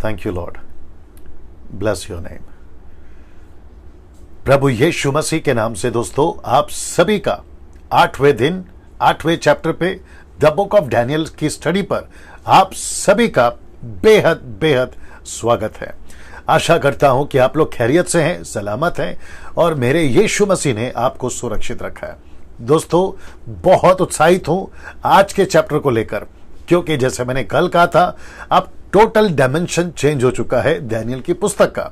Thank you lord, bless your name. प्रभु यीशु मसीह के नाम से दोस्तों आप सभी का 8वें दिन 8वें चैप्टर पे द बुक ऑफ डैनियल की स्टडी पर आप सभी का बेहद बेहद स्वागत है। आशा करता हूं कि आप लोग खैरियत से हैं, सलामत हैं और मेरे यीशु मसीह ने आपको सुरक्षित रखा है। दोस्तों बहुत उत्साहित हूं आज के चैप्टर को लेकर, क्योंकि जैसे मैंने कल कहा था अब टोटल डायमेंशन चेंज हो चुका है डैनियल की पुस्तक का।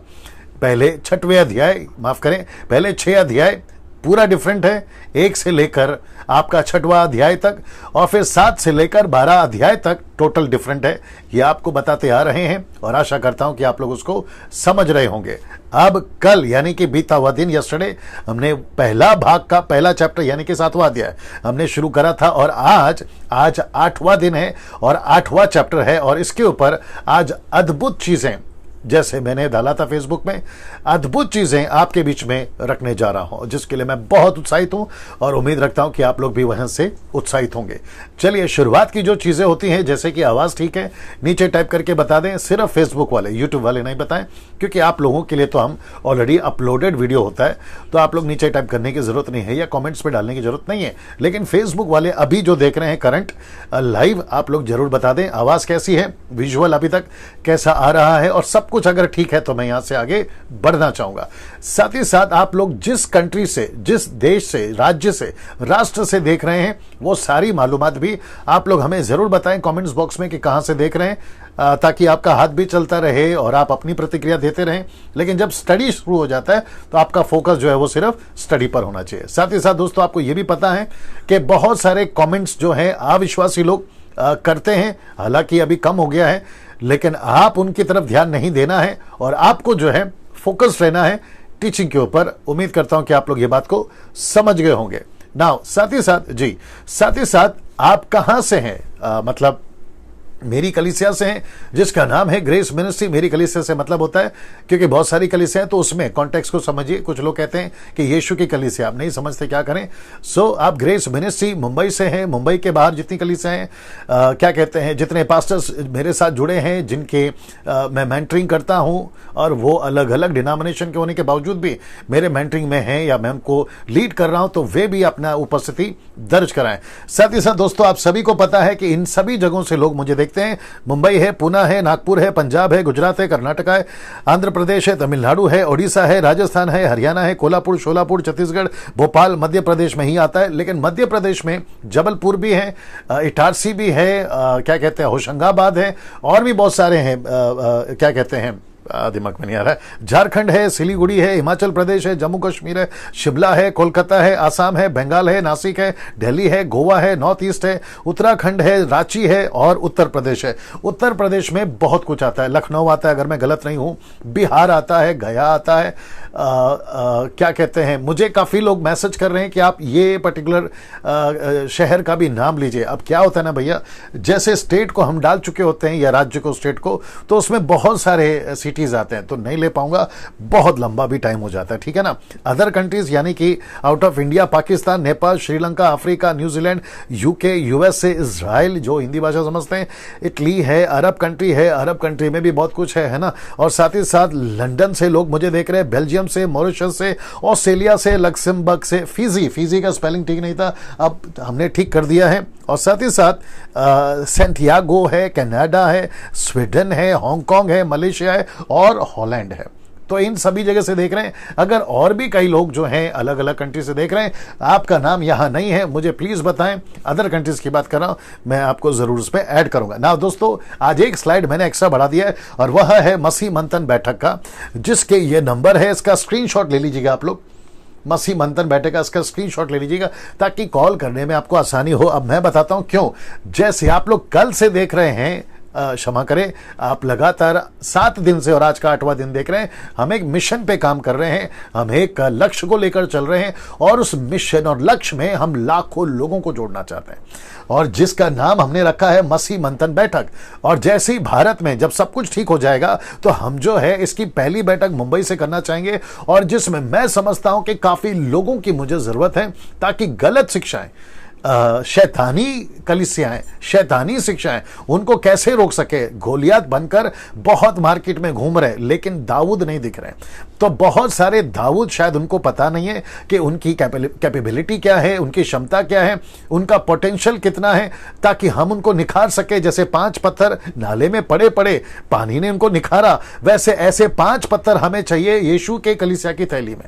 पहले 6वें अध्याय, माफ करें, पहले 6 अध्याय पूरा डिफरेंट है, 1 से लेकर आपका 6वां अध्याय तक, और फिर 7 से लेकर 12 अध्याय तक टोटल डिफरेंट है। ये आपको बताते आ रहे हैं और आशा करता हूं कि आप लोग उसको समझ रहे होंगे। अब कल यानी कि बीता हुआ दिन यस्टरडे हमने पहला भाग का पहला चैप्टर यानी कि 7वां अध्याय हमने शुरू करा था और आज 8वां दिन है और 8वां चैप्टर है और इसके ऊपर आज अद्भुत चीजें, जैसे मैंने डाला था फेसबुक में, अद्भुत चीजें आपके बीच में रखने जा रहा हूं, जिसके लिए मैं बहुत उत्साहित हूं और उम्मीद रखता हूं कि आप लोग भी वहां से उत्साहित होंगे। चलिए शुरुआत की जो चीजें होती हैं, जैसे कि आवाज ठीक है नीचे टाइप करके बता दें, सिर्फ फेसबुक वाले, यूट्यूब वाले नहीं बताएं, क्योंकि आप लोगों के लिए तो हम ऑलरेडी अपलोडेड वीडियो होता है, तो आप लोग नीचे टाइप करने की जरूरत नहीं है या कॉमेंट्स में डालने की जरूरत नहीं है। लेकिन फेसबुक वाले अभी जो देख रहे हैं करंट लाइव, आप लोग जरूर बता दें आवाज कैसी है, विजुअल अभी तक कैसा आ रहा है, और सब कुछ अगर ठीक है तो मैं यहां से आगे बढ़ना चाहूंगा। साथ ही साथ आप लोग जिस कंट्री से, जिस देश से, राज्य से, राष्ट्र से देख रहे हैं, वो सारी मालूमात भी आप लोग हमें जरूर बताएं कमेंट्स बॉक्स में कि कहां से देख रहे हैं, ताकि आपका हाथ भी चलता रहे और आप अपनी प्रतिक्रिया देते रहें। लेकिन जब स्टडी शुरू हो जाता है तो आपका फोकस जो है वो सिर्फ स्टडी पर होना चाहिए। साथ ही साथ दोस्तों आपको यह भी पता है कि बहुत सारे कमेंट्स जो हैं अविश्वासी लोग करते हैं, हालांकि अभी कम हो गया है, लेकिन आप उनकी तरफ ध्यान नहीं देना है और आपको जो है फोकस रहना है टीचिंग के ऊपर। उम्मीद करता हूं कि आप लोग ये बात को समझ गए होंगे। नाउ साथ ही साथ आप कहां से हैं, मतलब मेरी कलीसिया से हैं जिसका नाम है ग्रेस मिनिस्ट्री। मेरी कलीसिया से मतलब होता है, क्योंकि बहुत सारी कलीसिया है तो उसमें कॉन्टेक्स्ट को समझिए। कुछ लोग कहते हैं कि यीशु की कलीसिया, आप नहीं समझते क्या करें। सो आप ग्रेस मिनिस्ट्री मुंबई से हैं, मुंबई के बाहर जितनी कलीसिया हैं, क्या कहते हैं, जितने पास्टर्स मेरे साथ जुड़े हैं, जिनके मैं मेंटरिंग करता हूं और वो अलग अलग डिनोमिनेशन के होने के बावजूद भी मेरे मेंटरिंग में हैं या मैं उनको लीड कर रहा हूं, तो वे भी अपना उपस्थिति दर्ज कराएं। साथ ही साथ दोस्तों आप सभी को पता है कि इन सभी जगहों से लोग मुझे देखते हैं। मुंबई है, पुणे है, नागपुर है, पंजाब है, गुजरात है, कर्नाटक है, आंध्र प्रदेश है, तमिलनाडु है, ओडिशा है, राजस्थान है, हरियाणा है, कोल्हापुर, शोलापुर, छत्तीसगढ़, भोपाल मध्य प्रदेश में ही आता है। लेकिन मध्य प्रदेश में जबलपुर भी है, इटारसी भी है, क्या कहते हैं, होशंगाबाद है, और भी बहुत सारे हैं, क्या कहते हैं, दिमाग में नहीं आ रहा है। झारखंड है, सिलीगुड़ी है, हिमाचल प्रदेश है, जम्मू कश्मीर है, शिमला है, कोलकाता है, आसाम है, बंगाल है, नासिक है, दिल्ली है, गोवा है, नॉर्थ ईस्ट है, उत्तराखंड है, रांची है और उत्तर प्रदेश है। उत्तर प्रदेश में बहुत कुछ आता है, लखनऊ आता है अगर मैं गलत नहीं हूं, बिहार आता है, गया आता है, क्या कहते हैं, मुझे काफी लोग मैसेज कर रहे हैं कि आप ये पर्टिकुलर शहर का भी नाम लीजिए। अब क्या होता है ना भैया, जैसे स्टेट को हम डाल चुके होते हैं या राज्य को, स्टेट को, तो उसमें बहुत सारे सिटीज आते हैं, तो नहीं ले पाऊंगा, बहुत लंबा भी टाइम हो जाता है, ठीक है ना। अदर कंट्रीज यानी कि out of India, Pakistan, Nepal, Sri Lanka, Africa, New Zealand, UK, USA, Israel जो हिंदी भाषा समझते हैं, इटली है, अरब कंट्री है, अरब कंट्री में भी बहुत कुछ है ना। और साथ ही साथ लंदन से लोग मुझे देख रहे हैं, बेल्जियम से, मॉरिशस से, ऑस्ट्रेलिया से, लक्समबर्ग से, फिजी का स्पेलिंग ठीक नहीं था, अब हमने ठीक कर दिया है। और साथ ही साथ सेंटियागो है, कनाडा है, स्वीडन है, हांगकांग है, मलेशिया है और हॉलैंड है। तो इन सभी जगह से देख रहे हैं। अगर और भी कई लोग जो हैं अलग अलग कंट्री से देख रहे हैं, आपका नाम यहां नहीं है, मुझे प्लीज बताएं। अदर कंट्रीज की बात कर रहा हूं, मैं आपको जरूर उस पर ऐड करूंगा ना। दोस्तों आज एक स्लाइड मैंने एक्स्ट्रा बढ़ा दिया है और वह है मसीह मंथन बैठक का, जिसके ये नंबर है, इसका स्क्रीनशॉट ले लीजिएगा आप लोग। मसीह मंथन बैठक का इसका स्क्रीनशॉट ले लीजिएगा ताकि कॉल करने में आपको आसानी हो। अब मैं बताता हूं क्यों। जैसे आप लोग कल से देख रहे हैं, क्षमा करें, आप लगातार 7 दिन से और आज का 8वां दिन देख रहे हैं, हम एक मिशन पे काम कर रहे हैं, हम एक लक्ष्य को लेकर चल रहे हैं और उस मिशन और लक्ष्य में हम लाखों लोगों को जोड़ना चाहते हैं, और जिसका नाम हमने रखा है मसीह मंथन बैठक। और जैसे ही भारत में जब सब कुछ ठीक हो जाएगा तो हम जो है इसकी पहली बैठक मुंबई से करना चाहेंगे, और जिसमें मैं समझता हूं कि काफी लोगों की मुझे जरूरत है, ताकि गलत शिक्षाएं शैतानी कलीसियाएं, शैतानी शिक्षाएं, उनको कैसे रोक सके। गोलियत बनकर बहुत मार्केट में घूम रहे, लेकिन दाऊद नहीं दिख रहे। तो बहुत सारे दाऊद शायद उनको पता नहीं है कि उनकी कैपेबिलिटी क्या है, उनकी क्षमता क्या है, उनका पोटेंशियल कितना है, ताकि हम उनको निखार सके। जैसे 5 पत्थर नाले में पड़े पड़े, पानी ने उनको निखारा, वैसे ऐसे 5 पत्थर हमें चाहिए यीशु के कलीसिया की थैली में,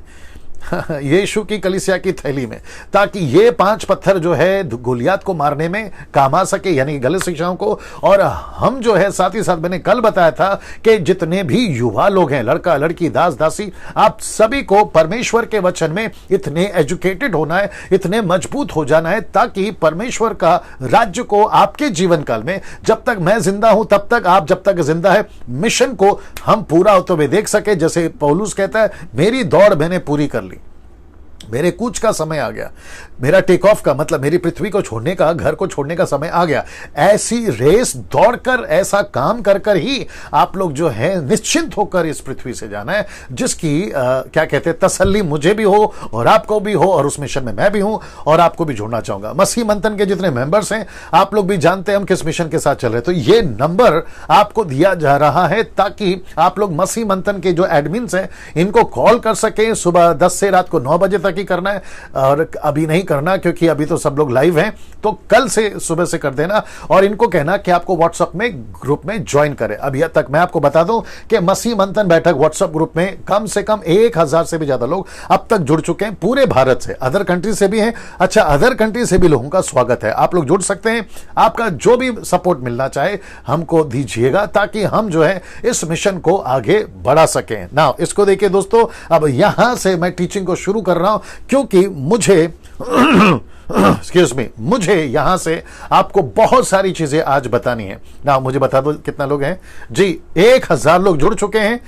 यीशु की कलीसिया की थैली में, ताकि ये 5 पत्थर जो है गोलियत को मारने में काम आ सके, यानी गलत शिक्षाओं को। और हम जो है साथ ही साथ मैंने कल बताया था कि जितने भी युवा लोग हैं, लड़का लड़की दास दासी, आप सभी को परमेश्वर के वचन में इतने एजुकेटेड होना है, इतने मजबूत हो जाना है, ताकि परमेश्वर का राज्य को आपके जीवन काल में, जब तक मैं जिंदा हूं तब तक, आप जब तक जिंदा है, मिशन को हम पूरा होते हुए देख सके। जैसे पौलुस कहता है, मेरी दौड़ मैंने पूरी कर ली, मेरे कूच का समय आ गया, मेरा टेक ऑफ का मतलब मेरी पृथ्वी को छोड़ने का, घर को छोड़ने का समय आ गया। ऐसी रेस दौड़कर, ऐसा काम कर कर ही आप लोग जो है निश्चिंत होकर इस पृथ्वी से जाना है, जिसकी क्या कहते हैं, तसल्ली मुझे भी हो और आपको भी हो, और उस मिशन में मैं भी हूं और आपको भी जोड़ना चाहूंगा। मसीह मंथन के जितने मेंबर्स हैं, आप लोग भी जानते हैं हम किस मिशन के साथ चल रहे हैं। तो ये नंबर आपको दिया जा रहा है ताकि आप लोग मसीह मंथन के जो एडमिन्स हैं इनको कॉल कर सकें। सुबह 10 से रात को 9 बजे तक ही करना है, और अभी नहीं करना क्योंकि अभी तो सब लोग लाइव हैं, तो कल से सुबह से कर देना। और इनको कहना कि आपको व्हाट्सएप में ग्रुप में ज्वाइन करें। अभी तक मैं आपको बता दूं कि मसीह मंथन बैठक व्हाट्सएप ग्रुप में कम से कम 1000 से भी ज्यादा लोग अब तक जुड़ चुके हैं, पूरे भारत से, अदर कंट्री से भी हैं। अच्छा, अदर कंट्री से भी लोगों का स्वागत है, आप लोग जुड़ सकते हैं। आपका जो भी सपोर्ट मिलना चाहे हमको दीजिएगा, ताकि हम जो है इस मिशन को आगे बढ़ा सकें ना। इसको देखिए दोस्तों, अब यहां से मैं टीचिंग को शुरू कर रहा हूं, क्योंकि मुझे एक्सक्यूज मी, मुझे यहां से आपको बहुत सारी चीजें आज बतानी है ना। मुझे बता दो कितना लोग हैं जी। 1000 लोग जुड़ चुके हैं,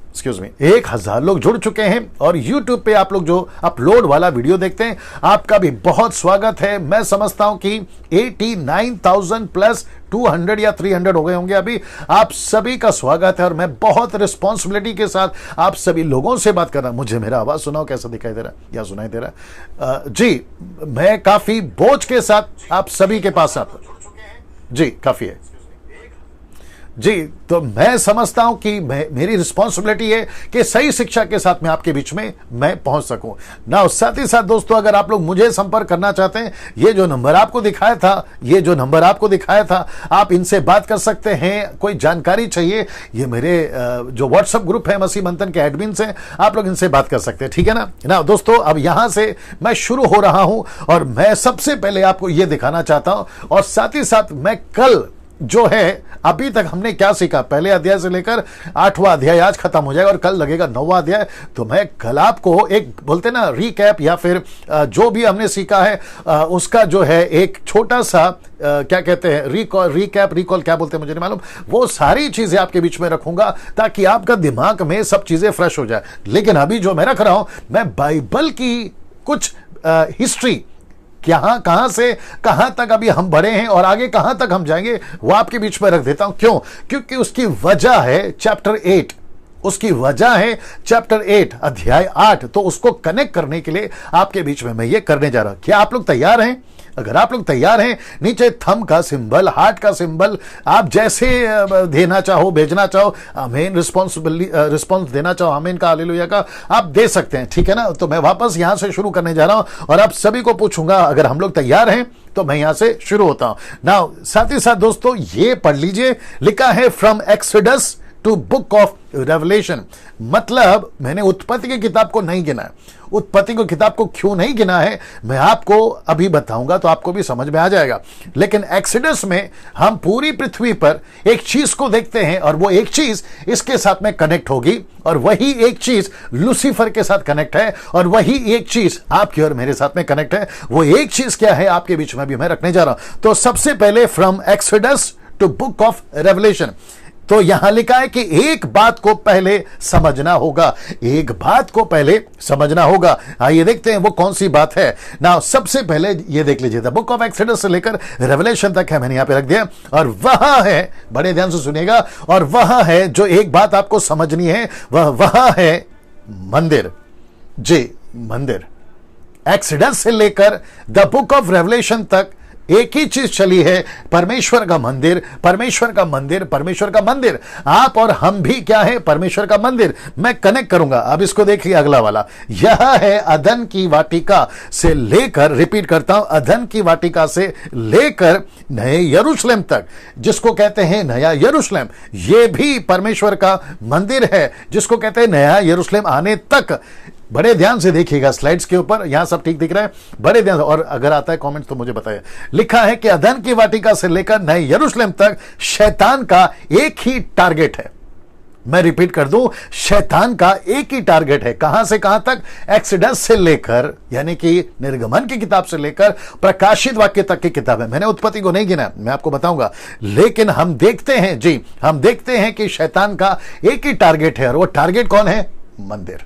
एक्सक्यूज मी, 1000 लोग जुड़ चुके हैं। और YouTube पे आप लोग जो अपलोड वाला वीडियो देखते हैं, आपका भी बहुत स्वागत है। मैं समझता हूं कि 89,000 प्लस 200 या 300 हो गए होंगे अभी। आप सभी का स्वागत है, और मैं बहुत रिस्पॉन्सिबिलिटी के साथ आप सभी लोगों से बात कर रहा हूं। मुझे मेरा आवाज सुनाओ, कैसा दिखाई दे रहा है या सुनाई दे रहा है? जी, मैं काफी बोझ के साथ आप सभी के पास आता जी, काफी है जी। तो मैं समझता हूं कि मेरी रिस्पॉन्सिबिलिटी है कि सही शिक्षा के साथ में आपके बीच में मैं पहुंच सकूं ना। साथ ही साथ दोस्तों, अगर आप लोग मुझे संपर्क करना चाहते हैं, ये जो नंबर आपको दिखाया था, आप इनसे बात कर सकते हैं। कोई जानकारी चाहिए, ये मेरे जो व्हाट्सएप ग्रुप है मसीह मंथन के एडमिन से, आप लोग इनसे बात कर सकते हैं, ठीक है ना दोस्तों। अब यहां से मैं शुरू हो रहा हूं, और मैं सबसे पहले आपको यह दिखाना चाहता हूं, और साथ ही साथ मैं कल जो है, अभी तक हमने क्या सीखा, पहले अध्याय से लेकर 8वां अध्याय आज खत्म हो जाएगा, और कल लगेगा 9वां अध्याय। तो मैं कल आपको एक बोलते ना रीकैप, या फिर जो भी हमने सीखा है उसका जो है एक छोटा सा क्या कहते हैं, रिकॉल क्या बोलते हैं मुझे नहीं मालूम, वो सारी चीजें आपके बीच में रखूंगा, ताकि आपका दिमाग में सब चीजें फ्रेश हो जाए। लेकिन अभी जो मैं रख रहा हूं, मैं बाइबल की कुछ हिस्ट्री, कहां से कहां तक अभी हम बढ़े हैं और आगे कहां तक हम जाएंगे, वो आपके बीच में रख देता हूं। क्यों? क्योंकि उसकी वजह है चैप्टर 8, उसकी वजह है चैप्टर 8 अध्याय 8। तो उसको कनेक्ट करने के लिए आपके बीच में मैं ये करने जा रहा हूं। क्या आप लोग तैयार हैं? अगर आप लोग तैयार हैं, नीचे थंब का सिंबल, हार्ट का सिंबल, आप जैसे देना चाहो, भेजना चाहो, आमीन रिस्पॉन्स देना चाहो, आमीन का, हालेलुया का, आप दे सकते हैं, ठीक है ना। तो मैं वापस यहां से शुरू करने जा रहा हूं, और आप सभी को पूछूंगा, अगर हम लोग तैयार हैं तो मैं यहां से शुरू होता हूं नाउ। साथ ही साथ दोस्तों ये पढ़ लीजिए, लिखा है from Exodus to book of Revelation. मतलब मैंने उत्पत्ति की किताब को नहीं गिना है। उत्पत्ति की किताब को क्यों नहीं गिना है मैं आपको अभी बताऊंगा, तो आपको भी समझ में आ जाएगा। लेकिन एक्सोडस में हम पूरी पृथ्वी पर एक चीज को देखते हैं, और वो एक चीज इसके साथ में कनेक्ट होगी, और वही एक चीज लूसीफर के साथ कनेक्ट है, और वही एक चीज आपकी और मेरे साथ में कनेक्ट है। वो एक चीज क्या है आपके बीच में भी मैं रखने जा रहा हूं। तो सबसे पहले from Exodus to book of Revelation. तो यहां लिखा है कि एक बात को पहले समझना होगा, एक बात को पहले समझना होगा। आइए देखते हैं वो कौन सी बात है ना। सबसे पहले ये देख लीजिए, द बुक ऑफ एक्सोडस से लेकर रेवलेशन तक है, मैंने यहां पे रख दिया, और वहां है, बड़े ध्यान से सुनिएगा, और वहां है जो एक बात आपको समझनी है, वहां है मंदिर। जी, मंदिर। एक्सीडस से लेकर द बुक ऑफ रेवलेशन तक एक ही चीज चली है, परमेश्वर का मंदिर, परमेश्वर का मंदिर, परमेश्वर का मंदिर। आप और हम भी क्या है? परमेश्वर का मंदिर। मैं कनेक्ट करूंगा, अब इसको देखिए अगला वाला। यह है अदन की वाटिका से लेकर, रिपीट करता हूं, अदन की वाटिका से लेकर नए यरूशलेम तक, जिसको कहते हैं नया यरूशलेम, यह भी परमेश्वर का मंदिर है, जिसको कहते हैं नया यरूशलेम आने तक। बड़े ध्यान से देखिएगा स्लाइड्स के ऊपर, यहां सब ठीक दिख रहा है, बड़े ध्यान से, और अगर आता है कमेंट तो मुझे बताइए। लिखा है कि अदन की वाटिका से लेकर नए यरूशलेम तक शैतान का एक ही टारगेट है। मैं रिपीट कर दूं, शैतान का एक ही टारगेट है। कहां से कहां तक? एक्सीडस से लेकर, यानी कि निर्गमन की किताब से लेकर प्रकाशित वाक्य तक की किताब है। मैंने उत्पत्ति को नहीं गिना, मैं आपको बताऊंगा, लेकिन हम देखते हैं जी, हम देखते हैं कि शैतान का एक ही टारगेट है, और वो टारगेट कौन है? मंदिर।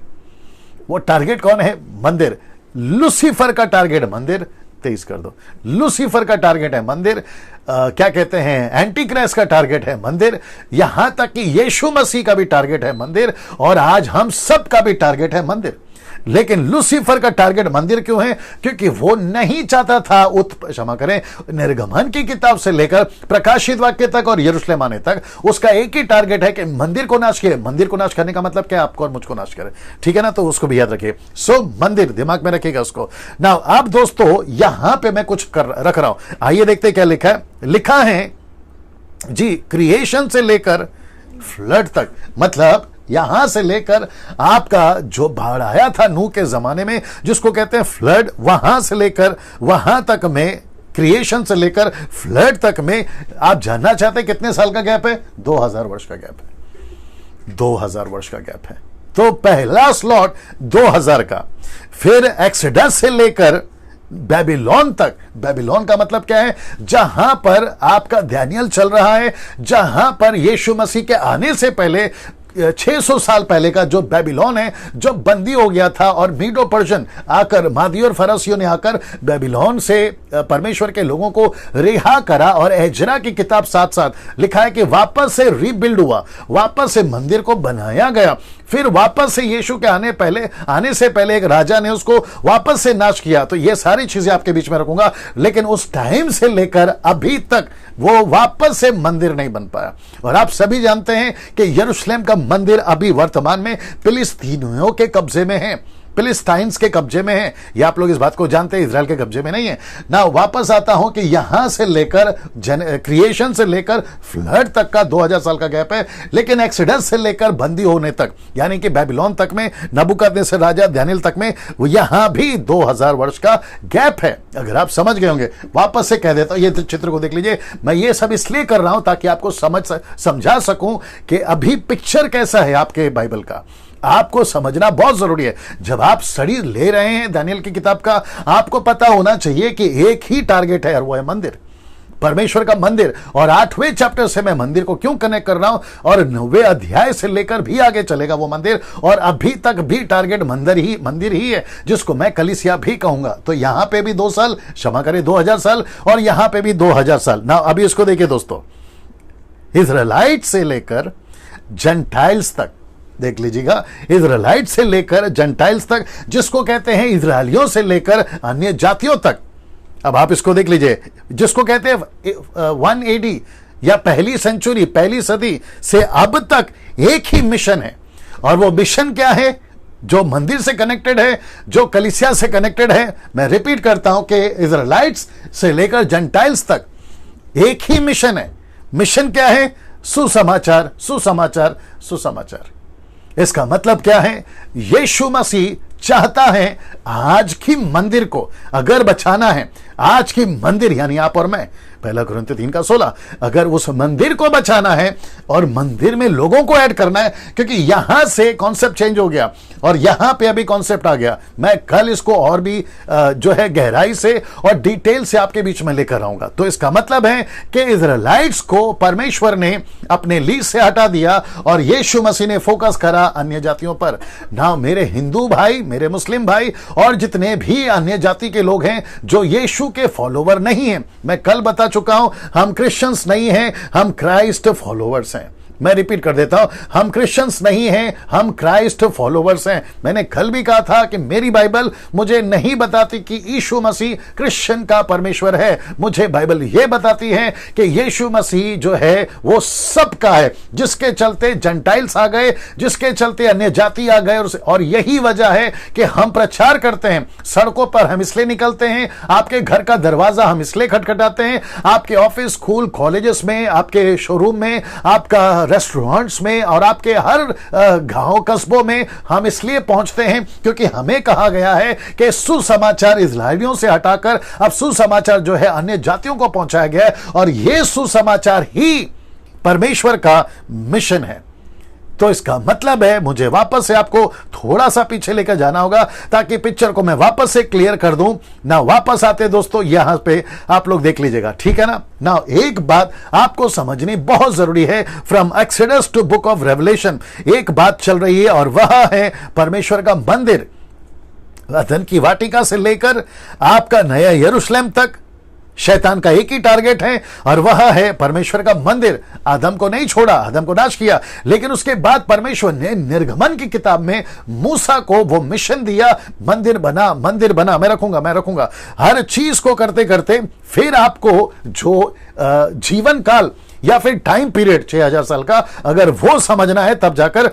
वो टारगेट कौन है? मंदिर। लूसीफर का टारगेट मंदिर, 23 कर दो। लूसीफर का टारगेट है मंदिर। क्या कहते हैं? एंटी क्राइस्ट का टारगेट है मंदिर। यहां तक कि यीशु मसीह का भी टारगेट है मंदिर, और आज हम सब का भी टारगेट है मंदिर। लेकिन लूसीफर का टारगेट मंदिर क्यों है? क्योंकि वो नहीं चाहता था, क्षमा करें, निर्गमन की किताब से लेकर प्रकाशित वाक्य तक और यरूशलेम आने तक उसका एक ही टारगेट है कि मंदिर को नाश किए। मंदिर को नाश करने का मतलब क्या? आपको और मुझको नाश करे, ठीक है ना? तो उसको भी याद रखिए। सो मंदिर, दिमाग में रखिएगा उसको। ना अब दोस्तों यहां पे मैं कुछ रख रहा हूं, आइए देखते क्या लिखा है। लिखा है जी, क्रिएशन से लेकर फ्लड तक, मतलब यहां से लेकर आपका जो बाढ़ आया था नूह के जमाने में, जिसको कहते हैं फ्लड, वहां से लेकर वहां तक में, क्रिएशन से लेकर फ्लड तक में, आप जानना चाहते हैं कितने साल का गैप है? 2000 वर्ष का गैप है। 2000 वर्ष का गैप है। तो पहला स्लॉट 2000 का, फिर एक्सोडस से लेकर बेबीलोन तक। बेबीलोन का मतलब क्या है? जहां पर आपका दानियल चल रहा है, जहां पर यीशु मसीह के आने से पहले 600 साल पहले का जो बेबीलोन है, जो बंदी हो गया था, और मीडो पर्शियन आकर, मादी और फरसियों ने आकर बेबीलोन से परमेश्वर के लोगों को रिहा करा, और एजरा की किताब साथ साथ लिखा है कि वापस से रीबिल्ड हुआ, वापस से मंदिर को बनाया गया। फिर वापस से यीशु के आने से पहले एक राजा ने उसको वापस से नाश किया। तो ये सारी चीजें आपके बीच में रखूंगा, लेकिन उस टाइम से लेकर अभी तक वो वापस से मंदिर नहीं बन पाया। और आप सभी जानते हैं कि यरूशलेम का मंदिर अभी वर्तमान में फिलिस्तीनियों के कब्जे में है, फिलिस्टाइंस के कब्जे में है। ये आप लोग इस बात को जानते हैं, इजराइल के कब्जे में नहीं है ना। वापस आता हूं कि यहां से लेकर क्रिएशन से लेकर फ्लड तक का 2000 साल का गैप है, लेकिन एक्सोडस से लेकर बंदी होने तक, यानी कि बेबीलोन तक में, नबूकदनेस्सर राजा दानियल तक में, वो यहां भी 2000 वर्ष का गैप है। अगर आप समझ गए होंगे, वापस से कह देता हूं, ये चित्र को देख लीजिए। मैं ये सब इसलिए कर रहा हूं ताकि आपको समझा सकूं कि अभी पिक्चर कैसा है आपके बाइबल का। आपको समझना बहुत जरूरी है। जब आप स्टडी ले रहे हैं दानियल की किताब का, आपको पता होना चाहिए कि एक ही टारगेट है, और वो है मंदिर, परमेश्वर का मंदिर। और 8वें चैप्टर से मैं मंदिर को क्यों कनेक्ट कर रहा हूं, और 9वें अध्याय से लेकर भी आगे चलेगा वो मंदिर, और अभी तक भी टारगेट मंदिर ही है, जिसको मैं कलीसिया भी कहूंगा। तो यहां पे भी 2 साल, क्षमा करें 2000 साल, और यहां पे भी 2000 साल ना। अभी इसको देखिए दोस्तों, इजराइलाइट से लेकर जेंटाइल्स तक, देख लीजिएगा, इजराइलाइट से लेकर जेंटाइल्स तक, जिसको कहते हैं इजरायलियों से लेकर अन्य जातियों तक। अब आप इसको देख लीजिए, जिसको कहते हैं 1 AD या पहली सेंचुरी, पहली सदी से अब तक एक ही मिशन है। और वो मिशन क्या है? जो मंदिर से कनेक्टेड है, जो कलीसिया से कनेक्टेड है। मैं रिपीट करता हूं कि इजराइलाइट्स से लेकर जेंटाइल्स तक एक ही मिशन है। मिशन क्या है? सुसमाचार, सुसमाचार, सुसमाचार। इसका मतलब क्या है? यीशु मसीह चाहता है आज की मंदिर को अगर बचाना है, आज की मंदिर यानी आप और मैं, 1 कुरिन्थियों 3:16, अगर उस मंदिर को बचाना है और मंदिर में लोगों को ऐड करना है, क्योंकि यहां से कॉन्सेप्ट चेंज हो गया और यहां पे अभी कॉन्सेप्ट आ गया। मैं कल इसको और भी जो है गहराई से और डिटेल से आपके बीच में लेकर आऊंगा। तो इसका मतलब है कि इजराइलाइट्स को परमेश्वर ने अपने लीज से हटा दिया और यीशु मसीह ने फोकस करा अन्य जातियों पर। ना मेरे हिंदू भाई, मेरे मुस्लिम भाई और जितने भी अन्य जाति के लोग हैं जो यीशु के फॉलोवर नहीं हैं, मैं कल बता चुका हूं, हम क्रिश्चियंस नहीं हैं, हम क्राइस्ट फॉलोवर्स हैं। मैं रिपीट कर देता हूं, हम क्रिश्चियंस नहीं हैं, हम क्राइस्ट फॉलोवर्स हैं। मैंने कल भी कहा था कि मेरी बाइबल मुझे नहीं बताती कि यीशु मसीह क्रिश्चियन का परमेश्वर है। मुझे बाइबल यह बताती है कि यीशु मसीह जो है वो सबका है, जिसके चलते जेंटाइल्स आ गए, जिसके चलते अन्य जाति आ गए। और यही वजह है कि हम प्रचार करते हैं, सड़कों पर हम इसलिए निकलते हैं, आपके घर का दरवाजा हम इसलिए खटखटाते हैं, आपके ऑफिस, स्कूल, कॉलेजेस में, आपके शोरूम में, आपका रेस्टोरेंट्स में और आपके हर गांव कस्बों में हम इसलिए पहुंचते हैं क्योंकि हमें कहा गया है कि सुसमाचार इजराइलियों से हटाकर अब सुसमाचार जो है अन्य जातियों को पहुंचाया गया है, और यह सुसमाचार ही परमेश्वर का मिशन है। तो इसका मतलब है मुझे वापस से आपको थोड़ा सा पीछे लेकर जाना होगा ताकि पिक्चर को मैं वापस से क्लियर कर दूं ना। वापस आते दोस्तों यहां पे आप लोग देख लीजिएगा, ठीक है ना। एक बात आपको समझनी बहुत जरूरी है, from Exodus to book of Revelation एक बात चल रही है, और वह है परमेश्वर का मंदिर। अदन की वाटिका से लेकर आपका नया यरूशलेम तक शैतान का एक ही टारगेट है, और वह है परमेश्वर का मंदिर। आदम को नहीं छोड़ा, आदम को नाश किया, लेकिन उसके बाद परमेश्वर ने निर्गमन की किताब में मूसा को वो मिशन दिया, मंदिर बना, मंदिर बना, मैं रखूंगा। हर चीज को करते करते फिर आपको जो जीवन काल या फिर टाइम पीरियड 6000 साल का अगर वो समझना है तब जाकर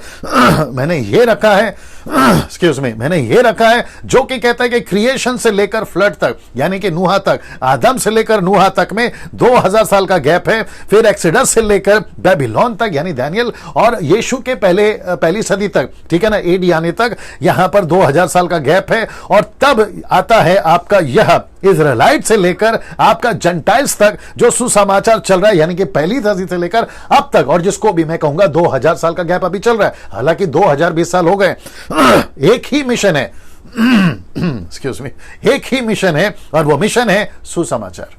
मैंने ये रखा है, एक्सक्यूज मी, मैंने ये रखा है जो कि कहता है कि क्रिएशन से लेकर फ्लड तक, यानी कि नूहा तक, आदम से लेकर नूहा तक में 2000 साल का गैप है। फिर एक्सोडस से लेकर बेबीलोन तक यानी दानियल और यीशु के पहली सदी तक, ठीक है ना, एडी आने तक यहां पर 2000 साल का गैप है। और तब आता है आपका यह इजराइलाइट से लेकर आपका जेंटाइल्स तक जो सुसमाचार चल रहा है, यानी कि पहली सदी से लेकर अब तक, और जिसको भी मैं कहूंगा 2000 साल का गैप अभी चल रहा है, हालांकि 2020 साल हो गए। एक ही मिशन है, एक्सक्यूज मी, एक ही मिशन है, और वो मिशन है सुसमाचार।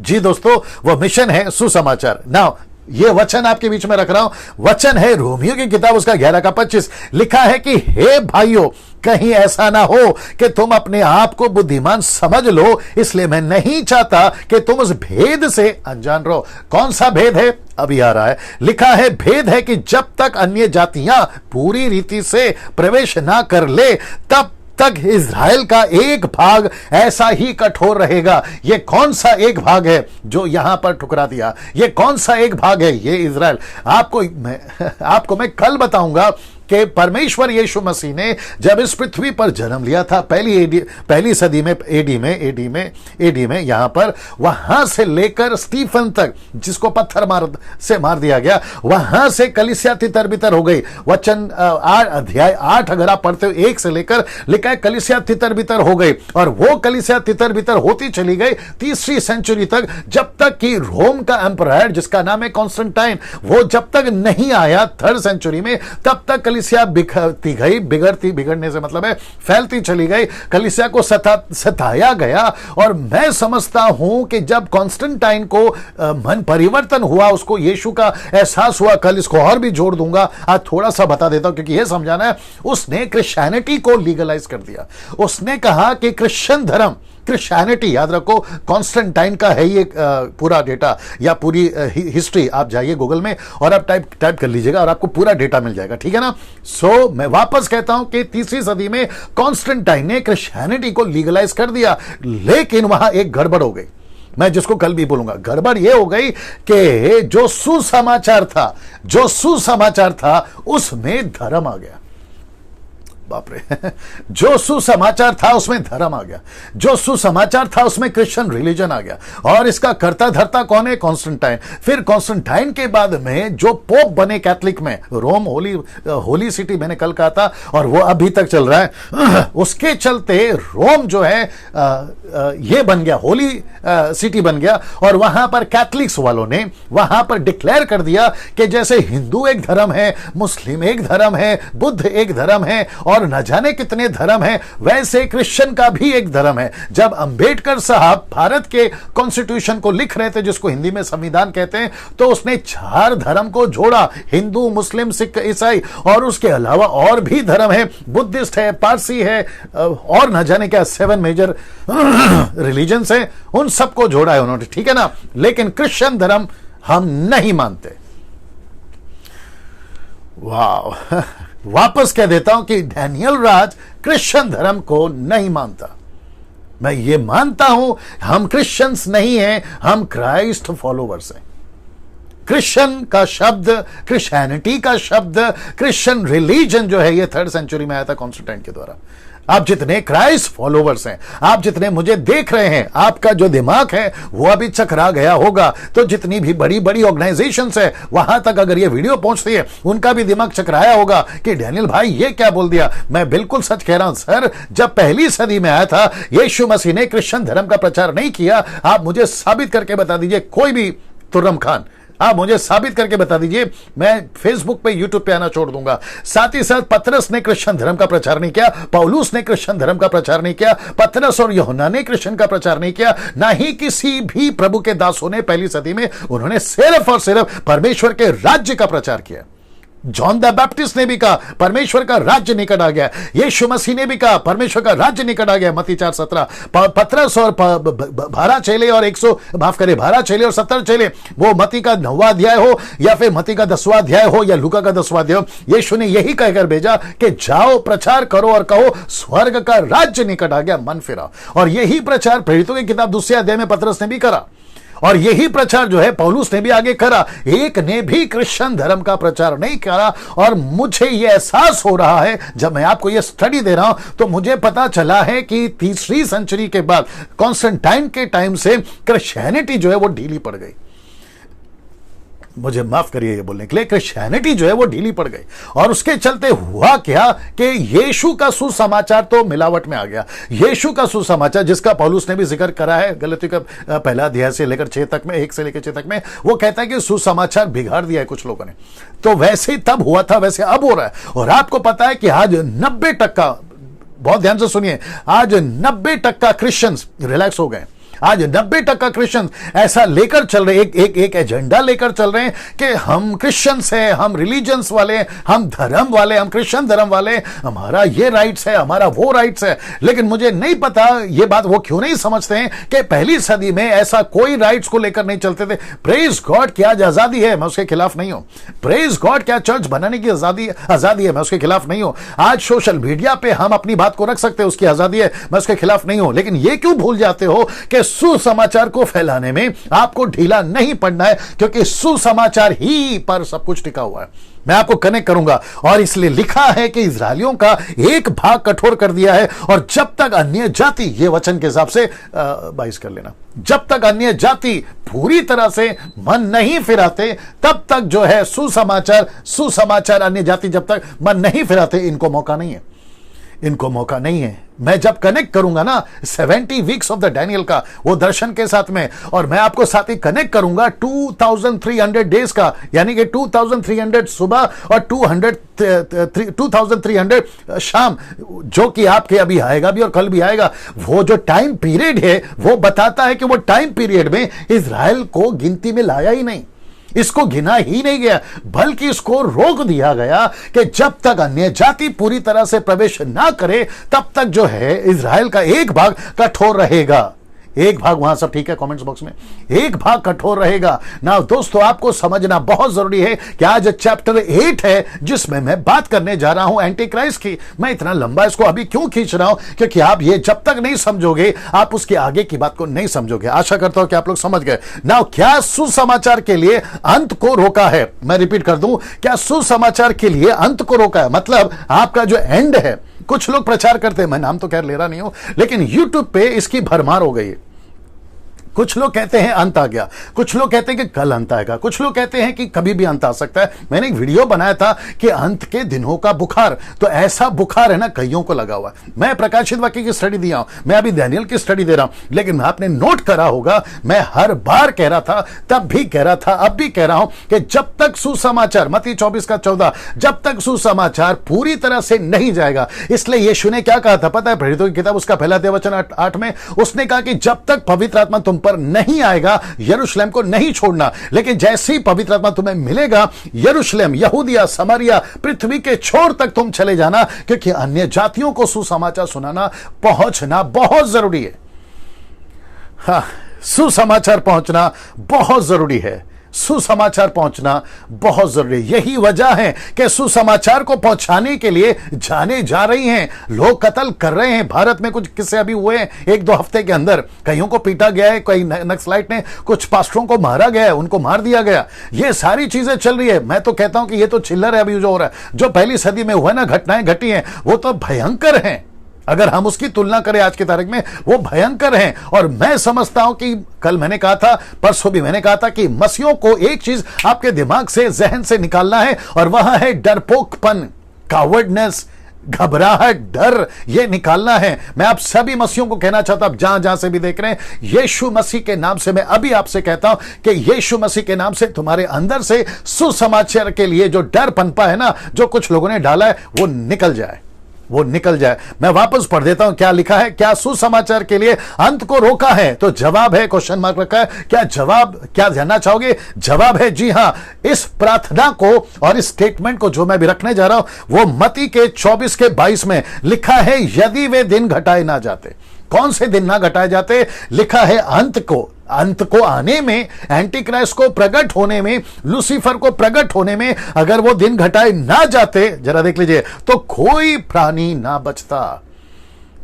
जी दोस्तों, वो मिशन है सुसमाचार। नाउ ये वचन आपके बीच में रख रहा हूं, वचन है रोमियो की किताब उसका 11 का 25, लिखा है कि हे भाइयों, कहीं ऐसा ना हो कि तुम अपने आप को बुद्धिमान समझ लो, इसलिए मैं नहीं चाहता कि तुम उस भेद से अनजान रहो। कौन सा भेद है? अभी आ रहा है, लिखा है भेद है कि जब तक अन्य जातियां पूरी रीति से प्रवेश ना कर ले तब तक इज़राइल का एक भाग ऐसा ही कठोर रहेगा। ये कौन सा एक भाग है जो यहां पर ठुकरा दिया? ये कौन सा एक भाग है? ये इज़राइल। आपको मैं कल बताऊंगा कि परमेश्वर यीशु मसीह ने जब इस पृथ्वी पर जन्म लिया था पहली सदी में एडी में यहां पर, वहां से लेकर स्टीफन तक जिसको पत्थर मार दिया गया, वहां से कलीसिया तितर बितर हो गई। वचन अध्याय 8 अगर आप पढ़ते हो 1 से लेकर, लिखा है कलीसिया तितर बितर हो गई, और वो कलीसिया तितर बितर होती चली गई 3री सेंचुरी तक, जब तक कि रोम का एम्परायर जिसका नाम है कॉन्स्टेंटाइन, वो जब तक नहीं आया 3rd सेंचुरी में, तब तक कलीसिया बिखरती गई। बिगड़ने से मतलब है फैलती चली गई, कलीसिया को सताया गया। और मैं समझता हूं कि जब कॉन्स्टेंटाइन को मन परिवर्तन हुआ, उसको यीशु का एहसास हुआ, कल इसको और भी जोड़ दूंगा, आज थोड़ा सा बता देता हूं क्योंकि यह समझाना है, उसने क्रिश्चियनिटी को लीगलाइज कर दिया। उसने कहा कि क्रिश्चियन धर्म, क्रिश्चियनिटी, याद रखो कॉन्स्टेंटाइन का है ये पूरा डेटा या पूरी हिस्ट्री, आप जाइए गूगल में और आप टाइप कर लीजिएगा और आपको पूरा डेटा मिल जाएगा, ठीक है ना। सो मैं वापस कहता हूं कि 3री सदी में कॉन्स्टेंटाइन ने क्रिश्चियनिटी को लीगलाइज कर दिया, लेकिन वहां एक गड़बड़ हो गई, मैं जिसको कल भी बोलूंगा। गड़बड़ यह हो गई कि जो सुसमाचार था उसमें धर्म आ गया। बाप रे, जो सुसमाचार था उसमें धर्म आ गया, जो सुसमाचार था उसमें क्रिश्चियन रिलीजन आ गया, और इसका करता धरता कौन है? कॉन्स्टेंटाइन। फिर कॉन्स्टेंटाइन के बाद में जो पोप बने कैथलिक में, रोम होली सिटी मैंने कल कहा था, और वो अभी तक चल रहा है। उसके चलते रोम जो है ये बन गया, होली सिटी बन गया, और वहां पर कैथलिक्स वालों ने वहां पर डिक्लेयर कर दिया कि जैसे हिंदू एक धर्म है, मुस्लिम एक धर्म है, बुद्ध एक धर्म है, और न जाने कितने धर्म हैं, वैसे क्रिश्चियन का भी एक धर्म है। जब अंबेडकर साहब भारत के कॉन्स्टिट्यूशन को लिख रहे थे, जिसको हिंदी में संविधान कहते हैं, तो उसने 4 धर्म को जोड़ा, हिंदू, मुस्लिम, सिख, ईसाई, और उसके अलावा और भी धर्म है, बुद्धिस्ट है, पारसी है, और न जाने क्या 7 मेजर रिलीजन्स है, उन सबको जोड़ा है उन्होंने, ठीक है ना। लेकिन क्रिश्चियन धर्म हम नहीं मानते, वाह वापस कह देता हूं कि डैनियल राज क्रिश्चियन धर्म को नहीं मानता। मैं ये मानता हूं हम क्रिश्चियंस नहीं हैं, हम क्राइस्ट फॉलोवर्स हैं। क्रिश्चियन का शब्द, क्रिश्चियनिटी का शब्द, क्रिश्चियन रिलीजन जो है ये 3rd सेंचुरी में आया था कॉन्स्टेंटाइन के द्वारा। आप जितने क्राइस्ट फॉलोवर्स हैं, आप जितने मुझे देख रहे हैं, आपका जो दिमाग है वो अभी चकरा गया होगा। तो जितनी भी बड़ी बड़ी ऑर्गेनाइजेशंस है वहां तक अगर ये वीडियो पहुंचती है उनका भी दिमाग चकराया होगा कि डैनियल भाई ये क्या बोल दिया। मैं बिल्कुल सच कह रहा हूं सर, जब पहली सदी में आया था यीशु मसीह ने क्रिश्चियन धर्म का प्रचार नहीं किया। आप मुझे साबित करके बता दीजिए, कोई भी तुर्रम खान, आप मुझे साबित करके बता दीजिए, मैं फेसबुक पे यूट्यूब पे आना छोड़ दूंगा। साथ ही साथ पतरस ने क्रिश्चियन धर्म का प्रचार नहीं किया, पौलुस ने क्रिश्चियन धर्म का प्रचार नहीं किया, पतरस और यूहन्ना ने क्रिश्चियन का प्रचार नहीं किया, ना ही किसी भी प्रभु के दासों ने पहली सदी में। उन्होंने सिर्फ और सिर्फ परमेश्वर के राज्य का प्रचार किया। जॉन द बैप्टिस्ट ने भी कहा परमेश्वर का राज्य निकट आ गया। यीशु मसीह ने भी कहा परमेश्वर का राज्य निकट आ गया, मत्ती 4:17। पतरस और 12 चेले और 12 चेले और 70 चेले, वो मत्ती का 9वां अध्याय हो या फिर मत्ती का 10वां अध्याय हो या लूका का 10वां अध्याय हो, यीशु ने यही कहकर भेजा कि जाओ प्रचार करो और कहो स्वर्ग का राज्य निकट आ गया, मन फिरा। और यही प्रचार प्रेरितों की किताब 2 अध्याय में पतरस ने भी करा, और यही प्रचार जो है पौलुस ने भी आगे करा। एक ने भी क्रिश्चियन धर्म का प्रचार नहीं करा। और मुझे यह एहसास हो रहा है, जब मैं आपको यह स्टडी दे रहा हूं तो मुझे पता चला है कि 3री सेंचुरी के बाद कॉन्स्टेंटाइन के टाइम से क्रिश्चियनिटी जो है वो ढीली पड़ गई। मुझे माफ करिए ये बोलने के लिए, क्रिश्चियनिटी जो है वो ढीली पड़ गई। और उसके चलते हुआ क्या कि यीशु का सुसमाचार तो मिलावट में आ गया। यीशु का सुसमाचार जिसका पौलुस ने भी जिक्र करा है गलतियों का 1 अध्याय से लेकर 6 तक में, 1 से लेकर 6 तक में, वो कहता है कि सुसमाचार बिगाड़ दिया है कुछ लोगों ने। तो वैसे तब हुआ था वैसे अब हो रहा है। और आपको पता है कि आज 90%, बहुत ध्यान से सुनिए, आज 90% क्रिश्चियंस रिलैक्स हो गए। आज 90% क्रिश्चियन ऐसा लेकर चल रहे, एक एजेंडा लेकर चल रहे हैं कि हम क्रिश्चियंस हैं, हम रिलीजन्स वाले, हम धर्म वाले, हम क्रिश्चियन धर्म वाले, हमारा ये राइट्स है, हमारा वो राइट्स है। लेकिन मुझे नहीं पता ये बात वो क्यों नहीं समझते हैं कि पहली सदी में ऐसा कोई राइट्स को लेकर नहीं चलते थे। प्रेज गॉड की आज आजादी है, मैं उसके खिलाफ नहीं हूं। प्रेज गॉड क्या चर्च बनाने की आजादी है, मैं उसके खिलाफ नहीं हूं। आज सोशल मीडिया पे हम अपनी बात को रख सकते हैं, उसकी आजादी है, मैं उसके खिलाफ नहीं हूं। लेकिन ये क्यों भूल जाते हो कि सुसमाचार को फैलाने में आपको ढीला नहीं पड़ना है, क्योंकि सुसमाचार ही पर सब कुछ टिका हुआ है। मैं आपको कनेक्ट करूंगा। और इसलिए लिखा है कि इजरायलियों का एक भाग कठोर कर दिया है, और जब तक अन्य जाति, ये वचन के हिसाब से 22 कर लेना, जब तक अन्य जाति पूरी तरह से मन नहीं फिराते तब तक जो है सुसमाचार अन्य जाति जब तक मन नहीं फिराते, इनको मौका नहीं है, इनको मौका नहीं है। मैं जब कनेक्ट करूंगा ना 70 वीक्स ऑफ द डैनियल का वो दर्शन के साथ में, और मैं आपको साथ ही कनेक्ट करूंगा 2300 डेज का, यानी कि 2300 सुबह और 2300 शाम, जो कि आपके अभी आएगा भी और कल भी आएगा। वो जो टाइम पीरियड है वो बताता है कि वो टाइम पीरियड में इजराइल को गिनती में लाया ही नहीं, इसको गिना ही नहीं गया, बल्कि इसको रोक दिया गया कि जब तक अन्य जाति पूरी तरह से प्रवेश ना करे तब तक जो है इजराइल का एक भाग कठोर रहेगा। एक भाग, वहां सब ठीक है कमेंट्स बॉक्स में, एक भाग कठोर रहेगा ना। दोस्तों आपको समझना बहुत जरूरी है कि आज चैप्टर 8 है जिसमें मैं बात करने जा रहा हूं एंटी क्राइस्ट की। मैं इतना लंबा इसको अभी क्यों खींच रहा हूं, क्योंकि आप ये जब तक नहीं समझोगे आप उसके आगे की बात को नहीं समझोगे। आशा करता हूं कि आप लोग समझ गए ना। क्या सुसमाचार के लिए अंत को रोका है? मैं रिपीट कर दूं, क्या सुसमाचार के लिए अंत को रोका है? मतलब आपका जो एंड है, कुछ लोग प्रचार करते हैं, मैं नाम तो खैर ले रहा नहीं हूं, लेकिन यूट्यूब पे इसकी भरमार हो गई है। कुछ लोग कहते हैं अंत आ गया, कुछ लोग कहते हैं कि कल अंत आएगा, कुछ लोग कहते हैं कि कभी भी अंत आ सकता है। मैंने एक वीडियो बनाया था कि अंत के दिनों का बुखार, तो ऐसा बुखार है ना कईयों को लगा हुआ है। मैं प्रकाशित वाक्य की स्टडी दिया हूं, मैं अभी डैनियल की स्टडी दे रहा हूं, लेकिन आपने नोट करा होगा मैं हर बार कह रहा था, तब भी कह रहा था, अब भी कह रहा हूं कि जब तक सुसमाचार, मत्ती 24:14, जब तक सुसमाचार पूरी तरह से नहीं जाएगा। इसलिए यीशु ने क्या कहा था पता है? प्रेरितों की किताब उसका पहला अध्याय वचन 8 में उसने कहा कि जब तक पवित्र आत्मा तुम पर नहीं आएगा यरूशलेम को नहीं छोड़ना। लेकिन जैसे ही पवित्र आत्मा तुम्हें मिलेगा, यरूशलेम, यहूदिया, समारिया, पृथ्वी के छोर तक तुम चले जाना, क्योंकि अन्य जातियों को सुसमाचार सुनाना, पहुंचना बहुत जरूरी है। हाँ, सुसमाचार पहुंचना बहुत जरूरी है। सुसमाचार पहुंचना बहुत जरूरी है। यही वजह है कि सुसमाचार को पहुंचाने के लिए जाने जा रही हैं, लोग कत्ल कर रहे हैं। भारत में कुछ किस्से अभी हुए हैं 1-2 हफ्ते के अंदर, कईयों को पीटा गया है, कई नक्सलाइट ने कुछ पास्टरों को मारा गया है, उनको मार दिया गया। ये सारी चीजें चल रही है। मैं तो कहता हूं कि ये तो चिल्लर है अभी जो हो रहा है। जो पहली सदी में हुआ ना, घटनाएं घटी हैं, वो तो भयंकर हैं। अगर हम उसकी तुलना करें आज की तारीख में, वो भयंकर हैं। और मैं समझता हूं कि कल मैंने कहा था, परसों भी मैंने कहा था कि मसीहों को एक चीज आपके दिमाग से, जहन से निकालना है, और वह है डरपोकपन, कावर्डनेस, घबराहट, डर, ये निकालना है। मैं आप सभी मसीहों को कहना चाहता हूं, जहां जहां से भी देख रहे हैं, यीशु मसीह के नाम से मैं अभी आपसे कहता हूं कि यीशु मसीह के नाम से तुम्हारे अंदर से सुसमाचार के लिए जो डर पनपा है ना, जो कुछ लोगों ने डाला है, वो निकल जाए, वो निकल जाए। मैं वापस पढ़ देता हूं क्या लिखा है। क्या सुसमाचार के लिए अंत को रोका है? तो जवाब है, क्वेश्चन मार्क रखा है। क्या जवाब, क्या जानना चाहोगे? जवाब है जी हां। इस प्रार्थना को और इस स्टेटमेंट को जो मैं भी रखने जा रहा हूं, वो मत्ती के 24:22 में लिखा है, यदि वे दिन घटाए ना जाते। कौन से दिन ना घटाए जाते? लिखा है अंत को आने में, एंटी क्राइस्ट को प्रकट होने में, लूसीफर को प्रकट होने में अगर वो दिन घटाए ना जाते, जरा देख लीजिए, तो कोई प्राणी ना बचता।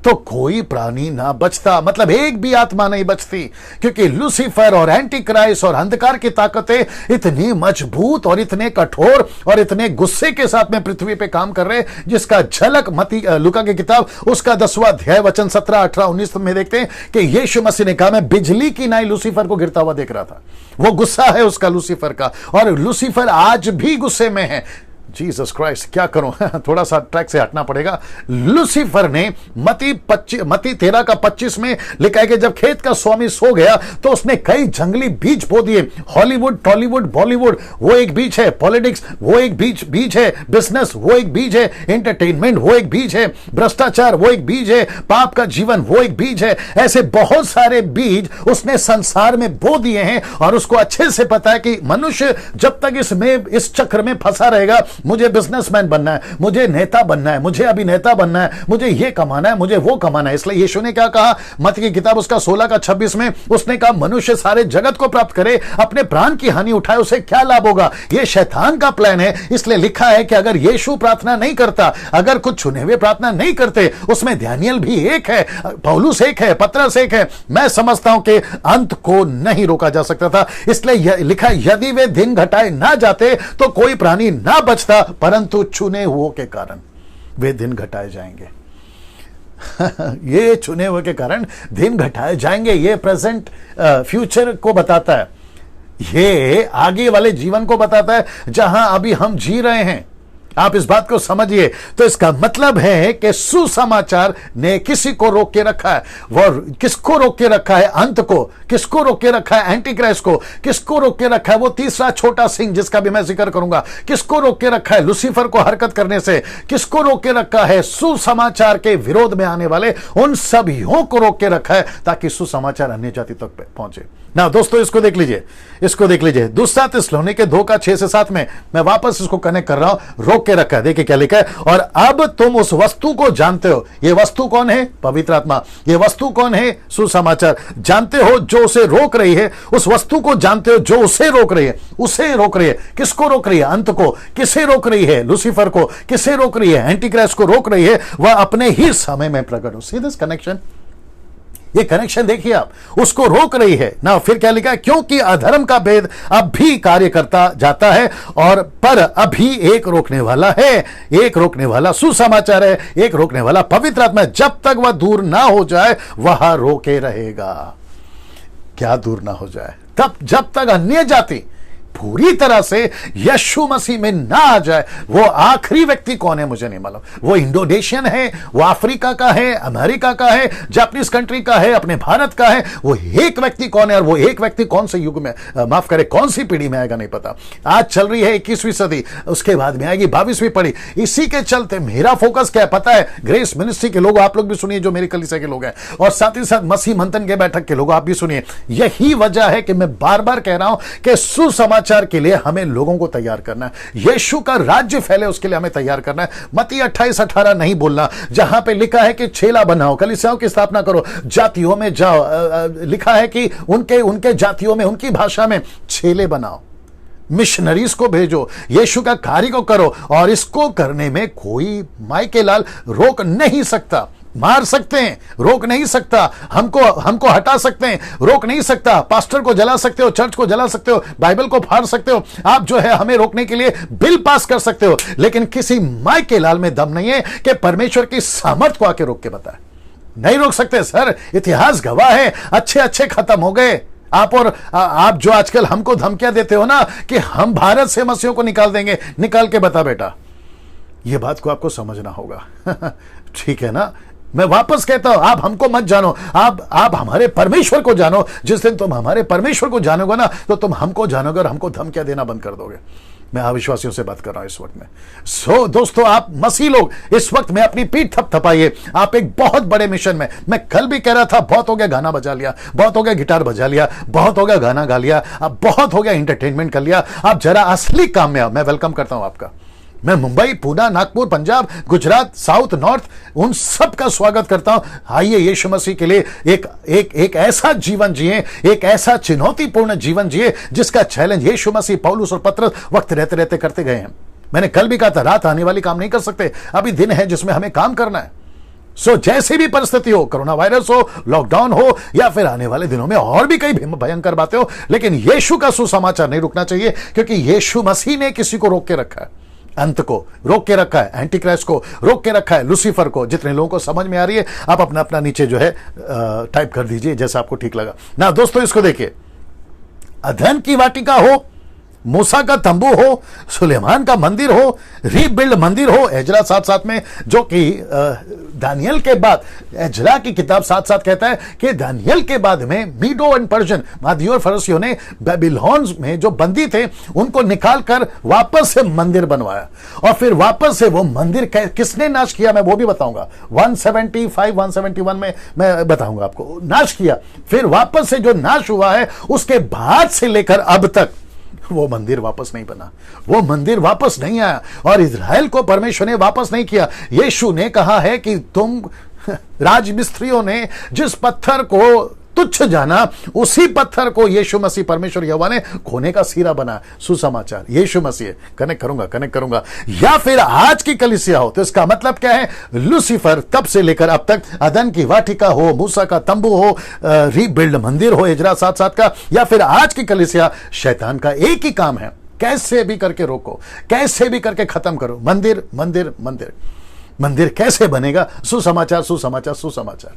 तो कोई प्राणी ना बचता, मतलब एक भी आत्मा नहीं बचती, क्योंकि लूसीफर और एंटी क्राइस्ट और अंधकार की ताकतें इतनी मजबूत और इतने कठोर और इतने गुस्से के साथ में पृथ्वी पे काम कर रहे हैं, जिसका झलक मत्ती लूका की किताब उसका 10वां अध्याय वचन 17, 18, 19 में देखते हैं कि यीशु मसीह ने कहा, मैं बिजली की नाई लूसीफर को गिरता हुआ देख रहा था। वो गुस्सा है उसका, लूसीफर का, और लूसीफर आज भी गुस्से में है। जीसस क्राइस्ट, क्या करूं थोड़ा सा ट्रैक से हटना पड़ेगा। लूसीफर ने मत्ती 13:25 में लिखा है कि जब खेत का स्वामी सो गया तो उसने कई जंगली बीज बो दिए। हॉलीवुड, टॉलीवुड, बॉलीवुड वो एक बीज है, पॉलिटिक्स वो एक बीज है, बिजनेस वो एक बीज है, एंटरटेनमेंट वो एक बीज है, भ्रष्टाचार वो एक बीज है, पाप का जीवन वो एक बीज है। ऐसे बहुत सारे बीज उसने संसार में बो दिए हैं, और उसको अच्छे से पता है कि मनुष्य जब तक इस चक्र में फंसा रहेगा, मुझे बिजनेसमैन बनना है, मुझे नेता बनना है, मुझे अभिनेता बनना है, मुझे ये कमाना है, मुझे वो कमाना है। इसलिए यीशु ने क्या कहा मत्ती की किताब उसका 16:26 में, उसने कहा मनुष्य सारे जगत को प्राप्त करे, अपने प्राण की हानि उठाए, उसे क्या लाभ होगा? ये शैतान का प्लान है। इसलिए लिखा है कि अगर यीशु प्रार्थना नहीं करता, अगर कुछ चुने हुए प्रार्थना नहीं करते, उसमें दानियेल भी एक है, पौलुस एक है, पतरस एक है, मैं समझता हूं कि अंत को नहीं रोका जा सकता था। इसलिए लिखा, यदि वे दिन घटाए ना जाते तो कोई प्राणी ना बचता, परंतु चुने हुओं के कारण वे दिन घटाए जाएंगे। ये चुने हुए के कारण दिन घटाए जाएंगे। ये प्रेजेंट फ्यूचर को बताता है, ये आगे वाले जीवन को बताता है जहां अभी हम जी रहे हैं। आप इस बात को समझिए। तो इसका मतलब है कि सुसमाचार ने किसी को रोक के रखा है। वो किसको रोक के रखा है? अंत को। किसको रोक के रखा है? एंटी क्राइस्ट को। किसको रोक के रखा है? वो तीसरा छोटा सिंह जिसका भी मैं जिक्र करूंगा। किसको रोक के रखा है? लूसीफर को हरकत करने से। किसको रोक के रखा है? सुसमाचार के विरोध में आने वाले उन सभीयों को रोक के रखा है, ताकि सुसमाचार अन्य जाति तक पहुंचे ना। दोस्तों इसको देख लीजिए, इसको देख लीजिए। दूसरा थिस्सलुनीके 2:6-7 में मैं वापस इसको कनेक्ट कर रहा हूं। रोक के रखा है, देखिए क्या लिखा है, और अब तुम उस वस्तु को जानते हो। ये वस्तु कौन है? पवित्र आत्मा। ये वस्तु कौन है? सुसमाचार। जानते हो जो उसे रोक रही है, उस वस्तु को जानते हो जो उसे रोक रही है। उसे रोक रही है। किसको रोक रही है? अंत को। किसे रोक रही है? लूसीफर को। किसे रोक रही है? एंटी क्राइस्ट को रोक रही है। वह अपने ही समय में प्रकट हो। सी दिस कनेक्शन, ये कनेक्शन देखिए आप, उसको रोक रही है ना। फिर क्या लिखा है? क्योंकि अधर्म का भेद अब भी कार्य करता जाता है, और पर अभी एक रोकने वाला है। एक रोकने वाला सुसमाचार है, एक रोकने वाला पवित्र आत्मा है। जब तक वह दूर ना हो जाए वह रोके रहेगा। क्या दूर ना हो जाए? तब जब तक अन्य जाति पूरी तरह से यीशु मसीह में ना आ जाए। वो आखिरी व्यक्ति कौन है मुझे नहीं मालूम। वो इंडोनेशियन है, वो अफ्रीका का है, अमेरिका का है, जापानीज कंट्री का है, अपने भारत का है। वो एक व्यक्ति कौन है, और वो एक व्यक्ति कौन से युग में, माफ करे, कौन सी पीढ़ी में आएगा नहीं पता। आज चल रही है 21वीं सदी, उसके बाद में आएगी 22वीं पीढ़ी। इसी के चलते मेरा फोकस क्या है पता है? ग्रेस मिनिस्ट्री के लोग, आप लोग भी सुनिए जो मेरी कलीसिया के लोग हैं, और साथ ही साथ मसीह मंथन के बैठक के लोग आप भी सुनिए। यही वजह है कि मैं बार बार कह रहा हूं कि सुसमाचार के लिए हमें लोगों को तैयार करना है। यीशु का राज्य फैले उसके लिए हमें तैयार करना है। मत्ती 28-18 नहीं बोलना, जहां पे लिखा है कि चेला बनाओ, कलीसियाओं की स्थापना करो, जातियों में जाओ। लिखा है कि उनके जातियों में, उनकी भाषा में चेले बनाओ। मिशनरीज को भेजो, यीशु का कार्य को करो, और इसको करने में कोई मायके लाल रोक नहीं सकता। मार सकते हैं, रोक नहीं सकता, हमको हटा सकते हैं, रोक नहीं सकता, पास्टर को जला सकते हो, चर्च को जला सकते हो, बाइबल को फाड़ सकते हो, आप जो है हमें रोकने के लिए बिल पास कर सकते हो, लेकिन किसी मायके लाल में दम नहीं है कि परमेश्वर की सामर्थ को आके रोक के बताए। नहीं रोक सकते सर, इतिहास गवाह है, अच्छे अच्छे खत्म हो गए। आप जो आजकल हमको धमकियां देते हो ना कि हम भारत से मसीहों को निकाल देंगे, निकाल के बता बेटा, यह बात को आपको समझना होगा। ठीक है ना, मैं वापस कहता हूं, आप हमको मत जानो, आप हमारे परमेश्वर को जानो। जिस दिन तुम हमारे परमेश्वर को जानोगे ना, तो तुम हमको जानोगे और हमको धमकियां देना बंद कर दोगे। मैं अविश्वासियों से बात कर रहा हूं इस वक्त में। दोस्तों, आप मसीह लोग इस वक्त में अपनी पीठ थपथपाइए, आप एक बहुत बड़े मिशन में। मैं कल भी कह रहा था, बहुत हो गया गाना बजा लिया, बहुत हो गया गिटार बजा लिया, बहुत हो गया गाना गा लिया, अब बहुत हो गया एंटरटेनमेंट कर लिया, आप जरा असली काम में आओ। मैं वेलकम करता हूं आपका। मैं मुंबई, पूना, नागपुर, पंजाब, गुजरात, साउथ, नॉर्थ, उन सब का स्वागत करता हूं। आइए यीशु मसीह के लिए एक ऐसा जीवन जिए, एक ऐसा चुनौतीपूर्ण जीवन जिए जिसका चैलेंज यीशु मसीह, पौलुस और पतरस वक्त रहते रहते करते गए हैं। मैंने कल भी कहा था, रात आने वाली काम नहीं कर सकते, अभी दिन है जिसमें हमें काम करना है। जैसी भी परिस्थिति हो, कोरोना वायरस हो, लॉकडाउन हो, या फिर आने वाले दिनों में और भी कई भयंकर बातें हो, लेकिन यीशु का सुसमाचार नहीं रुकना चाहिए, क्योंकि यीशु मसीह ने किसी को रोक के रखा है। अंत को रोक के रखा है, एंटी क्राइस्ट को रोक के रखा है, लूसीफर को। जितने लोगों को समझ में आ रही है, आप अपना अपना नीचे जो है टाइप कर दीजिए जैसा आपको ठीक लगा ना। दोस्तों, इसको देखिए, अदन की वाटिका हो, मूसा का तंबू हो, सुलेमान का मंदिर हो, रीबिल्ड मंदिर हो, एजरा साथ साथ में, जो कि दानियल के बाद, एजरा की किताब साथ साथ कहता है कि दानियल के बाद में मीडो एंड पर्शियन, मादी और फरसियों ने बेबीलोन में जो बंदी थे उनको निकाल कर वापस से मंदिर बनवाया, और फिर वापस से वो मंदिर किसने नाश किया मैं वो भी बताऊंगा। 175 171 में मैं बताऊंगा आपको, नाश किया। फिर वापस से जो नाश हुआ है, उसके बाद से लेकर अब तक वो मंदिर वापस नहीं बना, वो मंदिर वापस नहीं आया, और इजराइल को परमेश्वर ने वापस नहीं किया। यीशु ने कहा है कि तुम राजमिस्त्रियों ने जिस पत्थर को तुच्छ जाना, उसी पत्थर को यीशु मसीह परमेश्वर यहोवा ने खोने का सिरा बना। सुसमाचार यीशु मसीह। कनेक्ट करूंगा। या फिर आज की कलीसिया हो, तो इसका मतलब क्या है? लूसीफर तब से लेकर अब तक, अदन की वाटिका हो, मूसा का तंबू हो, रीबिल्ड मंदिर हो एजरा साथ साथ का, या फिर आज की कलीसिया, शैतान का एक ही काम है, कैसे भी करके रोको, कैसे भी करके खत्म करो। मंदिर मंदिर मंदिर मंदिर कैसे बनेगा? सुसमाचार।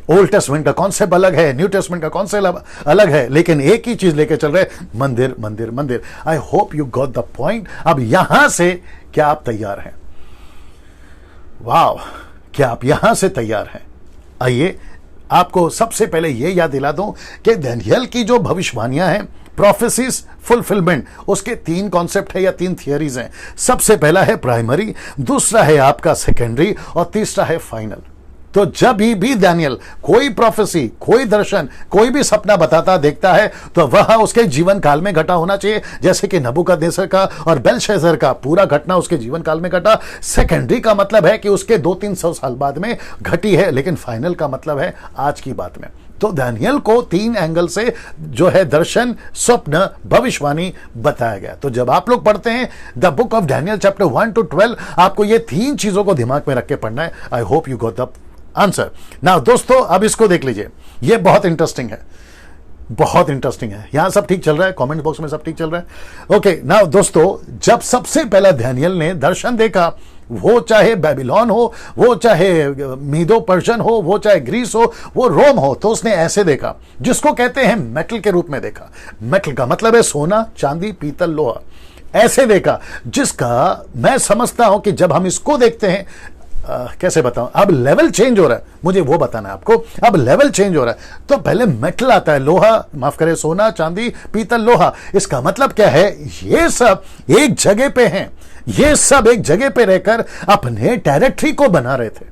ओल्ड टेस्टमेंट का कॉन्सेप्ट अलग है, न्यू टेस्टमेंट का कॉन्सेप्ट अलग है, लेकिन एक ही चीज लेके चल रहे, मंदिर। आई hope you got the point. अब यहां से क्या आप तैयार हैं? वाह, क्या आप यहां से तैयार हैं? आइए आपको सबसे पहले यह याद दिला दूं कि दानियेल की जो भविष्यवाणियां हैं, प्रोफेसीज फुलफिलमेंट, उसके 3 कॉन्सेप्ट है या 3 थियरीज हैं। सबसे पहला है प्राइमरी, दूसरा है आपका सेकेंडरी, और तीसरा है फाइनल। तो जब भी दानियल कोई प्रोफेसी, कोई दर्शन, कोई भी सपना बताता देखता है, तो वह उसके जीवन काल में घटा होना चाहिए, जैसे कि नबूकदनेस्सर का और बेलशस्सर का पूरा घटना उसके जीवन काल में घटा। सेकेंडरी का मतलब है कि उसके 200-300 साल बाद में घटी है, लेकिन फाइनल का मतलब है आज की बात में। तो दानियल को 3 एंगल से जो है दर्शन, स्वप्न, भविष्यवाणी बताया गया। तो जब आप लोग पढ़ते हैं the book of Daniel chapter 1 to 12, आपको ये 3 चीजों को दिमाग में रख के पढ़ना है। आई hope you got the answer. Now दोस्तों, अब इसको देख लीजिए, ये बहुत इंटरेस्टिंग है। यहां सब ठीक चल रहा है? कमेंट बॉक्स में सब ठीक चल रहा है? ओके। नाउ दोस्तों, जब सबसे पहला दानियल ने दर्शन देखा, वो चाहे बेबीलोन हो, वो चाहे मीदो पर्शियन हो, वो चाहे ग्रीस हो, वो रोम हो, तो उसने ऐसे देखा, जिसको कहते हैं मेटल के रूप में देखा। मेटल का मतलब है सोना, चांदी, पीतल, लोहा। ऐसे देखा, जिसका मैं समझता हूं कि जब हम इसको देखते हैं, कैसे बताऊं, अब लेवल चेंज हो रहा है, मुझे वो बताना है आपको। अब लेवल चेंज हो रहा है, तो पहले मेटल आता है, लोहा, माफ करें, सोना, चांदी, पीतल, लोहा। इसका मतलब क्या है? ये सब एक जगह पे हैं, ये सब एक जगह पे रहकर अपने टेरिटरी को बना रहे थे,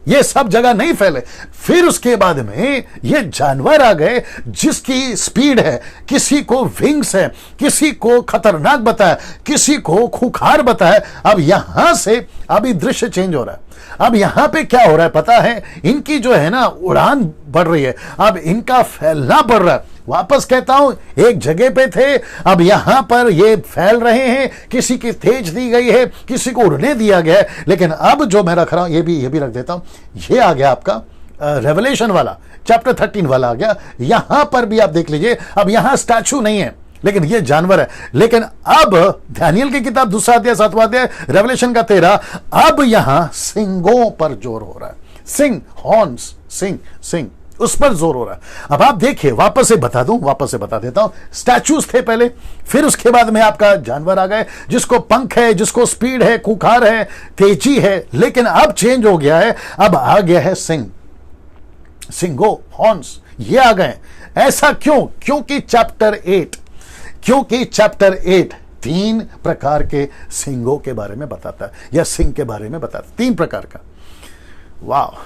ये सब जगह नहीं फैले। फिर उसके बाद में ये जानवर आ गए, जिसकी स्पीड है, किसी को विंग्स है, किसी को खतरनाक बताया, किसी को खूंखार बताया। अब यहां से अभी दृश्य चेंज हो रहा है। अब यहां पे क्या हो रहा है पता है? इनकी जो है ना उड़ान बढ़ रही है, अब इनका फैलना बढ़ रहा है। वापस कहता हूं, एक जगह पे थे, अब यहां पर ये फैल रहे हैं, किसी की तेज दी गई है, किसी को उड़ने दिया गया है। लेकिन अब जो मैं रख रहा हूं, ये भी रख देता हूं, ये आ गया आपका रेवलेशन वाला, चैप्टर 13 वाला आ गया। यहां पर भी आप देख लीजिए, अब यहां स्टैचू नहीं है, लेकिन ये जानवर है। लेकिन अब दानियल की किताब 2 अध्याय 7वां अध्याय, रेवलेशन का 13, अब यहां सिंगों पर जोर हो रहा है। सिंग, हॉर्न्स, सिंग, उस पर जोर हो रहा है। अब आप देखिए, वापस से बता देता हूं। स्टैचूज थे पहले, फिर उसके बाद में आपका जानवर आ गए, जिसको पंख है, जिसको स्पीड है, खुखार है, तेजी है। लेकिन अब चेंज हो गया है, अब आ गया है सिंगो, हॉर्न्स, ये आ गए। ऐसा क्यों? क्योंकि चैप्टर 8 3 प्रकार के सिंगों के बारे में बताता है, या सिंह के बारे में बताता है, 3 प्रकार का। वाह!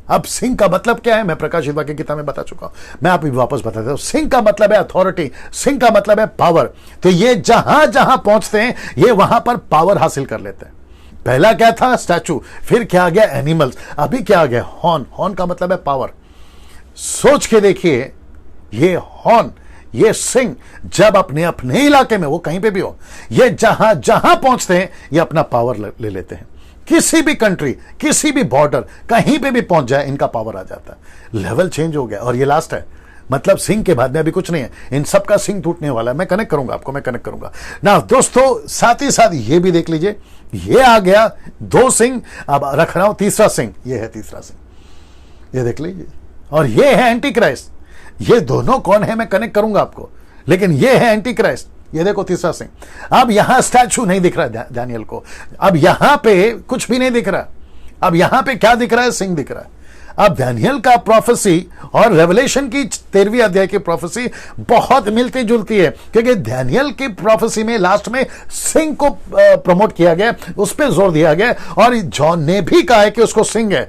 अब सिंह का मतलब क्या है, मैं प्रकाशित वाक्य की किताब में बता चुका हूं, मैं आप वापस बता देता हूं। सिंह का मतलब है अथॉरिटी, सिंह का मतलब है पावर। तो ये जहां जहां पहुंचते हैं, ये वहां पर पावर हासिल कर लेते हैं। पहला क्या था? स्टैचू, फिर क्या आ गया? एनिमल्स, अभी क्या आ गया? हॉर्न का मतलब है पावर। सोच के देखिए, ये हॉर्न, ये सिंह जब अपने इलाके में, वो कहीं पे भी हो, ये जहां जहां पहुंचते हैं, ये अपना पावर ले लेते हैं। किसी भी कंट्री, किसी भी बॉर्डर, कहीं पे भी पहुंच जाए, इनका पावर आ जाता है। लेवल चेंज हो गया, और ये लास्ट है। मतलब सिंह के बाद में अभी कुछ नहीं है, इन सब का सिंह टूटने वाला है। मैं कनेक्ट करूंगा ना दोस्तों। साथ ही साथ ये भी देख लीजिए, ये आ गया 2 सिंह, अब रख रहा हूं तीसरा सिंह, ये है तीसरा सिंह, ये देख लीजिए। और ये है एंटी क्राइस्ट। ये दोनों कौन है मैं कनेक्ट करूंगा आपको, लेकिन ये है एंटी क्राइस्ट। ये देखो तीसरा सिंह। अब यहां स्टैचू नहीं दिख रहा दानियल को, अब यहां पे कुछ भी नहीं दिख रहा। अब यहां पे क्या दिख रहा है? सिंह दिख रहा है। अब दानियल का प्रोफेसी और रेवलेशन की 13वीं अध्याय की प्रोफेसी बहुत मिलती जुलती है, क्योंकि दानियल की प्रोफेसी में लास्ट में सिंह को प्रमोट किया गया, उस पर जोर दिया गया। और जॉन ने भी कहा है कि उसको सिंह है,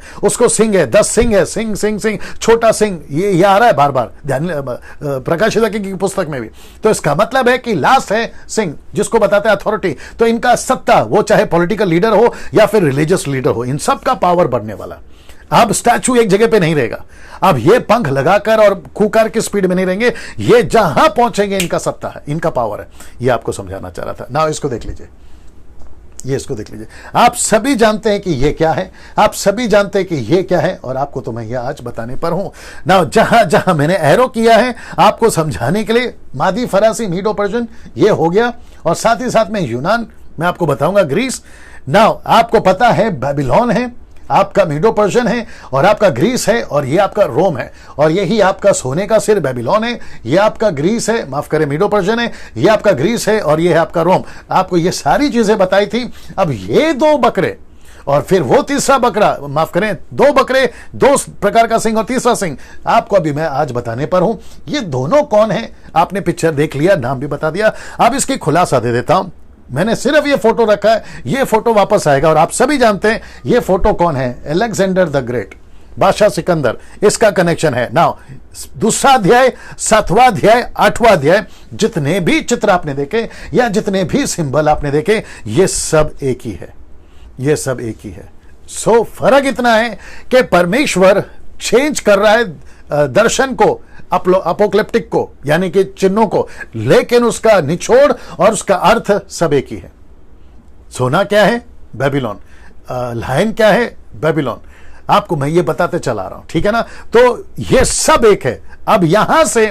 10 सिंह है, सिंह, छोटा सिंह, ये आ रहा है बार बार प्रकाशित वाक्य की पुस्तक में भी। तो इसका मतलब है कि लास्ट है सिंह, जिसको बताते हैं अथॉरिटी। तो इनका सत्ता, वो चाहे पॉलिटिकल लीडर हो या फिर रिलीजियस लीडर हो, इन सब का पावर बढ़ने वाला। अब स्टैचू एक जगह पे नहीं रहेगा, अब ये पंख लगाकर और खूंखार की स्पीड में नहीं रहेंगे, ये जहां पहुंचेंगे इनका सत्ता है, इनका पावर है। ये आपको समझाना चाह रहा था ना। इसको देख लीजिए, इसको देख लीजिए। आप सभी जानते हैं कि ये क्या है, आप सभी जानते हैं कि ये क्या है, और आपको तो मैं ये आज बताने पर हूं ना। जहां जहां मैंने एरो किया है आपको समझाने के लिए, मादी, फरासी, मीडो पर्शियन, ये हो गया। और साथ ही साथ में यूनान, मैं आपको बताऊंगा ग्रीस। ना आपको पता है बेबीलोन है, आपका मीडो पर्शियन है, और आपका ग्रीस है, और ये आपका रोम है। और यही आपका सोने का सिर बेबीलोन है, ये आपका ग्रीस है, माफ करें मीडो पर्शियन है, ये आपका ग्रीस है, और ये है आपका रोम। आपको ये सारी चीजें बताई थी। अब ये 2 बकरे और फिर वो तीसरा बकरा, माफ करें 2 बकरे, 2 प्रकार का सिंह और तीसरा सिंह, आपको अभी मैं आज बताने पर हूं। ये दोनों कौन है? आपने पिक्चर देख लिया, नाम भी बता दिया। अब इसकी खुलासा दे देता हूं। मैंने सिर्फ ये फोटो रखा है, ये फोटो वापस आएगा। और आप सभी जानते हैं ये फोटो कौन है? अलेक्जेंडर द ग्रेट, बादशाह सिकंदर, इसका कनेक्शन है। नाउ 2 अध्याय, 7वां अध्याय, 8वां अध्याय, जितने भी चित्र आपने देखे या जितने भी सिंबल आपने देखे, ये सब एक ही है, ये सब एक ही है। सो फर्क इतना है कि परमेश्वर चेंज कर रहा है दर्शन को, अपोक्लिप्टिक को, यानी कि चिन्हों को, लेकिन उसका निचोड़ और उसका अर्थ सब एक ही है। सोना क्या है? बेबीलोन। लायन क्या है? बेबीलोन। आपको मैं ये बताते चला रहा हूं, ठीक है ना। तो ये सब एक है। अब यहां से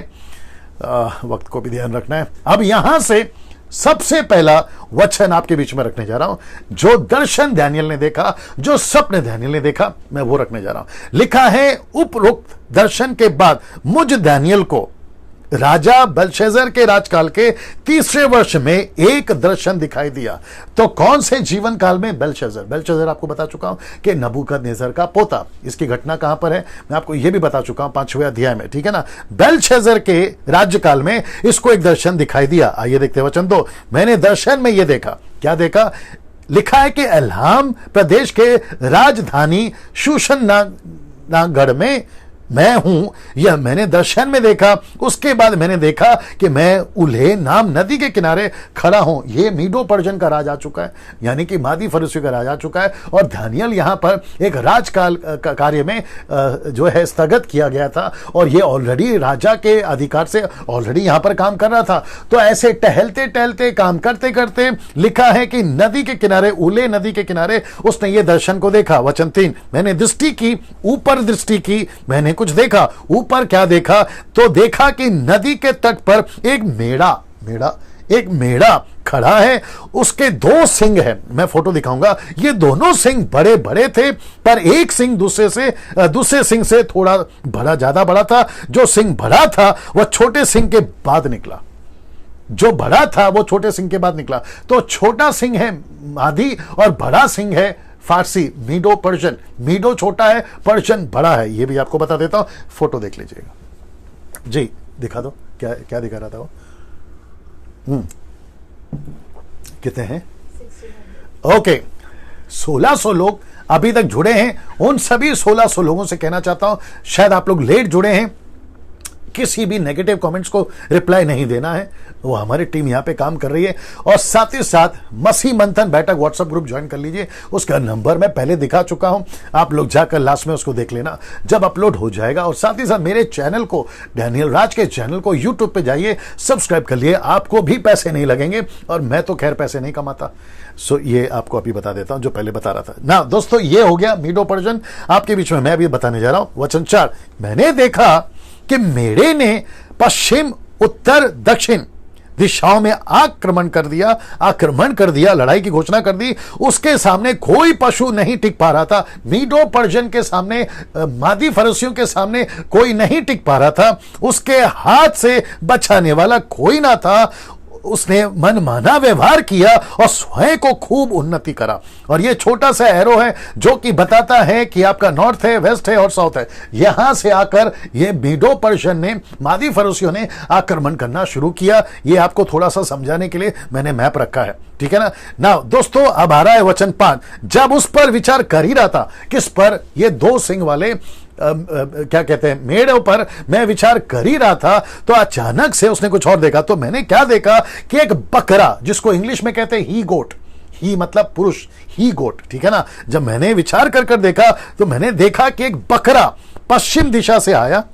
वक्त को भी ध्यान रखना है। अब यहां से सबसे पहला वचन आपके बीच में रखने जा रहा हूं, जो दर्शन दानियल ने देखा, जो सपने दानियल ने देखा, मैं वो रखने जा रहा हूं। लिखा है, उपरोक्त दर्शन के बाद मुझ दानियल को राजा बेलशस्सर के राजकाल के 3रे वर्ष में एक दर्शन दिखाई दिया। तो कौन से जीवन काल में? बेलशस्सर आपको बता चुका हूं कि नबूकदनेस्सर का पोता। इसकी घटना कहां पर है मैं आपको यह भी बता चुका हूं 5वें अध्याय में, ठीक है ना। बेलशस्सर के राज्यकाल में इसको एक दर्शन दिखाई दिया। आइए देखते हैं वचन 2। मैंने दर्शन में यह देखा। क्या देखा? लिखा है कि एलाम प्रदेश के राजधानी शूशन नागढ़ में मैं हूं, यह मैंने दर्शन में देखा। उसके बाद मैंने देखा कि मैं उल्हे नाम नदी के किनारे खड़ा हूं। यह मीडो पर्जन का राज आ चुका है, यानी कि मादी फरसियों का राज आ चुका है। और दानियल यहां पर एक राजकाल कार्य में जो है स्थगित किया गया था, और यह ऑलरेडी राजा के अधिकार से ऑलरेडी यहां पर काम कर रहा था। तो ऐसे टहलते टहलते काम करते करते लिखा है कि नदी के किनारे, उले नदी के किनारे उसने ये दर्शन को देखा। वचन 3, मैंने दृष्टि की, ऊपर दृष्टि की, मैंने कुछ देखा। ऊपर क्या देखा? तो देखा कि नदी के तट पर एक मेढ़ा खड़ा है। उसके 2 सिंग हैं, मैं फोटो दिखाऊंगा। ये दोनों सिंग बड़े बड़े थे, पर एक सिंग दूसरे सिंग से थोड़ा बड़ा, ज्यादा बड़ा था। जो सिंग बड़ा था वह छोटे सिंग के बाद निकला। जो बड़ा था वो छोटे सिंह के बाद निकला। तो छोटा सिंह है मादी और बड़ा सिंह है फारसी, मीडो पर्शियन। मीडो छोटा है, पर्शियन बड़ा है। ये भी आपको बता देता हूं, फोटो देख लीजिएगा जी। दिखा दो, क्या दिखा रहा था वो? कितने हैं? ओके, 1600 लोग अभी तक जुड़े हैं। उन सभी 1600 लोगों से कहना चाहता हूं, शायद आप लोग लेट जुड़े हैं, किसी भी नेगेटिव कमेंट्स को रिप्लाई नहीं देना है। वो हमारी टीम यहां पे काम कर रही है। और साथ ही साथ मसीह मंथन बैठक व्हाट्सएप ग्रुप ज्वाइन कर लीजिए। उसका नंबर मैं पहले दिखा चुका हूं, आप लोग जाकर लास्ट में उसको देख लेना जब अपलोड हो जाएगा। और साथ ही साथ मेरे चैनल को, डैनियल राज के चैनल को यूट्यूब पे जाइए, सब्सक्राइब कर लिए। आपको भी पैसे नहीं लगेंगे, और मैं तो खैर पैसे नहीं कमाता। सो ये आपको अभी बता देता हूं जो पहले बता रहा था ना। दोस्तों, ये हो गया मीडो पर्शियन आपके बीच में। मैं अभी बताने जा रहा हूं वचन 4, मैंने देखा कि मेढ़े ने पश्चिम, उत्तर, दक्षिण दिशाओं में आक्रमण कर दिया, लड़ाई की घोषणा कर दी। उसके सामने कोई पशु नहीं टिक पा रहा था। मीडो पर्शियन के सामने, मादी फरसियों के सामने कोई नहीं टिक पा रहा था। उसके हाथ से बचाने वाला कोई ना था। उसने मनमाना व्यवहार किया और स्वयं को खूब उन्नति करा। और ये छोटा सा एरो है जो कि बताता है कि आपका नॉर्थ है, वेस्ट है और साउथ है। यहां से आकर ये मीडो पर्शियन ने, मादी फरोसियों ने आक्रमण करना शुरू किया। ये आपको थोड़ा सा समझाने के लिए मैंने मैप रखा है, ठीक है ना। दोस्तों, अब आ रहा है वचन 5। जब उस पर विचार कर ही रहा था, किस पर? ये 2 सिंग वाले क्या कहते हैं, मेढ़ों पर मैं विचार कर ही रहा था, तो अचानक से उसने कुछ और देखा। तो मैंने क्या देखा कि एक बकरा, जिसको इंग्लिश में कहते हैं ही गोट, ही मतलब पुरुष, ही गोट, ठीक है ना। जब मैंने विचार कर देखा तो मैंने देखा कि एक बकरा पश्चिम दिशा से आया,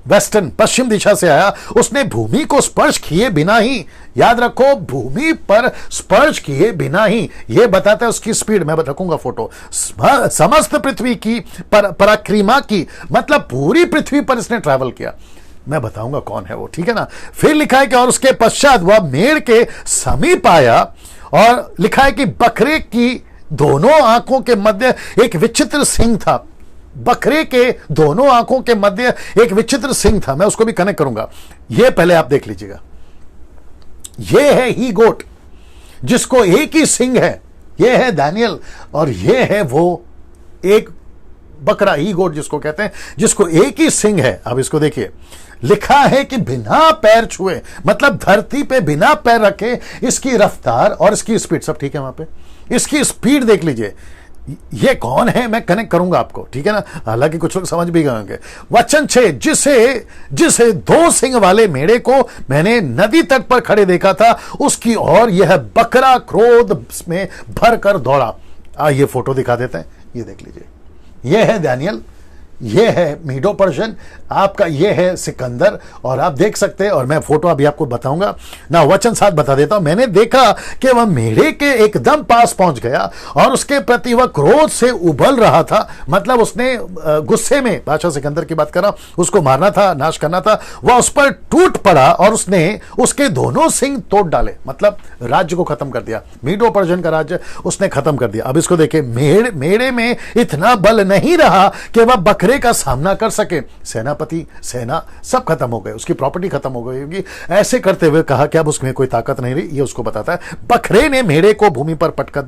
वेस्टर्न, पश्चिम दिशा से आया। उसने भूमि को स्पर्श किए बिना ही, याद रखो, भूमि पर स्पर्श किए बिना ही, यह बताता है उसकी स्पीड। मैं रखूंगा फोटो। समस्त पृथ्वी की परिक्रमा की, मतलब पूरी पृथ्वी पर इसने ट्रैवल किया। मैं बताऊंगा कौन है वो, ठीक है ना। फिर लिखा है कि और उसके पश्चात वह मेढ़ के समीप आया, और लिखा है कि बकरे की दोनों आंखों के मध्य एक विचित्र सिंह था। बकरे के दोनों आंखों के मध्य एक विचित्र सिंह था। मैं उसको भी कनेक्ट करूंगा, ये पहले आप देख लीजिएगा। ये है ही गोट, जिसको एक ही सिंह है। ये है दानियल, और ये है वो एक बकरा, ही गोट जिसको कहते हैं, जिसको एक ही सिंह है। अब इसको देखिए, लिखा है कि बिना पैर छुए, मतलब धरती पे बिना पैर रखे, इसकी रफ्तार और इसकी स्पीड सब ठीक है। वहां पे इसकी स्पीड देख लीजिए। ये कौन है मैं कनेक्ट करूंगा आपको, ठीक है ना। हालांकि कुछ लोग समझ भी गए होंगे। वचन 6, जिसे 2 सिंह वाले मेढ़े को मैंने नदी तट पर खड़े देखा था, उसकी ओर यह बकरा क्रोध में भरकर दौड़ा। ये फोटो दिखा देते हैं, ये देख लीजिए। ये है दानियल, ये है मीडो पर्शियन, आपका ये है सिकंदर, और आप देख सकते हैं। और मैं फोटो अभी आपको बताऊंगा ना। वचन 7 बता देता हूं। मैंने देखा कि वह मेढ़े के एकदम पास पहुंच गया, और उसके प्रति वह क्रोध से उबल रहा था। मतलब उसने गुस्से में, बादशाह सिकंदर की बात कर रहा हूं, उसको मारना था, नाश करना था। वह उस पर टूट पड़ा और उसने उसके दोनों सिंह तोड़ डाले, मतलब राज्य को खत्म कर दिया। मीडो पर्शियन का राज्य उसने खत्म कर दिया। अब इसको देखिए, मेढ़े में इतना बल नहीं रहा कि वह बकरे का सामना कर सके। सेनापति, सेना सब खत्म हो गए, उसकी प्रॉपर्टी खत्म हो गई होगी। ऐसे करते हुए कहा कि अब उसमें कोई ताकत नहीं रही, ये उसको बताता है। बकरे ने मेढ़े को भूमि पर पटक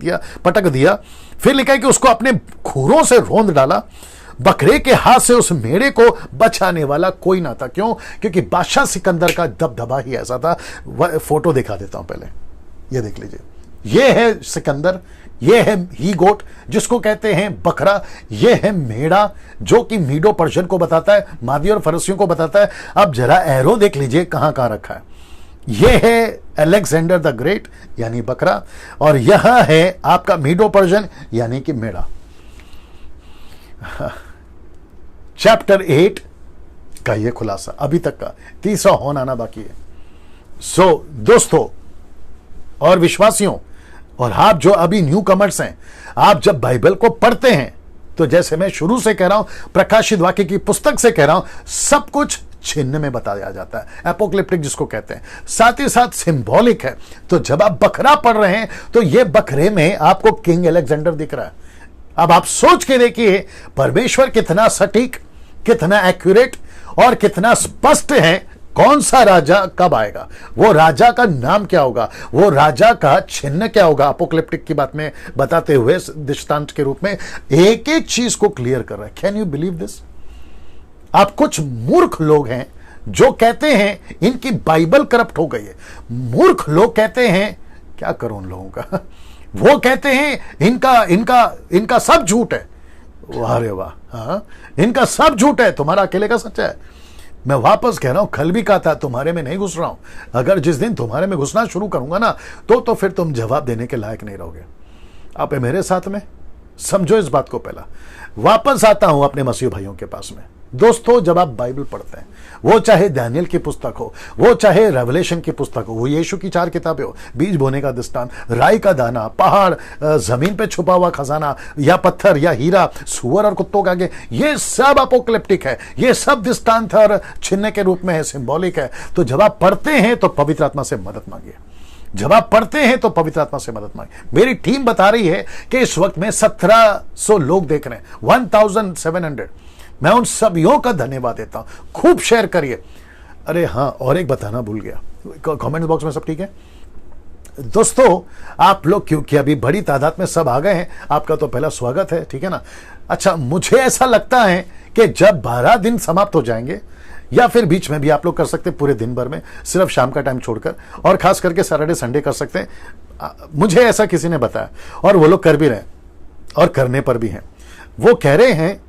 दिया। फिर लिखा है कि उसको अपने खुरों से रौंद डाला। बकरे के हाथ से उस मेढ़े को बचाने वाला कोई ना था। क्यों? क्योंकि बादशाह सिकंदर का दबदबा ही ऐसा था। फोटो दिखा देता हूं पहले, ये देख लीजिए। ये है सिकंदर, ये है ही गोट जिसको कहते हैं बकरा, ये है मेढ़ा जो कि मीडो पर्शियन को बताता है, मादी और फरसियों को बताता है। अब जरा एरो देख लीजिए कहां कहां रखा है। ये है अलेक्जेंडर द ग्रेट यानी बकरा, और यह है आपका मीडो पर्शियन यानी कि मेढ़ा। चैप्टर 8 का ये खुलासा अभी तक का, तीसरा हॉर्न आना बाकी है। सो दोस्तों और विश्वासियों, और आप जो अभी न्यू कमर्स हैं, आप जब बाइबल को पढ़ते हैं तो जैसे मैं शुरू से कह रहा हूं, प्रकाशित वाक्य की पुस्तक से कह रहा हूं, सब कुछ चिन्ह में बताया जाता है, एपोक्लिप्टिक जिसको कहते हैं, साथ ही साथ सिंबॉलिक है। तो जब आप बकरा पढ़ रहे हैं तो ये बकरे में आपको किंग अलेक्जेंडर दिख रहा है। अब आप सोच के देखिए परमेश्वर कितना सटीक, कितना एक्यूरेट और कितना स्पष्ट है, कौन सा राजा कब आएगा, वो राजा का नाम क्या होगा, वो राजा का चिन्ह क्या होगा, अपोक्लिप्टिक की बात में बताते हुए दृष्टांत के रूप में एक एक चीज को क्लियर कर रहा है। Can you believe this? आप कुछ मूर्ख लोग हैं जो कहते हैं इनकी बाइबल करप्ट हो गई है। मूर्ख लोग कहते हैं, क्या करूं उन लोगों का वो कहते हैं इनका इनका इनका सब झूठ है। वाह रे वाह, हाँ, इनका सब झूठ है, तुम्हारा अकेले का सच्चा है। मैं वापस कह रहा हूं, कल भी कहा था तुम्हारे में नहीं घुस रहा हूं। अगर जिस दिन तुम्हारे में घुसना शुरू करूंगा ना तो फिर तुम जवाब देने के लायक नहीं रहोगे। आप मेरे साथ में समझो इस बात को। पहला वापस आता हूं अपने मसीह भाइयों के पास में। दोस्तों जब आप बाइबल पढ़ते हैं, वो चाहे दानियल की पुस्तक हो, वो चाहे रेवलेशन की पुस्तक हो, वो यीशु की 4 किताबें हो, बीज बोने का दृष्टांत, राई का दाना, पहाड़, जमीन पे छुपा हुआ खजाना, या पत्थर या हीरा, सुअर और कुत्तों के आगे, ये सब अपोक्लिप्टिक है, ये सब दृष्टांत और चिन्ह के रूप में है, सिंबॉलिक है। तो जब आप पढ़ते हैं तो पवित्र आत्मा से मदद मांगिए। जब आप पढ़ते हैं तो पवित्र आत्मा से मदद मांगिए। मेरी टीम बता रही है कि इस वक्त में 1700 लोग देख रहे हैं, 1700। मैं उन सभियों का धन्यवाद देता हूं। खूब शेयर करिए। अरे हाँ, और एक बताना भूल गया, कमेंट बॉक्स में सब ठीक है दोस्तों? आप लोग क्योंकि अभी बड़ी तादाद में सब आ गए हैं, आपका तो पहला स्वागत है, ठीक है ना। अच्छा, मुझे ऐसा लगता है कि जब 12 दिन समाप्त हो जाएंगे, या फिर बीच में भी आप लोग कर सकते हैं, पूरे दिन भर में सिर्फ शाम का टाइम छोड़कर, और खास करके सैटरडे संडे कर सकते हैं। मुझे ऐसा किसी ने बताया और वो लोग कर भी रहे हैं और करने पर भी हैं। वो कह रहे हैं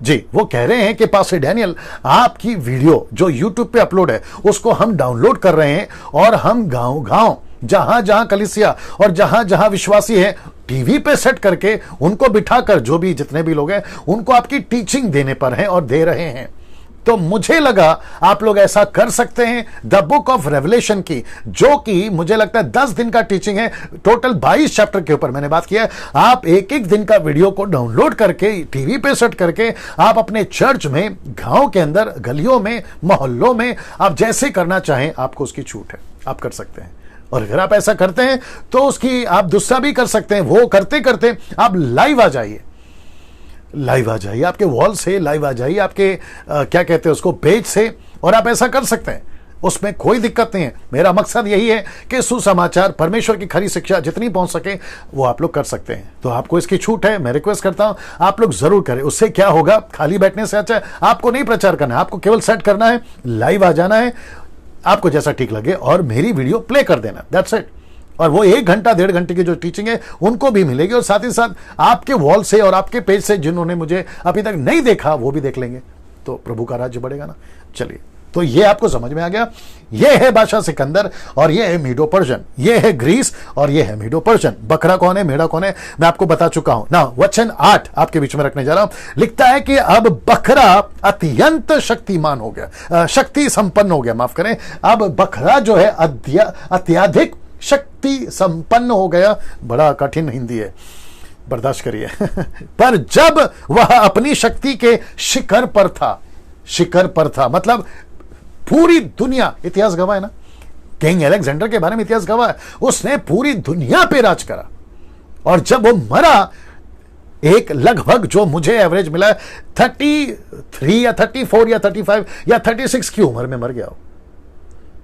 जी, वो कह रहे हैं कि पास्टर डैनियल, आपकी वीडियो जो YouTube पे अपलोड है उसको हम डाउनलोड कर रहे हैं, और हम गांव-गांव, जहां जहां कलीसिया और जहां जहां विश्वासी है, टीवी पे सेट करके उनको बिठाकर, जो भी जितने भी लोग हैं, उनको आपकी टीचिंग देने पर हैं और दे रहे हैं। तो मुझे लगा आप लोग ऐसा कर सकते हैं। द बुक ऑफ रेवलेशन की, जो कि मुझे लगता है 10 दिन का टीचिंग है, टोटल 22 चैप्टर के ऊपर मैंने बात किया है। आप एक एक दिन का वीडियो को डाउनलोड करके, टीवी पे सेट करके, आप अपने चर्च में, गांव के अंदर, गलियों में, मोहल्लों में, आप जैसे करना चाहें, आपको उसकी छूट है, आप कर सकते हैं। और अगर आप ऐसा करते हैं तो उसकी आप दूसरा भी कर सकते हैं। वो करते करते आप लाइव आ जाइए, लाइव आ जाइए, आपके वॉल से लाइव आ जाइए, आपके क्या कहते हैं उसको, पेज से, और आप ऐसा कर सकते हैं, उसमें कोई दिक्कत नहीं है। मेरा मकसद यही है कि सुसमाचार, परमेश्वर की खरी शिक्षा जितनी पहुंच सके वो आप लोग कर सकते हैं। तो आपको इसकी छूट है, मैं रिक्वेस्ट करता हूं आप लोग जरूर करें। उससे क्या होगा, खाली बैठने से अच्छा है, आपको नहीं प्रचार करना है, आपको केवल सेट करना है, लाइव आ जाना है, आपको जैसा ठीक लगे, और मेरी वीडियो प्ले कर देना, दैट्स इट। और वो 1 घंटा 1.5 घंटे की जो टीचिंग है उनको भी मिलेगी, और साथ ही साथ आपके वॉल से और आपके पेज से जिन्होंने मुझे अभी तक नहीं देखा वो भी देख लेंगे। तो प्रभु का राज्य बढ़ेगा ना। चलिए, तो ये आपको समझ में आ गया। ये है बादशाह सिकंदर, और ये है मीडो पर्शियन, ये है ग्रीस, और ये है मीडो पर्शियन। बकरा कौन है, मेढ़ा कौन है, मैं आपको बता चुका हूं ना। वचन 8 आपके बीच में रखने जा रहा हूं। लिखता है कि अब बकरा अत्यंत शक्तिमान हो गया, शक्ति संपन्न हो गया, माफ करें। अब बकरा जो है अत्याधिक शक्ति संपन्न हो गया। बड़ा कठिन हिंदी है, बर्दाश्त करिए। पर जब वह अपनी शक्ति के शिखर पर था, शिखर पर था मतलब पूरी दुनिया, इतिहास गवाह है ना, किंग अलेक्जेंडर के बारे में इतिहास गवाह है, उसने पूरी दुनिया पे राज करा। और जब वो मरा, एक लगभग जो मुझे एवरेज मिला 33 या 34 या 35 या 36 की उम्र में मर गया।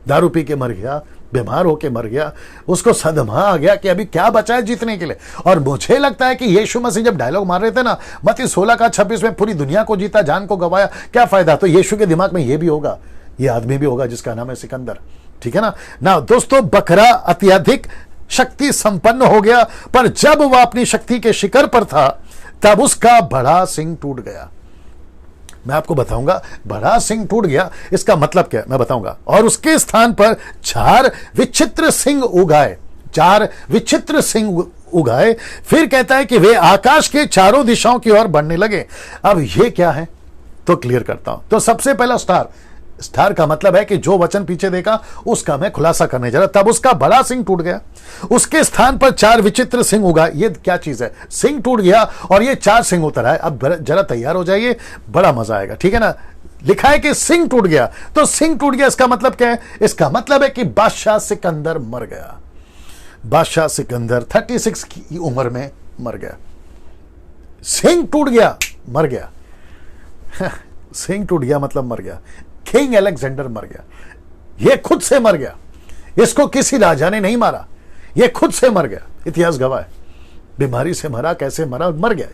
दारू पी के मर गया, बीमार होके मर गया, उसको सदमा आ गया कि अभी क्या बचा है जीतने के लिए। और मुझे लगता है कि यीशु मसीह जब डायलॉग मार रहे थे ना, मत्ती 16:26 में, पूरी दुनिया को जीता, जान को गवाया, क्या फायदा। तो यीशु के दिमाग में ये भी होगा, ये आदमी भी होगा जिसका नाम है सिकंदर, ठीक है ना। दोस्तों, बकरा अत्यधिक शक्ति संपन्न हो गया, पर जब वह अपनी शक्ति के शिखर पर था तब उसका बड़ा सिंह टूट गया। मैं आपको बताऊंगा बड़ा सिंह टूट गया इसका मतलब क्या है, मैं बताऊंगा। और उसके स्थान पर 4 विचित्र सिंह उगाए, 4 विचित्र सिंह उगाए। फिर कहता है कि वे आकाश के चारों दिशाओं की ओर बढ़ने लगे। अब ये क्या है तो क्लियर करता हूं। तो सबसे पहला स्टार, स्टार का मतलब है कि जो वचन पीछे देखा उसका मैं खुलासा करने जा रहा। तब उसका बड़ा सिंह टूट गया, उसके स्थान पर 4 विचित्र सिंह उगा। ये क्या चीज है, सिंह टूट गया और ये 4 सिंह उतर आए। अब जरा तैयार हो जाइए, बड़ा मजा आएगा, ठीक है ना। लिखा है कि सिंह टूट गया, तो सिंह टूट गया इसका मतलब क्या है, इसका मतलब है कि बादशाह सिकंदर मर गया। बादशाह सिकंदर 36 की उम्र में मर गया। सिंह टूट गया, मर गया। सिंह टूट गया मतलब मर गया। किंग अलेक्जेंडर मर गया, ये खुद से मर गया, इसको किसी राजा ने नहीं मारा, ये खुद से मर गया। इतिहास गवाह है, बीमारी से मरा, कैसे मरा, मर गया,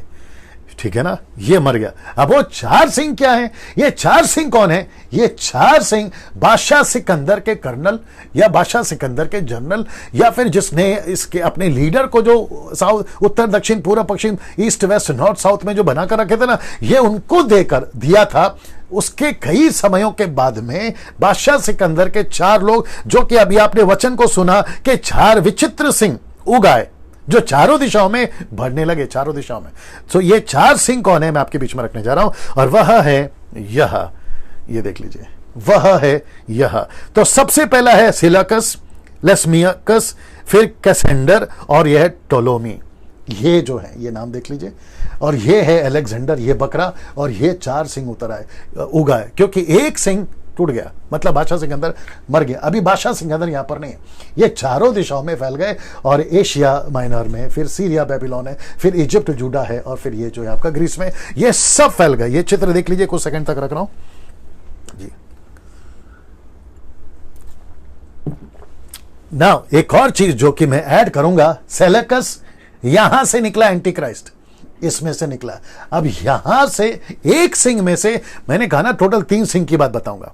ठीक है ना, ये मर गया। अब वो 4 सिंह क्या है, ये 4 सिंह कौन है, ये 4 सिंह बादशाह सिकंदर के कर्नल या बादशाह सिकंदर के जनरल, या फिर जिसने इसके अपने लीडर को जो साउथ, उत्तर दक्षिण पूर्व पश्चिम ईस्ट वेस्ट नॉर्थ साउथ में जो बनाकर रखे थे ना, ये उनको देकर दिया था। उसके कई समयों के बाद में बादशाह सिकंदर के 4 लोग, जो कि अभी आपने वचन को सुना कि 4 विचित्र सिंह उगाए जो चारों दिशाओं में बढ़ने लगे, चारों दिशाओं में। तो ये 4 सिंह कौन है मैं आपके बीच में रखने जा रहा हूं, और वह है यह, ये देख लीजिए, वह है यह। तो सबसे पहला है सिलाकस, लेस्मियकस, फिर कैसेंडर और यह टोलोमी। ये जो है ये नाम देख लीजिए, और ये है अलेक्जेंडर, ये बकरा, और ये 4 सिंह उतर आए, उगाए, क्योंकि एक सिंह टूट गया मतलब बादशाह सिकंदर मर गया। अभी बादशाह सिकंदर यहां पर नहीं है, ये चारों दिशाओं में फैल गए, और एशिया माइनर में, फिर सीरिया बेबीलोन है, फिर इजिप्ट जूडा है, और फिर ये जो है आपका ग्रीस में, ये सब फैल गए। ये चित्र देख लीजिए, कुछ सेकंड तक रख रहा हूं जी। नाउ एक और चीज जो कि मैं ऐड करूंगा, सेलेकस यहां से निकला एंटी क्राइस्ट, इसमें से निकला। अब यहां से एक सिंह में से मैंने कहा ना टोटल 3 सिंह की बात बताऊंगा।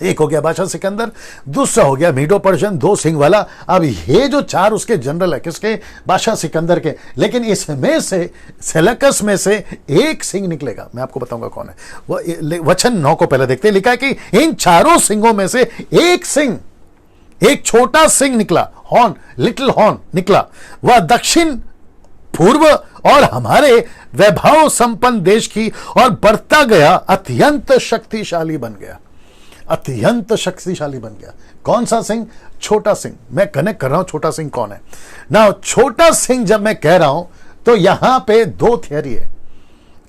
एक हो गया बादशाह सिकंदर, दूसरा हो गया मीडो पर्शियन 2 सिंह वाला। अब ये जो 4 उसके जनरल है, किसके, बादशाह सिकंदर के, लेकिन इसमें से सेलेकस में से एक सिंह निकलेगा, मैं आपको बताऊंगा कौन है वो। वचन 9 को पहले देखते हैं, लिखा है कि इन चारों सिंहों में से एक सिंह, एक छोटा सिंह निकला, हॉर्न, लिटिल हॉर्न निकला, वह दक्षिण पूर्व और हमारे वैभव संपन्न देश की और बढ़ता गया, अत्यंत शक्तिशाली बन गया, अत्यंत शक्तिशाली बन गया। कौन सा सिंह, छोटा सिंह। मैं कनेक्ट कर रहा हूं छोटा सिंह कौन है ना। छोटा सिंह जब मैं कह रहा हूं तो यहां पे 2 थियरी है।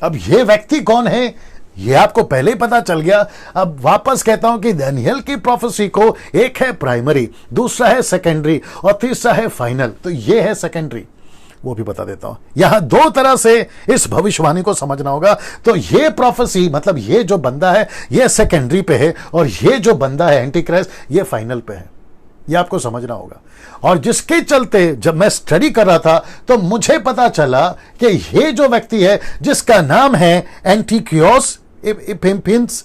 अब ये व्यक्ति कौन है ये आपको पहले ही पता चल गया। अब वापस कहता हूं कि दानियेल की प्रोफेसी को एक है प्राइमरी, दूसरा है सेकेंडरी, और तीसरा है फाइनल। तो ये है सेकेंडरी, वो भी बता देता हूं। यहां 2 तरह से इस भविष्यवाणी को समझना होगा। तो ये प्रोफेसी मतलब ये जो बंदा है ये सेकेंडरी पे है, और ये जो बंदा है एंटी क्राइस्ट ये फाइनल पे है, ये आपको समझना होगा। और जिसके चलते जब मैं स्टडी कर रहा था तो मुझे पता चला कि ये जो व्यक्ति है जिसका नाम है एंटीक्योस एपिम्फिन्स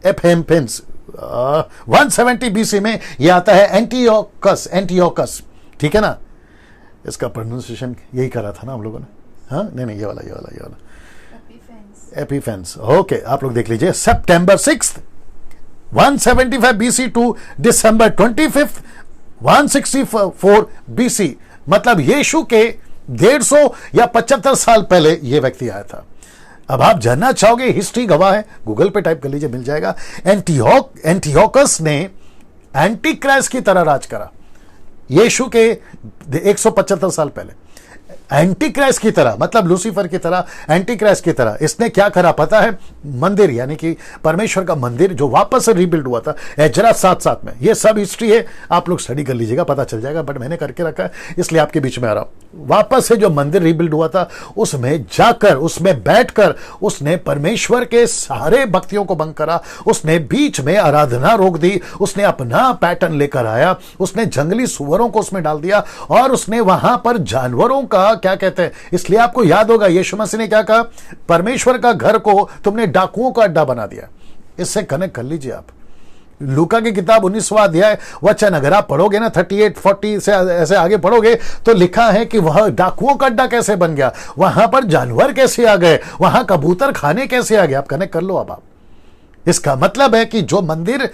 170 बीसी में यह आता है एंटियोकस, एंटियोकस, ठीक है ना। इसका प्रोनाउंसिएशन यही करा था ना हम लोगों ने, हाँ नहीं ये वाला एपिफेंस। ओके, आप लोग देख लीजिए, सितंबर 6 175 बीसी टू दिसंबर 25 164 बीसी, मतलब यीशु के 150 या 75 साल पहले यह व्यक्ति आया था। अब आप जानना चाहोगे, हिस्ट्री गवाह है, गूगल पे टाइप कर लीजिए मिल जाएगा। एंटियोकस ने एंटी क्राइस्ट की तरह राज करा यीशु के 175 साल पहले, एंटी क्राइस्ट की तरह, मतलब लूसीफर की तरह, एंटी क्राइस्ट की तरह। इसने क्या करा पता है, मंदिर यानी कि परमेश्वर का मंदिर जो वापस से रीबिल्ड हुआ था एजरा 7:7 में, ये सब हिस्ट्री है, आप लोग स्टडी कर लीजिएगा, पता चल जाएगा, बट मैंने करके रखा है इसलिए आपके बीच में आ रहा हूं। वापस से जो मंदिर रीबिल्ड हुआ था उसमें जाकर, उसमें बैठकर उसने परमेश्वर के सारे भक्तियों को भंग करा, उसने बीच में आराधना रोक दी, उसने अपना पैटर्न लेकर आया, उसने जंगली सुअरों को उसमें डाल दिया, और उसने वहां पर जानवरों का क्या कहते हैं, इसलिए आपको याद होगा यीशु मसीह ने क्या कहा, परमेश्वर का घर को तुमने डाकुओं का अड्डा बना दिया। इससे कनेक्ट कर लीजिए आप लूका की किताब 19वां अध्याय वचन अगर आप पढ़ोगे ना 38-40 से ऐसे आगे पढ़ोगे तो लिखा है कि वह डाकुओं का अड्डा कैसे बन गया, वहां पर जानवर कैसे आ गए, वहां कबूतर खाने कैसे आ गए। आप कनेक्ट कर लो। अब आप इसका मतलब है कि जो मंदिर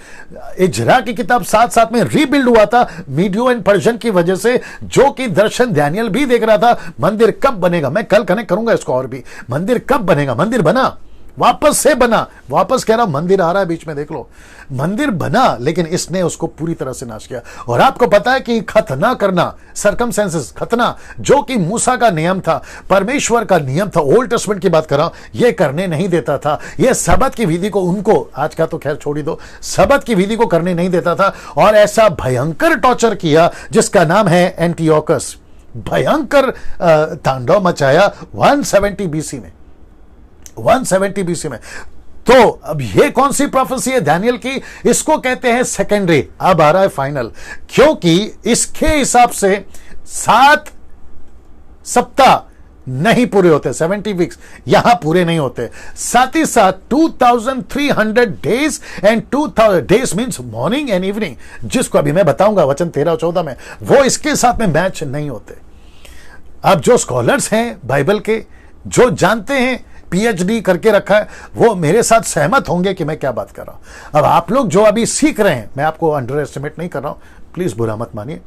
इजरा की किताब साथ साथ में रीबिल्ड हुआ था मीडियो एंड पर्शियन की वजह से, जो कि दर्शन दानियल भी देख रहा था, मंदिर कब बनेगा, मैं कल कनेक्ट करूंगा इसको और भी, मंदिर कब बनेगा, मंदिर बना, वापस से बना, वापस कह रहा हूं मंदिर आ रहा है बीच में, देख लो मंदिर बना, लेकिन इसने उसको पूरी तरह से नाश किया। और आपको पता है कि खतना करना, सर्कमसेंसेस, खतना, जो कि मूसा का नियम था, परमेश्वर का नियम था, ओल्ड टेस्टमेंट की बात कर रहा हूं, यह करने नहीं देता था। यह सबत की विधि को उनको, आज का तो खैर छोड़ ही दो, सबत की विधि को करने नहीं देता था। और ऐसा भयंकर टॉर्चर किया जिसका नाम है एंटियोकस, भयंकर तांडव मचाया 170 बीसी में, 170 बीसी में। तो अब ये कौन सी प्रोफेसी है दानियल की, इसको कहते हैं सेकेंडरी। अब आ रहा है फाइनल, क्योंकि इसके हिसाब से 7 सप्ताह नहीं पूरे होते, 70 वीक्स यहां पूरे नहीं होते। साथ ही साथ 2300 days and 2000 days means morning and evening, जिसको अभी मैं बताऊंगा वचन 13 और 14 में, वो इसके साथ में मैच नहीं होते। अब जो स्कॉलर्स हैं बाइबल के, जो जानते हैं, पीएचडी करके रखा है, वो मेरे साथ सहमत होंगे कि मैं क्या बात कर रहा हूं। अब आप लोग जो अभी सीख रहे हैं, मैं आपको अंडर एस्टिमेट नहीं कर रहा हूं, प्लीज बुरा मत मानिए,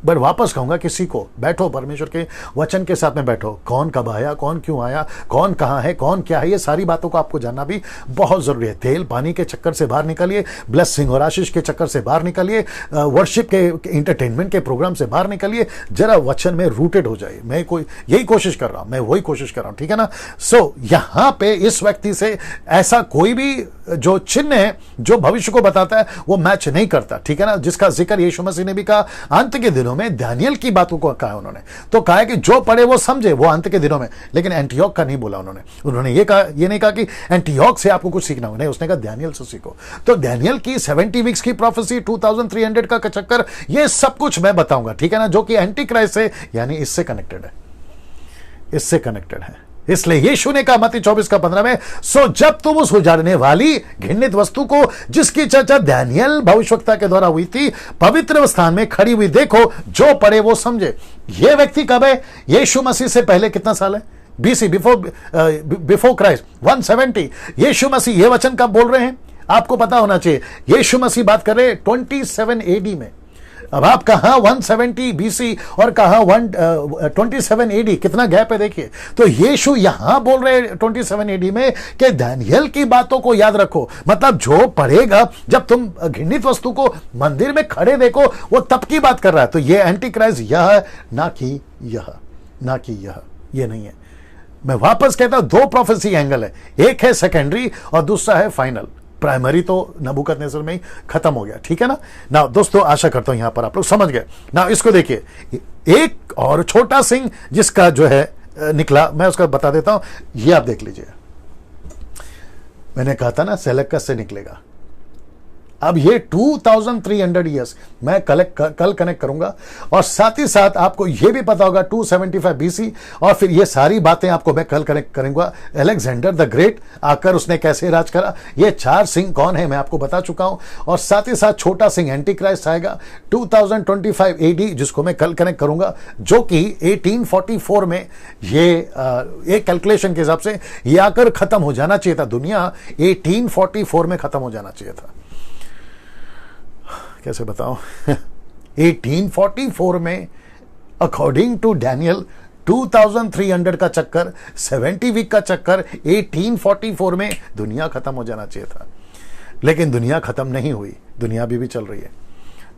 बट वापस कहूंगा किसी को, बैठो परमेश्वर के वचन के साथ में बैठो, कौन कब आया, कौन क्यों आया, कौन कहां है, कौन क्या है, ये सारी बातों को आपको जानना भी बहुत जरूरी है। तेल पानी के चक्कर से बाहर निकलिए, ब्लेसिंग और आशीष के चक्कर से बाहर निकलिए, वर्शिप के इंटरटेनमेंट के प्रोग्राम से बाहर निकलिए, जरा वचन में रूटेड हो जाइए। मैं कोई यही कोशिश कर रहा हूं, मैं वही कोशिश कर रहा हूं, ठीक है ना। सो यहां पे इस व्यक्ति से ऐसा कोई भी जो चिन्ह है जो भविष्य को बताता है वो मैच नहीं करता, ठीक है ना, जिसका जिक्र यीशु मसीह ने भी कहा अंत के दिनों में। दानियल की बातों को कहा उन्होंने, तो कहा है कि जो पढ़े वो समझे, वो अंत के दिनों में, लेकिन एंटियोक का नहीं बोला उन्होंने ये कहा, ये नहीं कहा कि एंटियोक से आपको कुछ सीखना हो, नहीं, उसने कहा दानियल से सीखो। तो दानियल की 70 वीक्स की प्रोफेसी, 2300 का चक्कर, ये सब कुछ मैं बताऊंगा, ठीक है ना, जो कि एंटी क्राइस्ट से यानी इससे कनेक्टेड है, इससे कनेक्टेड है। इसलिए यीशु ने कहा मत्ती 24:15 में, सो जब तुम उस उजाड़ने वाली घृणित वस्तु को जिसकी चर्चा दानियल भविष्यवक्ता के द्वारा हुई थी पवित्र स्थान में खड़ी हुई देखो, जो पढ़े वो समझे। यह व्यक्ति कब है? यीशु मसीह से पहले कितना साल है? BC, before Christ 170। यीशु मसीह ये वचन कब बोल रहे हैं आपको पता होना चाहिए। यीशु मसीह बात कर रहे 27 एडी में। अब आप कहां 170 बीसी और कहां 27 एडी, कितना गैप है देखिए। तो यीशु यहां बोल रहे 27 एडी में कि दानियल की बातों को याद रखो, मतलब जो पढ़ेगा, जब तुम घृणित वस्तु को मंदिर में खड़े देखो, वो तब की बात कर रहा है। तो ये एंटी क्राइस्ट यह है, ना कि यह, ना कि यह, ये नहीं है। मैं वापस कहता हूं, दो प्रोफेसी एंगल है, एक है सेकेंडरी और दूसरा है फाइनल। प्राइमरी तो नबूकदनेस्सर में ही खत्म हो गया, ठीक है ना। ना दोस्तों, आशा करता हूं यहां पर आप लोग समझ गए ना। इसको देखिए, एक और छोटा सिंह जिसका जो है निकला, मैं उसका बता देता हूं, ये आप देख लीजिए। मैंने कहा था ना सेलेकस से निकलेगा। अब ये 2300 ईयर्स मैं कल कनेक्ट करूंगा, और साथ ही साथ आपको ये भी पता होगा 275 बीसी, और फिर ये सारी बातें आपको मैं कल कनेक्ट करूंगा। अलेक्जेंडर द ग्रेट आकर उसने कैसे राज करा, ये 4 सिंह कौन है मैं आपको बता चुका हूं, और साथ ही साथ छोटा सिंह एंटी क्राइस्ट आएगा 2025 एडी, जिसको मैं कल कनेक्ट करूंगा, जो कि 1844 में ये एक कैलकुलेशन के हिसाब से ये आकर खत्म हो जाना चाहिए था। दुनिया 1844 में खत्म हो जाना चाहिए था। कैसे बताऊं 1844 में अकॉर्डिंग टू डैनियल 2300 का चक्कर, 70 वीक का चक्कर, 1844 में दुनिया खत्म हो जाना चाहिए था। लेकिन दुनिया खत्म नहीं हुई, दुनिया अभी भी चल रही है।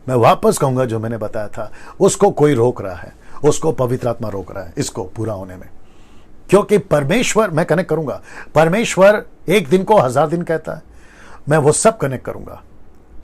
मैं वापस कहूंगा, जो मैंने बताया था उसको कोई रोक रहा है, उसको पवित्र आत्मा रोक रहा है इसको पूरा होने में। क्योंकि परमेश्वर, मैं कनेक्ट करूंगा, परमेश्वर एक दिन को 1000 दिन कहता है, मैं वो सब कनेक्ट करूंगा।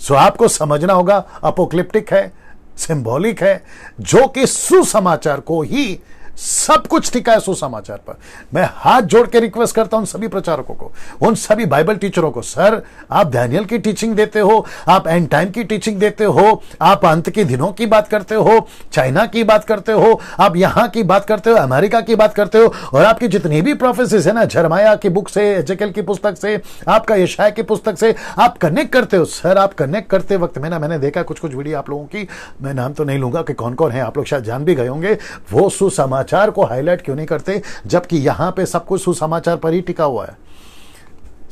सो आपको समझना होगा, अपोक्लिप्टिक है, सिंबॉलिक है, जो कि सुसमाचार को ही सब कुछ टिका है सुसमाचार पर। मैं हाथ जोड़ के रिक्वेस्ट करता हूं सभी प्रचारकों को, उन सभी बाइबल टीचरों को, सर आप दानियल की टीचिंग देते हो, आप एंड टाइम की टीचिंग देते हो, आप अंत के दिनों की बात करते हो, चाइना की बात करते हो, आप यहां की बात करते हो, अमेरिका की बात करते हो, और आपकी जितनी भी प्रोफेसीज है ना, झरमाया की बुक से, एजेकिएल की पुस्तक से, आपका यशाया की पुस्तक से आप कनेक्ट करते हो। सर आप कनेक्ट करते वक्त मैंने देखा कुछ वीडियो आप लोगों की, मैं नाम तो नहीं लूंगा कि कौन कौन है, आप लोग शायद जान भी गए होंगे, वो सुसमाचार को हाईलाइट क्यों नहीं करते, जबकि यहां पे सब कुछ सुसमाचार पर ही टिका हुआ है।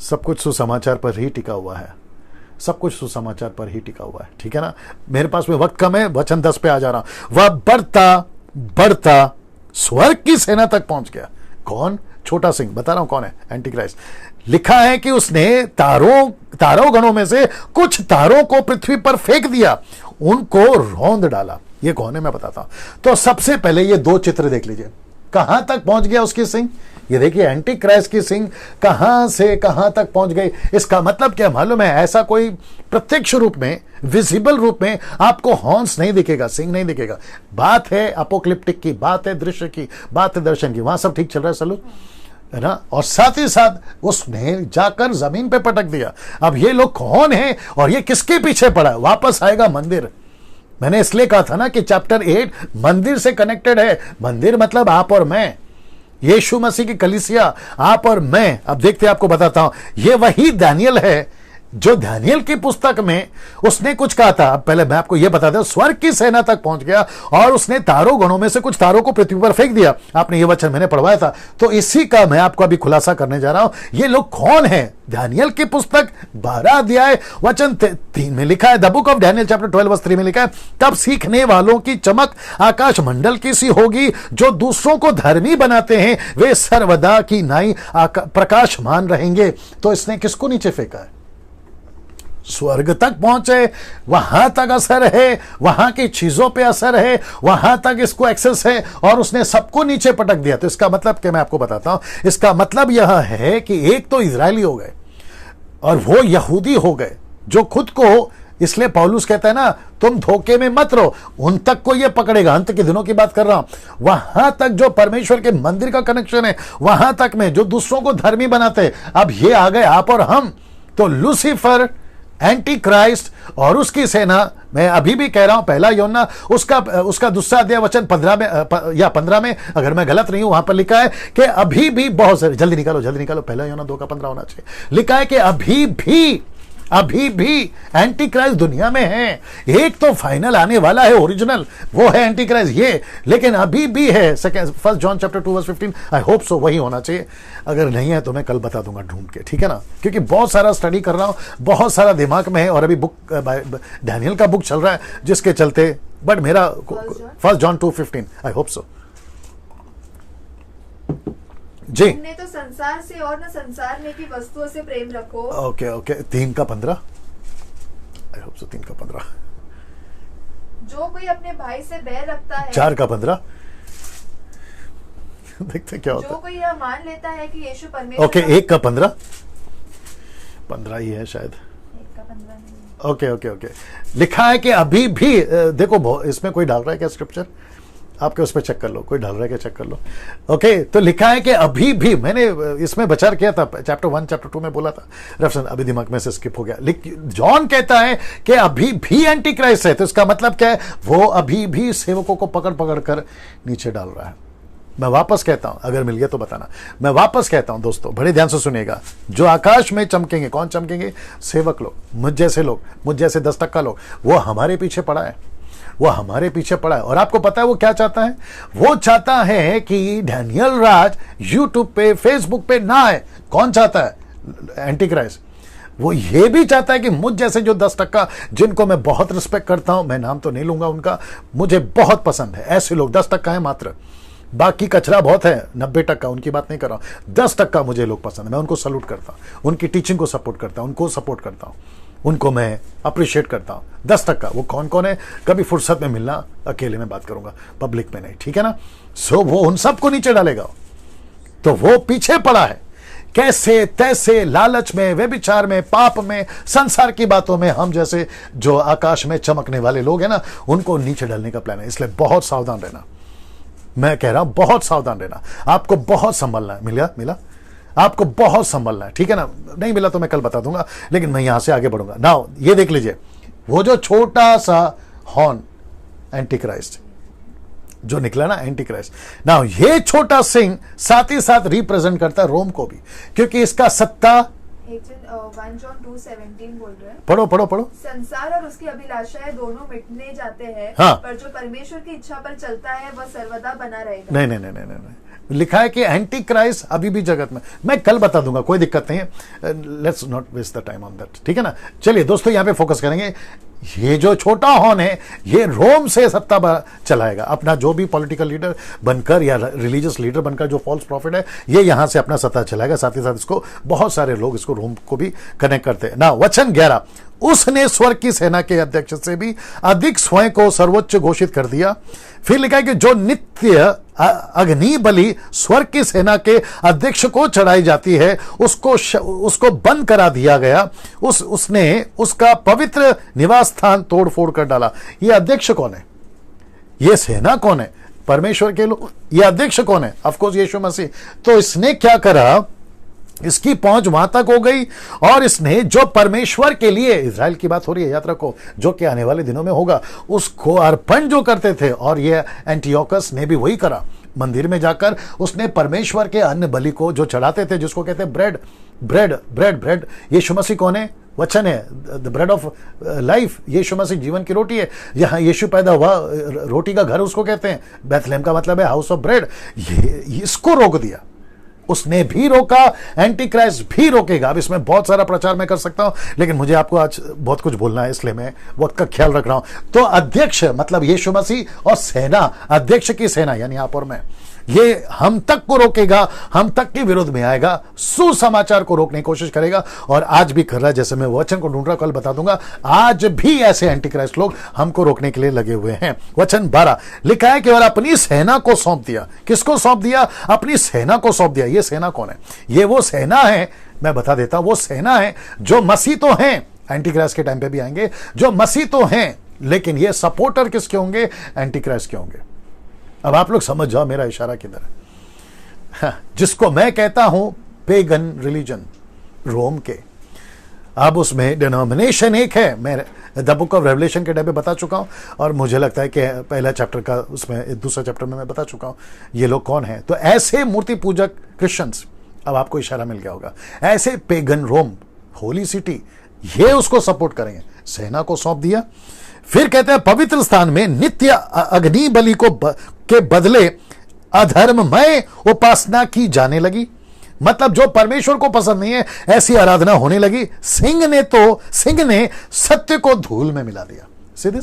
सब कुछ सुसमाचार पर ही टिका हुआ है, सब कुछ सुसमाचार पर ही टिका हुआ है। ठीक है ना, मेरे पास में वक्त कम है, वचन 10 पे आ जा रहा हूं। वह बढ़ता बढ़ता स्वर्ग की सेना तक पहुंच गया। कौन? छोटा सिंह, बता रहा हूं कौन है, एंटी क्राइस्ट। लिखा है कि उसने तारों गणों में से कुछ तारों को पृथ्वी पर फेंक दिया, उनको रौंद डाला। ये कौन है मैं बताता हूं। तो सबसे पहले ये दो चित्र देख लीजिए, कहां तक पहुंच गया उसकी सिंह। ये देखिए एंटी क्राइस्ट की सिंह कहां से कहां तक पहुंच गई। इसका मतलब क्या मालूम है, ऐसा कोई प्रत्यक्ष रूप में, विजिबल रूप में आपको हॉर्न्स नहीं दिखेगा, सिंह नहीं दिखेगा। बात है अपोक्लिप्टिक की, बात है दृश्य की, बात है दर्शन की। वहां सब ठीक चल रहा है सलू, है ना। और साथ ही साथ उसने जाकर जमीन पे पटक दिया। अब ये लोग कौन है और ये किसके पीछे पड़ा है? वापस आएगा मंदिर। मैंने इसलिए कहा था ना कि चैप्टर 8 मंदिर से कनेक्टेड है। मंदिर मतलब आप और मैं, यीशु मसीह की कलीसिया, आप और मैं। अब देखते हैं, आपको बताता हूं, ये वही दानियल है जो दानियल की पुस्तक में उसने कुछ कहा था। अब पहले मैं आपको यह बता दूं, स्वर्ग की सेना तक पहुंच गया और उसने तारों गणों में से कुछ तारों को पृथ्वी पर फेंक दिया। आपने यह वचन मैंने पढ़वाया था, तो इसी का मैं आपको अभी खुलासा करने जा रहा हूं। ये लोग कौन है? दानियल की पुस्तक 12 अध्याय वचन 3 में लिखा है, the book of Daniel chapter 12 verse 3 में लिखा है, तब सीखने वालों की चमक आकाश मंडल की सी होगी, जो दूसरों को धर्मी बनाते हैं वे सर्वदा की नाई प्रकाशमान रहेंगे। तो इसने किसको नीचे फेंका है? स्वर्ग तक पहुंचे, वहां तक असर है, वहां की चीजों पे असर है, वहां तक इसको एक्सेस है, और उसने सबको नीचे पटक दिया। तो इसका मतलब क्या, मैं आपको बताता हूं। इसका मतलब यह है कि एक तो इजरायली हो गए और वो यहूदी हो गए, जो खुद को, इसलिए पौलुस कहता है ना, तुम धोखे में मत रहो, उन तक को ये पकड़ेगा। अंत के दिनों की बात कर रहा हूं। वहां तक जो परमेश्वर के मंदिर का कनेक्शन है, वहां तक में जो दूसरों को धर्मी बनाते हैं। अब ये आ गए आप और हम। तो लूसीफर, एंटी क्राइस्ट और उसकी सेना, मैं अभी भी कह रहा हूं, पहला यूहन्ना उसका दूसरा अध्याय वचन 15 में, अगर मैं गलत नहीं हूं, वहां पर लिखा है कि अभी भी बहुत सारे, जल्दी निकालो, पहला यूहन्ना 2 का 15 होना चाहिए। लिखा है कि अभी भी एंटी क्राइस्ट दुनिया में है। एक तो फाइनल आने वाला है, ओरिजिनल, वो है एंटी क्राइस्ट ये, लेकिन अभी भी है। 1 John chapter 2 verse 15, I hope so वही होना चाहिए। अगर नहीं है तो मैं कल बता दूंगा ढूंढ के, ठीक है ना, क्योंकि बहुत सारा स्टडी कर रहा हूं, बहुत सारा दिमाग में है, और अभी बुक डैनियल का बुक चल रहा है, जिसके चलते, बट मेरा 1 जॉन 2:15, आई होप सो जी। तुमने तो संसार से और न संसार में की वस्तुओं से प्रेम रखो। ओके 3 का 15, आई होप सो 3 का 15। जो कोई अपने भाई से बैर रखता है, 4 का 15। देखते क्या होता है। जो कोई यह मान लेता है कि यीशु परमेश्वर, ओके 1 का 15 ही है शायद। 1 का 15 नहीं। ओके लिखा है कि अभी भी, देखो इसमें कोई डाल रहा है क्या स्क्रिप्चर? आपके उस पर चेक कर लो, कोई डाल रहा है क्या, चेक कर लो। ओके, तो लिखा है कि अभी भी, मैंने इसमें विचार किया था, चैप्टर 1 चैप्टर 2 में बोला था, रेफरेंस अभी दिमाग में से स्किप हो गया। जॉन कहता है कि अभी भी एंटी क्राइस्ट है। तो इसका मतलब क्या है? वो अभी भी सेवकों को पकड़ कर नीचे डाल रहा है। मैं वापस कहता हूं, अगर मिल गया तो बताना। मैं वापस कहता हूं दोस्तों, बड़े ध्यान से सुनिएगा। जो आकाश में चमकेंगे, कौन चमकेंगे? सेवक लोग, मुझ जैसे लोग, मुझ जैसे 10% लोग। वो हमारे पीछे पड़ा है, वो हमारे पीछे पड़ा है। और आपको पता है वो क्या चाहता है? वो चाहता है कि डैनियल राज यूट्यूब पे, फेसबुक पे ना आए। कौन चाहता है? Anti Christ. वो ये भी चाहता है कि मुझ जैसे जो 10%, जिनको मैं बहुत रिस्पेक्ट करता हूं, मैं नाम तो नहीं लूंगा उनका, मुझे बहुत पसंद है, ऐसे लोग 10% है मात्र, बाकी कचरा बहुत है, 90%, उनकी बात नहीं कर रहा हूं। 10% मुझे लोग पसंद है, मैं उनको सल्यूट करता हूं, उनकी टीचिंग को सपोर्ट करता हूं, उनको सपोर्ट करता हूं, उनको मैं अप्रिशिएट करता हूं। 10% वो कौन कौन है? कभी फुर्सत में मिलना, अकेले में बात करूंगा, पब्लिक में नहीं, ठीक है ना। सो वो उन सबको नीचे डालेगा। तो वो पीछे पड़ा है, कैसे तैसे लालच में, व्यभिचार में, पाप में, संसार की बातों में। हम जैसे जो आकाश में चमकने वाले लोग हैं ना, उनको नीचे डालने का प्लान है। इसलिए बहुत सावधान रहना, मैं कह रहा हूं बहुत सावधान रहना, आपको बहुत संभलना है। मिला आपको बहुत संभलना है, ठीक है ना। नहीं मिला तो मैं कल बता दूंगा, लेकिन मैं यहां से आगे बढ़ूंगा। नाउ ये देख लीजिए, वो जो छोटा सा हॉर्न, एंटी क्राइस्ट जो निकला ना, एंटी क्राइस्ट। नाउ ये छोटा सिंह साथ ही साथ रिप्रेजेंट करता है रोम को भी, क्योंकि इसका सत्ता 1 जॉन 2:17 बोल रहे हैं। पढ़ो। संसार और उसकी अभिलाषाएं दोनों मिटने जाते हैं, हाँ। पर जो परमेश्वर की इच्छा पर चलता है वह सर्वदा बना रहेगा। नहीं, लिखा है कि एंटी क्राइस्ट अभी भी जगत में। मैं कल बता दूंगा, कोई दिक्कत नहीं है। Let's not waste the time on that, ठीक है ना। चलिए दोस्तों, यहां पे फोकस करेंगे। ये जो छोटा हॉर्न है, ये रोम से सत्ता चलाएगा। अपना जो भी पॉलिटिकल लीडर बनकर या रिलीजियस लीडर बनकर जो फॉल्स प्रॉफिट है, ये यहां से अपना सत्ता चलाएगा। साथ ही साथ इसको बहुत सारे लोग इसको रोम को भी कनेक्ट करते हैं ना। वचन 11, उसने स्वर्ग की सेना के अध्यक्ष से भी अधिक स्वयं को सर्वोच्च घोषित कर दिया। फिर लिखा है कि जो नित्य अग्नि बलि स्वर्ग की सेना के अध्यक्ष को चढ़ाई जाती है, उसको बंद करा दिया गया। उसने उसका पवित्र निवास स्थान तोड़ फोड़ कर डाला। ये अध्यक्ष कौन है? ये सेना कौन है? परमेश्वर के लोग। ये अध्यक्ष कौन है? ऑफ कोर्स यीशु मसीह। तो इसने क्या करा, इसकी पहुंच वहां तक हो गई, और इसने जो परमेश्वर के लिए, इजराइल की बात हो रही है, याद रखो, जो कि आने वाले दिनों में होगा, उसको अर्पण जो करते थे, और ये एंटियोकस ने भी वही करा। मंदिर में जाकर उसने परमेश्वर के अन्न बलि को जो चढ़ाते थे, जिसको कहते हैं ब्रेड। यीशु मसीह कौन है? वचन है, द ब्रेड ऑफ लाइफ। यीशु मसीह जीवन की रोटी है। यहां यीशु पैदा हुआ, रोटी का घर उसको कहते हैं। बैथलेहम का मतलब है हाउस ऑफ ब्रेड। इसको रोक दिया, उसने भी रोका, एंटी क्राइस्ट भी रोकेगा। अब इसमें बहुत सारा प्रचार मैं कर सकता हूं, लेकिन मुझे आपको आज बहुत कुछ बोलना है, इसलिए मैं वक्त का ख्याल रख रहा हूं। तो अध्यक्ष मतलब यीशु मसीह, और सेना, अध्यक्ष की सेना यानी आप और मैं, ये हम तक को रोकेगा, हम तक के विरोध में आएगा, सुसमाचार को रोकने की कोशिश करेगा, और आज भी कर रहा है। जैसे मैं वचन को ढूंढ रहा, कल बता दूंगा। आज भी ऐसे एंटी क्राइस्ट लोग हमको रोकने के लिए लगे हुए हैं। वचन 12 लिखा है कि और अपनी सेना को सौंप दिया। किसको सौंप दिया? अपनी सेना को सौंप दिया। ये सेना कौन है? ये वो सेना है, मैं बता देता हूं, वो सेना है जो मसीह तो हैं, एंटी क्राइस्ट के टाइम पे भी आएंगे, जो मसीह तो हैं, लेकिन ये सपोर्टर किसके होंगे? एंटी क्राइस्ट के होंगे। अब आप लोग समझ जाओ मेरा इशारा किधर है। जिसको मैं कहता हूं पेगन रिलीजन, रोम के। अब उसमें डिनोमिनेशन एक है, मैं द बुक ऑफ रेवलेशन के टाइम पे बता चुका हूं, और मुझे लगता है कि पहला चैप्टर का, उसमें दूसरा चैप्टर में मैं बता चुका हूं ये लोग कौन है। तो ऐसे मूर्ति पूजक क्रिश्चियंस, अब आपको इशारा मिल गया होगा, ऐसे पेगन रोम, होली सिटी, ये उसको सपोर्ट करेंगे। सेना को सौंप दिया। फिर कहते हैं पवित्र स्थान में नित्य अग्नि बलि के बदले अधर्ममय उपासना की जाने लगी। मतलब जो परमेश्वर को पसंद नहीं है, ऐसी आराधना होने लगी। सिंह ने सत्य को धूल में मिला दिया। सीधे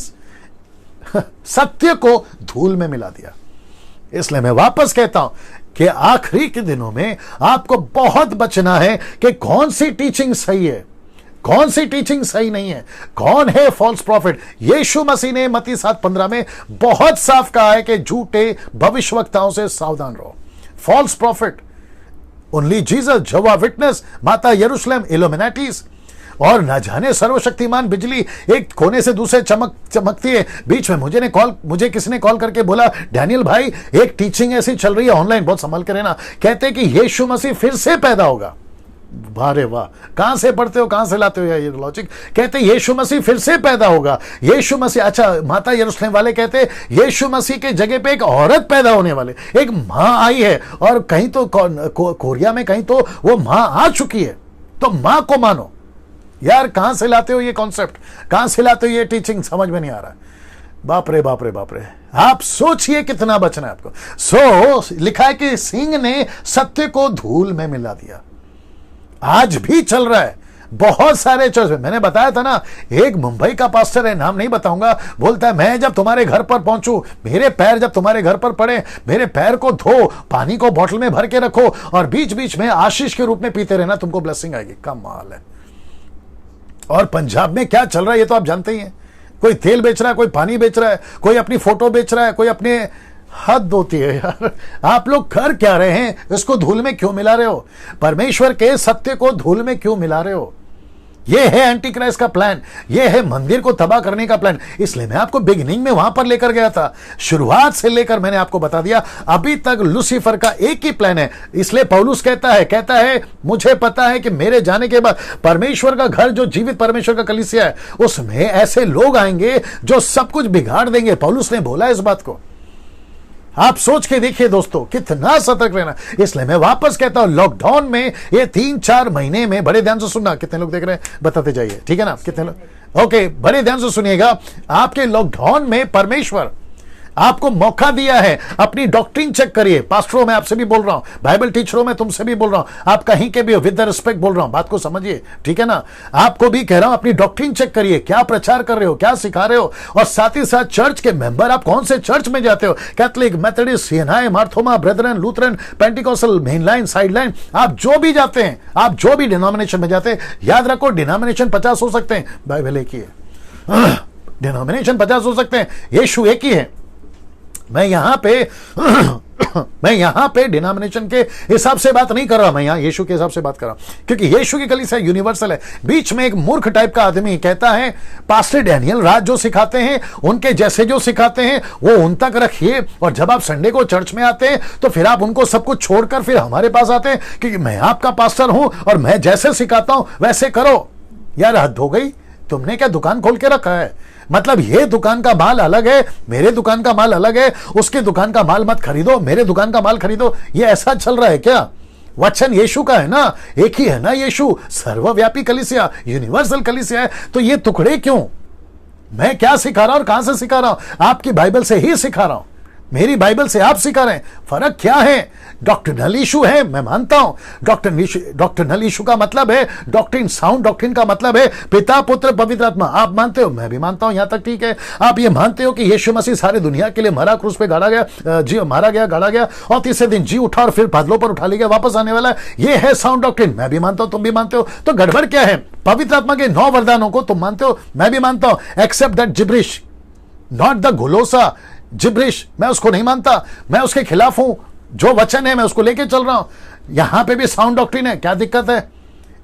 सत्य को धूल में मिला दिया। इसलिए मैं वापस कहता हूं कि आखिरी के दिनों में आपको बहुत बचना है कि कौन सी टीचिंग सही है, कौन सी टीचिंग सही नहीं है, कौन है फॉल्स प्रॉफिट। यीशु मसीह ने मत्ती 7:15 में बहुत साफ कहा है कि झूठे भविष्यवक्ताओं से सावधान रहो। False prophet, only Jesus, Jehovah witness, माता यरूशलेम, इल्यूमिनाटीज, और न जाने सर्वशक्तिमान बिजली एक कोने से दूसरे चमकती है। बीच में मुझे किसी ने कॉल करके बोला, डैनियल भाई एक टीचिंग ऐसी चल रही है ऑनलाइन, बहुत संभल के रहना, कहते हैं कि यीशु मसीह फिर से पैदा होगा। वाह, कहां से पढ़ते हो, कहां से लाते हो ये लॉजिक? कहते यीशु मसीह फिर से पैदा होगा। यीशु मसीह, अच्छा, माता यरूशलेम वाले कहते यीशु मसीह के जगह पे एक औरत पैदा होने वाले, एक मां आई है, और कहीं तो कोरिया में कहीं तो वो मां आ चुकी है, तो मां को मानो। यार कहां से लाते हो ये कॉन्सेप्ट, कहां से लाते हो ये टीचिंग, समझ में नहीं आ रहा। बाप रे, आप सोचिए कितना बचना है आपको। लिखा है कि सिंह ने सत्य को धूल में मिला दिया। आज भी चल रहा है बहुत सारे चर्च में। मैंने बताया था ना, एक मुंबई का पास्टर है, नाम नहीं बताऊंगा, बोलता है मैं जब तुम्हारे घर पर पहुंचूं, मेरे पैर जब तुम्हारे घर पर पड़े, मेरे पैर को धो, पानी को बोतल में भर के रखो, और बीच बीच में आशीष के रूप में पीते रहना, तुमको ब्लेसिंग आएगी। कमाल है। और पंजाब में क्या चल रहा है ये तो आप जानते ही हैं। कोई तेल बेच रहा है, कोई पानी बेच रहा है, कोई अपनी फोटो बेच रहा है, कोई अपने, हद होती है यार। आप लोग कर क्या रहे हैं? इसको धूल में क्यों मिला रहे हो? परमेश्वर के सत्य को धूल में क्यों मिला रहे हो? ये है एंटी क्राइस्ट का प्लान, ये है मंदिर को तबाह करने का प्लान। इसलिए मैं आपको बिगिनिंग में वहां पर लेकर गया था, शुरुआत से लेकर मैंने आपको बता दिया अभी तक लूसीफर का एक ही प्लान है। इसलिए पौलुस कहता है मुझे पता है कि मेरे जाने के बाद परमेश्वर का घर, जो जीवित परमेश्वर का कलीसिया है, उसमें ऐसे लोग आएंगे जो सब कुछ बिगाड़ देंगे। पौलुस ने बोला इस बात को। आप सोच के देखिए दोस्तों, कितना सतर्क रहना। इसलिए मैं वापस कहता हूं, लॉकडाउन में ये 3-4 महीने में, बड़े ध्यान से सुनना, कितने लोग देख रहे हैं बताते जाइए, ठीक है ना, कितने लोग, ओके, बड़े ध्यान से सुनिएगा। आपके लॉकडाउन में परमेश्वर आपको मौका दिया है, अपनी डॉक्ट्रिन चेक करिए। पास्टरों में आपसे भी बोल रहा हूं, बाइबल टीचरों में तुमसे भी बोल रहा हूं, आप कहीं के भी हो, विद द रिस्पेक्ट बोल रहा हूं, बात को समझिए, ठीक है ना। आपको भी कह रहा हूं, अपनी डॉक्ट्रिन चेक करिए, क्या प्रचार कर रहे हो, क्या सिखा रहे हो, और साथ ही साथ चर्च के मेंबर, आप कौन से चर्च में जाते हो, Catholic, Methodist, CNI, Marthoma, brethren, Lutheran, Pentecostal, main line, side line, आप जो भी जाते हैं, आप जो भी डिनोमिनेशन में जाते हैं, याद रखो डिनोमिनेशन 50 हो सकते हैं, बाइबल एक ही है, डिनोमिनेशन 50 हो सकते हैं, यीशु एक ही है। मैं यहां पे डिनोमिनेशन के हिसाब से बात नहीं कर रहा, मैं यहां यीशु के हिसाब से बात कर रहा हूं, क्योंकि यीशु की कलीसिया यूनिवर्सल है। बीच में एक मूर्ख टाइप का आदमी कहता है, पास्टर डैनियल राज जो सिखाते हैं, उनके जैसे जो सिखाते हैं वो उन तक रखिए, और जब आप संडे को चर्च में आते हैं तो फिर आप उनको सब कुछ छोड़कर फिर हमारे पास आते हैं, क्योंकि मैं आपका पास्टर हूं और मैं जैसे सिखाता हूं वैसे करो। यार हद हो गई, तुमने क्या दुकान खोल के रखा है? मतलब ये दुकान का माल अलग है, मेरे दुकान का माल अलग है, उसके दुकान का माल मत खरीदो, मेरे दुकान का माल खरीदो, ये ऐसा चल रहा है क्या? वचन यीशु का है ना, एक ही है ना यीशु, सर्वव्यापी कलीसिया, यूनिवर्सल कलीसिया है, तो ये टुकड़े क्यों? मैं क्या सिखा रहा हूं और कहां से सिखा रहा हूं? आपकी बाइबल से ही सिखा रहा हूं, मेरी बाइबल से आप सिखा रहे हैं। फर्क क्या है? डॉक्ट्रिनल इशू है, मैं मानता हूं। डॉक्ट्रिनल इशू का मतलब है डॉक्ट्रिन, साउंड डॉक्ट्रिन का मतलब है पिता, पुत्र, पवित्र आत्मा। आप मानते हो, मैं भी मानता हूं, यहां तक ठीक है। आप ये मानते हो कि यीशु मसीह सारी दुनिया के लिए मरा, क्रूस पे गाड़ा गया, मारा गया, गाड़ा गया, और तीसरे दिन जी उठा और फिर बादलों पर उठा लिया गया, वापस आने वाला है। ये है साउंड डॉक्ट्रिन, मैं भी मानता हूं, तुम भी मानते हो। तो गड़बड़ क्या है? पवित्र आत्मा के 9 वरदानों को तुम मानते हो, मैं भी मानता हूं, except that gibberish, not the घुलोसा जिब्रिश, मैं उसको नहीं मानता, मैं उसके खिलाफ हूं। जो वचन है मैं उसको लेके चल रहा हूं। यहां पे भी साउंड डॉक्ट्रिन है, क्या दिक्कत है?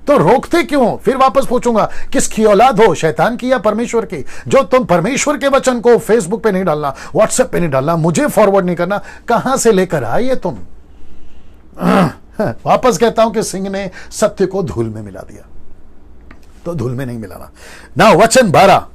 तो रोकते क्यों? फिर वापस पूछूंगा, किसकी औलाद हो, शैतान की या परमेश्वर की? जो तुम परमेश्वर के वचन को फेसबुक पे नहीं डालना, व्हाट्सएप पे नहीं डालना, मुझे फॉरवर्ड नहीं करना, कहां से लेकर आए तुम? वापस कहता हूं कि सिंह ने सत्य को धूल में मिला दिया, तो धूल में नहीं मिलाना ना। वचन 12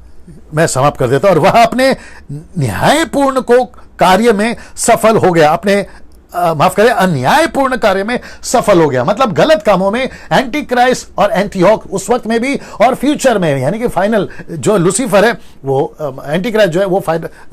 मैं समाप्त कर देता हूं। और वह अपने न्यायपूर्ण को कार्य में सफल हो गया, अपने माफ करें, अन्यायपूर्ण कार्य में सफल हो गया। मतलब गलत कामों में एंटी क्राइस्ट और एंटीओक उस वक्त में भी और फ्यूचर में, यानी कि फाइनल जो लूसीफर है वो एंटी क्राइस्ट जो है वो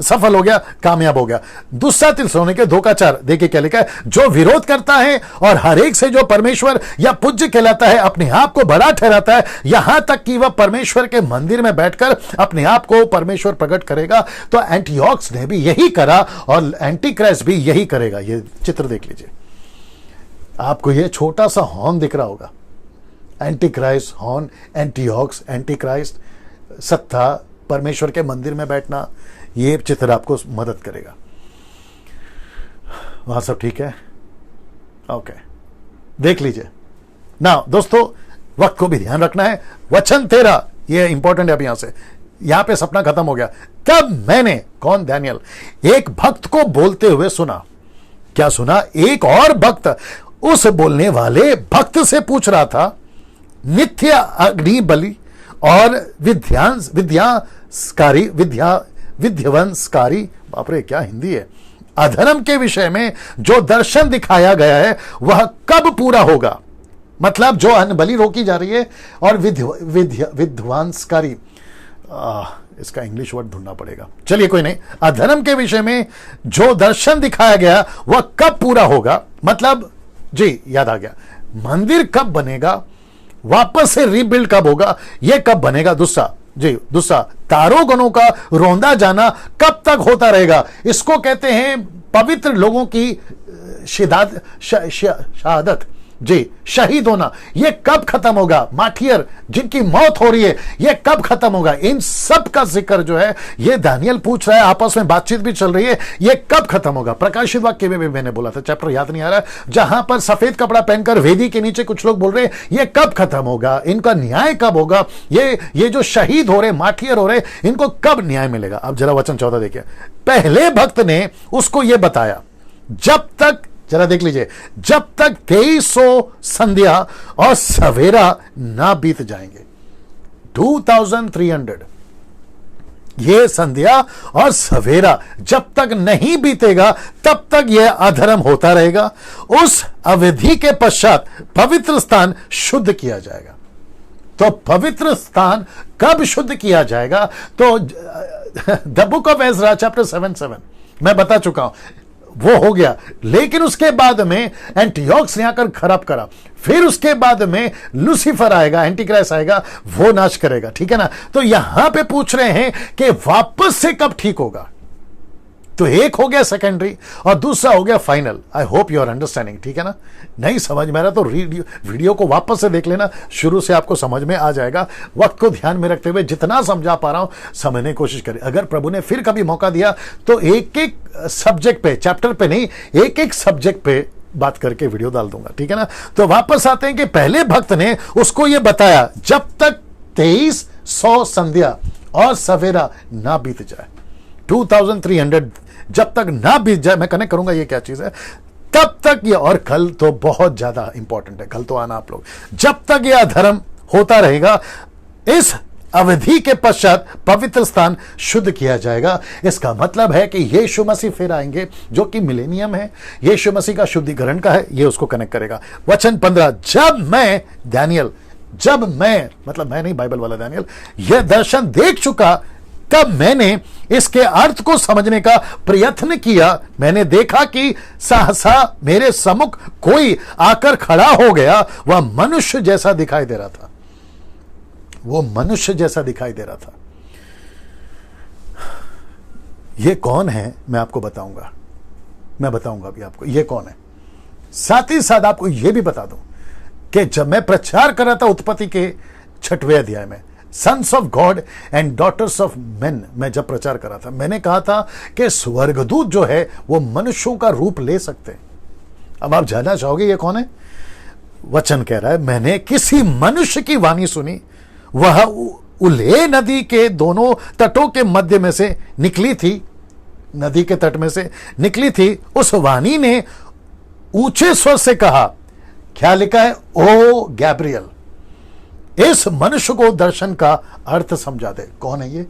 सफल हो गया, कामयाब हो गया। दूसरा थिस्सलुनीके 2:4 देखिए क्या लिखा है, जो विरोध करता है और हर एक से जो परमेश्वर या पूज्य कहलाता है अपने आप को बड़ा ठहराता है, यहां तक कि वह परमेश्वर के मंदिर में बैठकर अपने आप को परमेश्वर प्रकट करेगा। तो एंटीओक्स ने भी यही करा और एंटी क्राइस्ट भी यही करेगा। ये चित्र देख लीजिए, आपको ये छोटा सा हॉर्न दिख रहा होगा, anti Christ horn, Antiochus, anti Christ, सत्ता, परमेश्वर के मंदिर में बैठना, ये चित्र आपको मदद करेगा। वहां सब ठीक है? ओके, देख लीजिए ना दोस्तों, वक्त को भी ध्यान रखना है। वचन 13 ये इंपॉर्टेंट है। अब यहां से, यहां पे सपना खत्म हो गया। तब मैंने, कौन? डैनियल, एक भक्त को बोलते हुए सुना। क्या सुना? एक और भक्त उस बोलने वाले भक्त से पूछ रहा था, नित्य अग्नि बलि और विध्यवंसकारी, बाप रे क्या हिंदी है, अधर्म के विषय में जो दर्शन दिखाया गया है वह कब पूरा होगा? मतलब जो अन्न बलि रोकी जा रही है और विध्वंसकारी, इसका इंग्लिश वर्ड ढूंढना पड़ेगा, चलिए कोई नहीं। अधर्म के विषय में जो दर्शन दिखाया गया वह कब पूरा होगा? मतलब जी याद आ गया, मंदिर कब बनेगा, वापस से रीबिल्ड कब होगा, यह कब बनेगा? दूसरा तारों गणों का रौंदा जाना कब तक होता रहेगा? इसको कहते हैं पवित्र लोगों की शहादत, जी, शहीद होना ये कब खत्म होगा, मार्टियर जिनकी मौत हो रही है ये कब खत्म होगा, इन सब का जिक्र जो है ये दानियल पूछ रहा है, आपस में बातचीत भी चल रही है, ये कब खत्म होगा। प्रकाशित वाक्य में भी मैंने बोला था, चैप्टर याद नहीं आ रहा, जहां पर सफेद कपड़ा पहनकर वेदी के नीचे कुछ लोग बोल रहे हैं ये कब खत्म होगा, इनका न्याय कब होगा, ये जो शहीद हो रहे, मार्टियर हो रहे, इनको कब न्याय मिलेगा। अब जरा वचन 14 देखिए, पहले भक्त ने उसको यह बताया, जब तक, जरा देख लीजिए, जब तक 2300 संध्या और सवेरा ना बीत जाएंगे, 2300 ये संध्या और सवेरा जब तक नहीं बीतेगा तब तक यह अधर्म होता रहेगा। उस अवधि के पश्चात पवित्र स्थान शुद्ध किया जाएगा। तो पवित्र स्थान कब शुद्ध किया जाएगा, तो the book of Ezra chapter 7 मैं बता चुका हूं, वो हो गया। लेकिन उसके बाद में एंटियोक्स ने आकर खराब करा, फिर उसके बाद में लूसीफर आएगा, एंटीक्राइस्ट आएगा, वो नाश करेगा, ठीक है ना। तो यहां पे पूछ रहे हैं कि वापस से कब ठीक होगा। तो एक हो गया सेकेंडरी और दूसरा हो गया final. I hope you are understanding, ठीक है ना। नहीं समझ में आ रहा तो वीडियो को वापस से देख लेना, शुरू से आपको समझ में आ जाएगा। वक्त को ध्यान में रखते हुए जितना समझा पा रहा हूं समझने की कोशिश करें। अगर प्रभु ने फिर कभी मौका दिया तो एक एक सब्जेक्ट पे, चैप्टर पे नहीं, एक एक सब्जेक्ट पे बात करके वीडियो डाल दूंगा, ठीक है ना। तो वापस आते हैं कि पहले भक्त ने उसको यह बताया, जब तक 2300 संध्या और सवेरा ना बीत जाए, 2300 जब तक ना बीत जाए, मैं कनेक्ट करूंगा ये क्या चीज है, तब तक ये, और कल तो बहुत ज्यादा इंपॉर्टेंट है, कल तो आना आप लोग, जब तक यह अधर्म होता रहेगा, इस अवधि के पश्चात पवित्र स्थान शुद्ध किया जाएगा। इसका मतलब है कि यीशु मसीह फिर आएंगे, जो कि मिलेनियम है, यीशु मसीह का शुद्धिकरण का है, ये उसको कनेक्ट करेगा। वचन 15, जब मैं दानियल, जब मैं मतलब मैं नहीं, बाइबल वाला दानियल, यह दर्शन देख चुका, तब मैंने इसके अर्थ को समझने का प्रयत्न किया। मैंने देखा कि सहसा मेरे सम्मुख कोई आकर खड़ा हो गया, वह मनुष्य जैसा दिखाई दे रहा था, वो मनुष्य जैसा दिखाई दे रहा था। ये कौन है मैं आपको बताऊंगा, मैं बताऊंगा अभी आपको ये कौन है। साथ ही साथ आपको यह भी बता दूं कि जब मैं प्रचार कर रहा था उत्पत्ति के 6वें अध्याय में, sons of God and daughters of men, मैं जब प्रचार कर रहा था, मैंने कहा था कि स्वर्गदूत जो है वो मनुष्यों का रूप ले सकते हैं। अब आप जानना चाहोगे ये कौन है। वचन कह रहा है, मैंने किसी मनुष्य की वाणी सुनी, वह उल्हे नदी के दोनों तटों के मध्य में से निकली थी, नदी के तट में से निकली थी। उस वाणी ने ऊंचे स्वर से कहा, क्या लिखा है, ओ गैब्रियल, इस मनुष्य को दर्शन का अर्थ समझा दे। कौन है ये,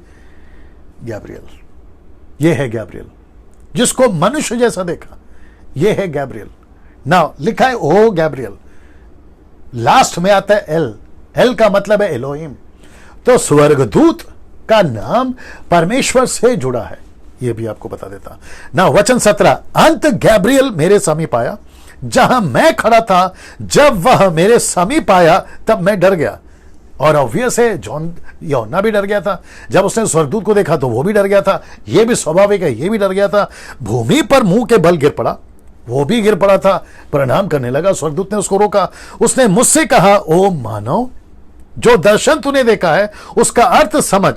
गैब्रियल, ये है गैब्रियल, जिसको मनुष्य जैसा देखा, ये है गैब्रियल। नाउ लिखा है ओ गैब्रियल, लास्ट में आता है एल, एल का मतलब है एलोहिम। तो स्वर्गदूत का नाम परमेश्वर से जुड़ा है, यह भी आपको बता देता ना। वचन 17, अंत गैब्रियल मेरे समीप आया, जहां मैं खड़ा था। जब वह मेरे समीप आया तब मैं डर गया। और ऑब्वियस है, जॉन यूहन्ना भी डर गया था, जब उसने स्वर्गदूत को देखा तो वो भी डर गया था, ये भी स्वाभाविक है, ये भी डर गया था। भूमि पर मुंह के बल गिर पड़ा, वो भी गिर पड़ा था, प्रणाम करने लगा। स्वर्गदूत ने उसको रोका, उसने मुझसे कहा, ओ मानव, जो दर्शन तूने देखा है उसका अर्थ समझ।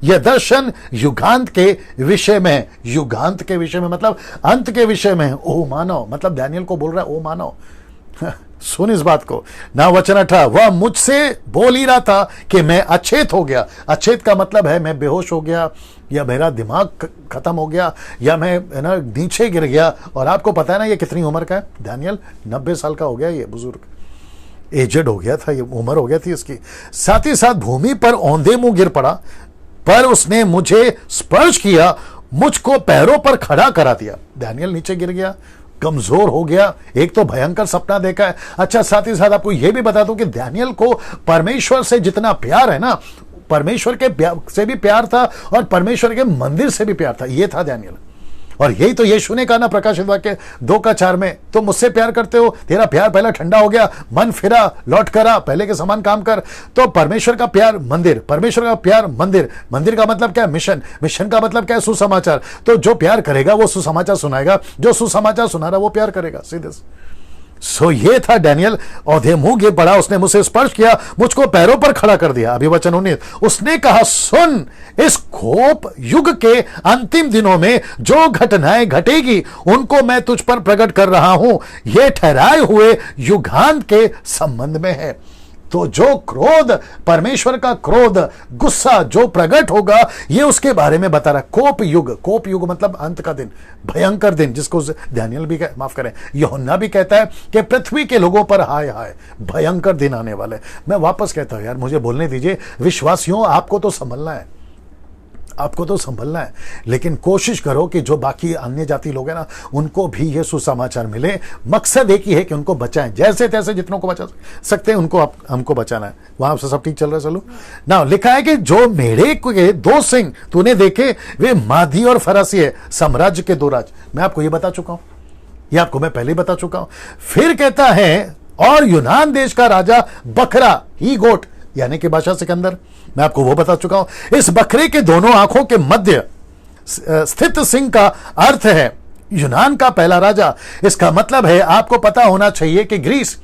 यह दर्शन युगांत के विषय में है, युगांत के विषय में मतलब अंत के विषय में है। ओ मानव मतलब दानियल को बोल रहा है, ओ मानव सुन इस बात को ना। वचन 18, वह मुझसे बोल ही रहा था कि मैं अचेत हो गया। अचेत का मतलब है मैं बेहोश हो गया, या मेरा दिमाग खत्म हो गया, या मैं ना नीचे गिर गया। और आपको पता है ना ये कितनी उम्र का है, दानियल 90 साल का हो गया, ये बुजुर्ग एजेड हो गया था, ये उम्र हो गया थी इसकी। साथ ही साथ भूमि पर औंधे मुंह गिर पड़ा, पर उसने मुझे स्पर्श किया, मुझको पैरों पर खड़ा करा दिया। दानियल नीचे गिर गया, कमजोर हो गया, एक तो भयंकर सपना देखा है। अच्छा, साथ ही साथ आपको यह भी बता दूं कि दानियल को परमेश्वर से जितना प्यार है ना, परमेश्वर के से भी प्यार था और परमेश्वर के मंदिर से भी प्यार था, ये था दानियल। और यही तो यीशु ने कहा ना प्रकाशित वाक्य 2:4 में, तो मुझसे प्यार करते हो, तेरा प्यार पहला ठंडा हो गया, मन फिरा, लौट करा, पहले के समान काम कर। तो परमेश्वर का प्यार मंदिर, परमेश्वर का प्यार मंदिर, मंदिर का मतलब क्या, मिशन, मिशन का मतलब क्या, सुसमाचार। तो जो प्यार करेगा वो सुसमाचार सुनाएगा, जो सुसमाचार सुना रहा वो प्यार करेगा, सीधे। सो ये था डैनियल, औधे मुंह गिर पड़ा, उसने मुझसे स्पर्श किया, मुझको पैरों पर खड़ा कर दिया। अभी वचन 19, उसने कहा सुन, इस कोप युग के अंतिम दिनों में जो घटनाएं घटेगी उनको मैं तुझ पर प्रकट कर रहा हूं, ये ठहराए हुए युगांत के संबंध में है। तो जो क्रोध, परमेश्वर का क्रोध, गुस्सा जो प्रकट होगा, ये उसके बारे में बता रहा है। कोप युग मतलब अंत का दिन, भयंकर दिन, जिसको दानियल भी माफ करें, यूहन्ना भी कहता है कि पृथ्वी के लोगों पर हाय हाय, भयंकर दिन आने वाले। मैं वापस कहता हूं यार, मुझे बोलने दीजिए। विश्वासियों, आपको तो संभलना है, आपको तो संभलना है, लेकिन कोशिश करो कि जो बाकी अन्य जाति लोग हैं ना, उनको भी ये सुसमाचार मिले। मकसद एक ही है कि उनको बचाएं, जैसे तैसे जितनों को बचा सकते हैं उनको हमको बचाना है। वहां से सब ठीक चल रहा है? चलो ना, लिखा है कि जो मेढ़े के 2 सिंह तूने देखे, वे मादी और फरासी है, साम्राज्य के 2 राज। मैं आपको ये बता चुका हूं, ये आपको मैं पहले ही बता चुका हूं। फिर कहता है, और यूनान देश का राजा बकरा, ही गोट, यानी कि बादशाह सिकंदर, मैं आपको वो बता चुका हूं। इस बकरे के दोनों आंखों के मध्य स्थित सिंह का अर्थ है यूनान का पहला राजा। इसका मतलब है, आपको पता होना चाहिए कि ग्रीस,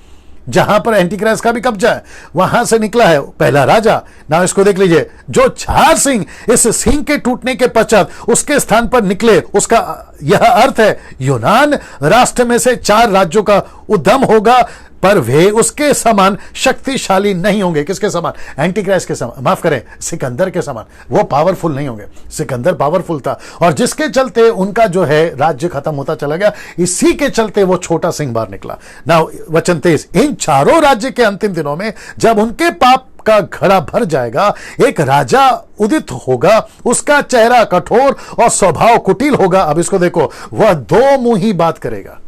जहां पर एंटीक्राइस्ट का भी कब्जा है, वहां से निकला है पहला राजा। ना इसको देख लीजिए, जो 4 सिंह इस सिंह के टूटने के पश्चात उसके स्थान पर निकले, उसका यह अर्थ है यूनान राष्ट्र में से 4 राज्यों का उद्गम होगा, पर वे उसके समान शक्तिशाली नहीं होंगे। किसके समान? एंटीक्राइस्ट के समान, माफ करें, सिकंदर के समान। वो पावरफुल नहीं होंगे, सिकंदर पावरफुल था, और जिसके चलते उनका जो है राज्य खत्म होता चला गया। इसी के चलते वो छोटा सिंह बाहर निकला। ना वचन 23, इन 4 राज्य के अंतिम दिनों में जब उनके पाप का घड़ा भर जाएगा, एक राजा उदित होगा, उसका चेहरा कठोर और स्वभाव कुटिल होगा। अब इसको देखो, वह 2 मुंही बात करेगा।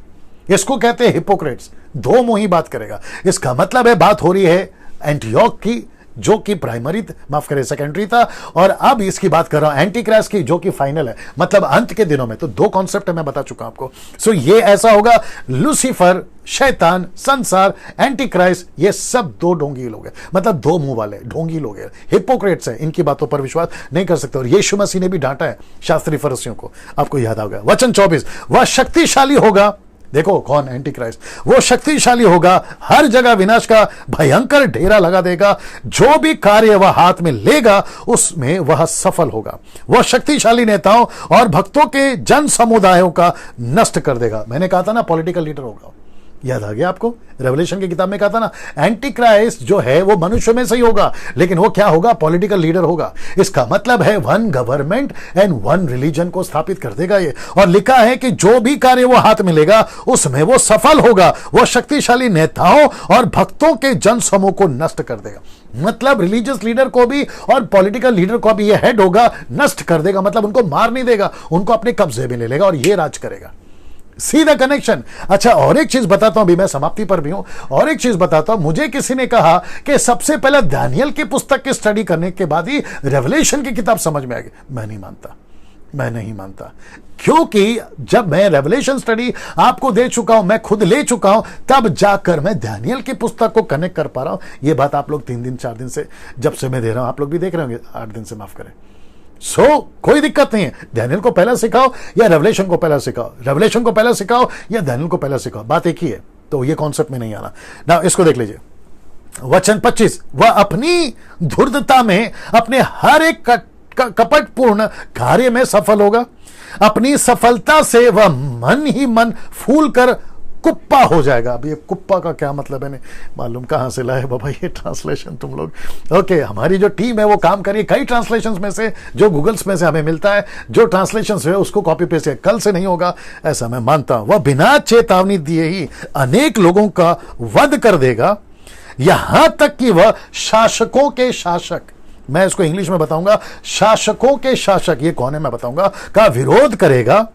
इसको कहते हैं हिपोक्रेट्स, 2 मुंही बात करेगा। इसका मतलब है, बात हो रही है एंटियोक की, जो कि प्राइमरी, माफ करें, सेकेंडरी था, और अब इसकी बात कर रहा हूं एंटीक्राइस्ट की, जो कि फाइनल है, मतलब अंत के दिनों में। तो 2 कॉन्सेप्ट है, मैं बता चुका हूं आपको। सो ये ऐसा होगा, लूसीफर, शैतान, संसार, एंटीक्राइस्ट, ये सब 2 ढोंगी लोग हैं, मतलब 2 मुंह वाले ढोंगी लोग हैं, हिपोक्रेट्स हैं। इनकी बातों पर विश्वास नहीं कर सकते। और यीशु मसीह ने भी डांटा है शास्त्री फरीसियों को, आपको याद होगा। वचन 24, वह शक्तिशाली होगा। देखो कौन? एंटीक्राइस्ट। वो शक्तिशाली होगा, हर जगह विनाश का भयंकर डेरा लगा देगा, जो भी कार्य वह हाथ में लेगा उसमें वह सफल होगा। वह शक्तिशाली नेताओं और भक्तों के जन समुदायों का नष्ट कर देगा। मैंने कहा था ना, पॉलिटिकल लीडर होगा, याद आ गया आपको? रेवलेशन की किताब में कहा था ना, एंटीक्राइस्ट जो है वो मनुष्य में से ही होगा, लेकिन वो क्या होगा? पॉलिटिकल लीडर होगा। इसका मतलब है 1 गवर्नमेंट एंड 1 रिलीजन को स्थापित कर देगा ये। और लिखा है कि जो भी कार्य वो हाथ में लेगा उसमें वो सफल होगा। वो शक्तिशाली नेताओं और भक्तों के जन समूह को नष्ट कर देगा। मतलब रिलीजियस लीडर को भी और पॉलिटिकल लीडर को भी ये हेड होगा, नष्ट कर देगा, मतलब उनको मार नहीं देगा, उनको अपने कब्जे में ले लेगा और ये राज करेगा। See the connection. अच्छा, और एक चीज बताता हूं, अभी मैं समाप्ति पर भी हूं, और एक चीज बताता हूं। मुझे किसी ने कहा कि सबसे पहले दानियल की पुस्तक की स्टडी करने के बाद ही रेवलेशन की किताब समझ में आएगी। मैं नहीं मानता, मैं नहीं मानता, क्योंकि जब मैं रेवलेशन स्टडी आपको दे चुका हूं, मैं खुद ले चुका हूं, तब जाकर मैं दानियल की पुस्तक को कनेक्ट कर पा रहा हूं। यह बात आप लोग 3 दिन 4 दिन से जब से मैं दे रहा हूं, आप लोग भी देख रहे होंगे, 8 दिन से, माफ करें। कोई दिक्कत नहीं है। दानियल को पहला सिखाओ या रेवलेशन को पहला सिखाओ, रेवलेशन को पहला सिखाओ या दानियल को पहला सिखाओ, बात एक ही है। तो ये कॉन्सेप्ट में नहीं आना ना। इसको देख लीजिए, वचन 25, वह अपनी धूर्तता में अपने हर एक कपटपूर्ण कार्य में सफल होगा। अपनी सफलता से वह मन ही मन फूल कर कुप्पा हो जाएगा। अब ये कुप्पा का क्या मतलब है, नहीं मालूम, कहां से लाए बाबा ये ट्रांसलेशन तुम लोग। ओके, हमारी जो टीम है वो काम करिए कई ट्रांसलेशंस में से, जो गूगल्स में से हमें मिलता है, जो ट्रांसलेशंस है उसको कॉपी पेस्ट कल से नहीं होगा, ऐसा मैं मानता हूं। वह बिना चेतावनी दिए ही अनेक लोगों का वध कर देगा, यहां तक कि वह शासकों के शासक, मैं इसको इंग्लिश में बताऊंगा, शासकों के शासक, ये कौन है मैं बताऊंगा, का विरोध करेगा,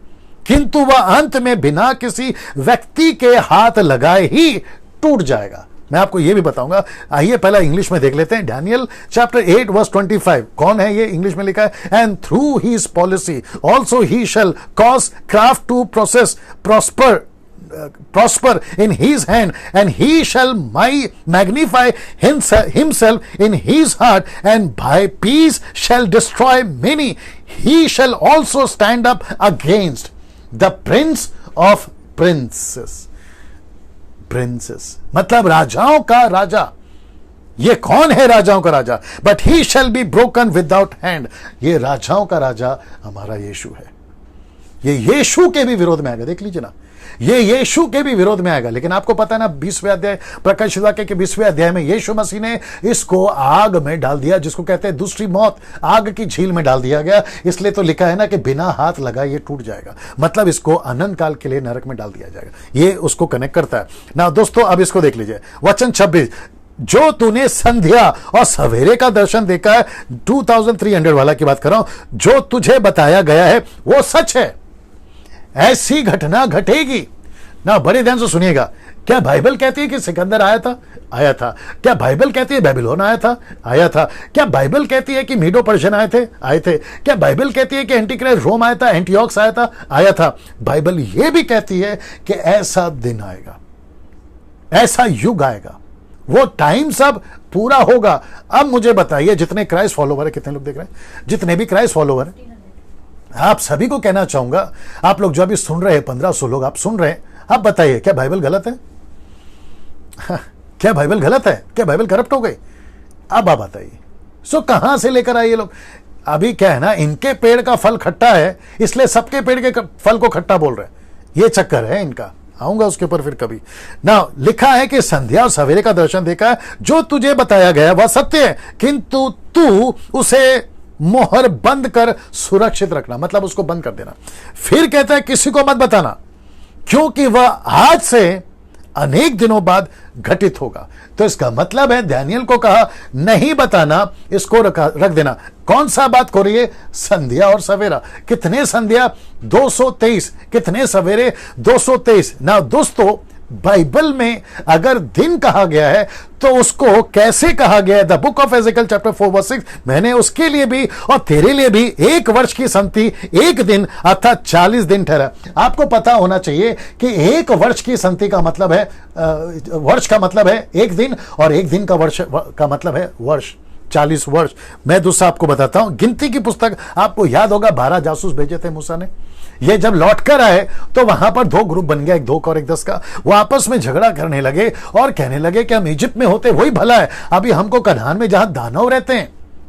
किंतु वह अंत में बिना किसी व्यक्ति के हाथ लगाए ही टूट जाएगा। मैं आपको यह भी बताऊंगा। आइए पहला इंग्लिश में देख लेते हैं। डैनियल चैप्टर 8 वर्स 25, कौन है ये? इंग्लिश में लिखा है, and through his policy also he shall cause craft to process prosper in his hand, and he shall magnify himself in his heart, and by peace shall destroy many. He shall also stand up against the prince of princes. Princes, मतलब राजाओं का राजा। ये कौन है राजाओं का राजा? But he shall be broken without hand. ये राजाओं का राजा हमारा यीशु है। ये यीशु के भी विरोध में आएगा, देख लीजिए ना, ये यीशु के भी विरोध में आएगा। लेकिन आपको पता है ना, 20वें अध्याय, प्रकाशित वाक्य के 20वें अध्याय में यीशु मसीह ने इसको आग में डाल दिया, जिसको कहते हैं दूसरी मौत, आग की झील में डाल दिया गया। इसलिए तो लिखा है ना कि बिना हाथ लगाए ये टूट जाएगा, मतलब इसको अनंत काल के लिए नरक में डाल दिया जाएगा। ये उसको कनेक्ट करता है ना। दोस्तों अब इसको देख लीजिए, वचन 26, जो तूने संध्या और सवेरे का दर्शन देखा है, 2300 वाला की बात कर रहा हूं, जो तुझे बताया गया है वो सच है, ऐसी घटना घटेगी ना। बड़े ध्यान से सुनिएगा। क्या बाइबल कहती है कि सिकंदर आया था? आया था। क्या बाइबल कहती है बेबीलोन आया था? आया था। क्या बाइबल कहती है कि मीडो पर्शियन आए थे? आए थे। क्या बाइबल कहती है कि एंटीक्राइस्ट रोम आया था, एंटीओक्स आया था? आया था। बाइबल यह भी कहती है कि ऐसा दिन आएगा, ऐसा युग आएगा, वो टाइम सब पूरा होगा। अब मुझे बताइए, जितने क्राइस्ट फॉलोवर है, कितने लोग देख रहे हैं, जितने भी क्राइस्ट फॉलोवर है, आप सभी को कहना चाहूंगा, आप लोग जो अभी सुन रहे हैं, 1500 लोग आप सुन रहे हैं, आप बताइए क्या बाइबल गलत है? क्या बाइबल गलत है? क्या बाइबल करप्ट हो गई? अब आप बताइए। सो कहां से लेकर आए ये लोग? अभी क्या है ना, इनके पेड़ का फल खट्टा है, इसलिए सबके पेड़ के फल को खट्टा बोल रहे हैं। ये चक्कर है इनका, आऊंगा उसके ऊपर फिर कभी ना। लिखा है कि संध्या और सवेरे का दर्शन देखा है, जो तुझे बताया गया वह सत्य है, किंतु तू उसे मोहर बंद कर सुरक्षित रखना, मतलब उसको बंद कर देना। फिर कहता है किसी को मत बताना, क्योंकि वह आज से अनेक दिनों बाद घटित होगा। तो इसका मतलब है दानियेल को कहा नहीं बताना, इसको रख देना। कौन सा बात हो रही है? संध्या और सवेरा। कितने संध्या? 223। कितने सवेरे? 223 ना। दोस्तों बाइबल में अगर दिन कहा गया है तो उसको कैसे कहा गया है? The book of Ezekiel chapter 4:6, मैंने उसके लिए भी और तेरे लिए भी 1 वर्ष की संति, 1 दिन अर्थात 40 दिन ठहरा। आपको पता होना चाहिए कि 1 वर्ष की संति का मतलब है, वर्ष का मतलब है 1 दिन, और 1 दिन का वर्ष का मतलब है वर्ष, 40 वर्ष। मैं दूसरा आपको बताता हूं, गिनती की पुस्तक, आपको याद होगा 12 जासूस भेजे थे मूसा ने। ये जब लौट कर आए तो वहां पर 2 ग्रुप बन गया, एक 2 का और एक 10 का। वो आपस में झगड़ा करने लगे और कहने लगे कि हम इजिप्ट में होते वही भला है, अभी हमको कनान में जहां दानव रहते हैं,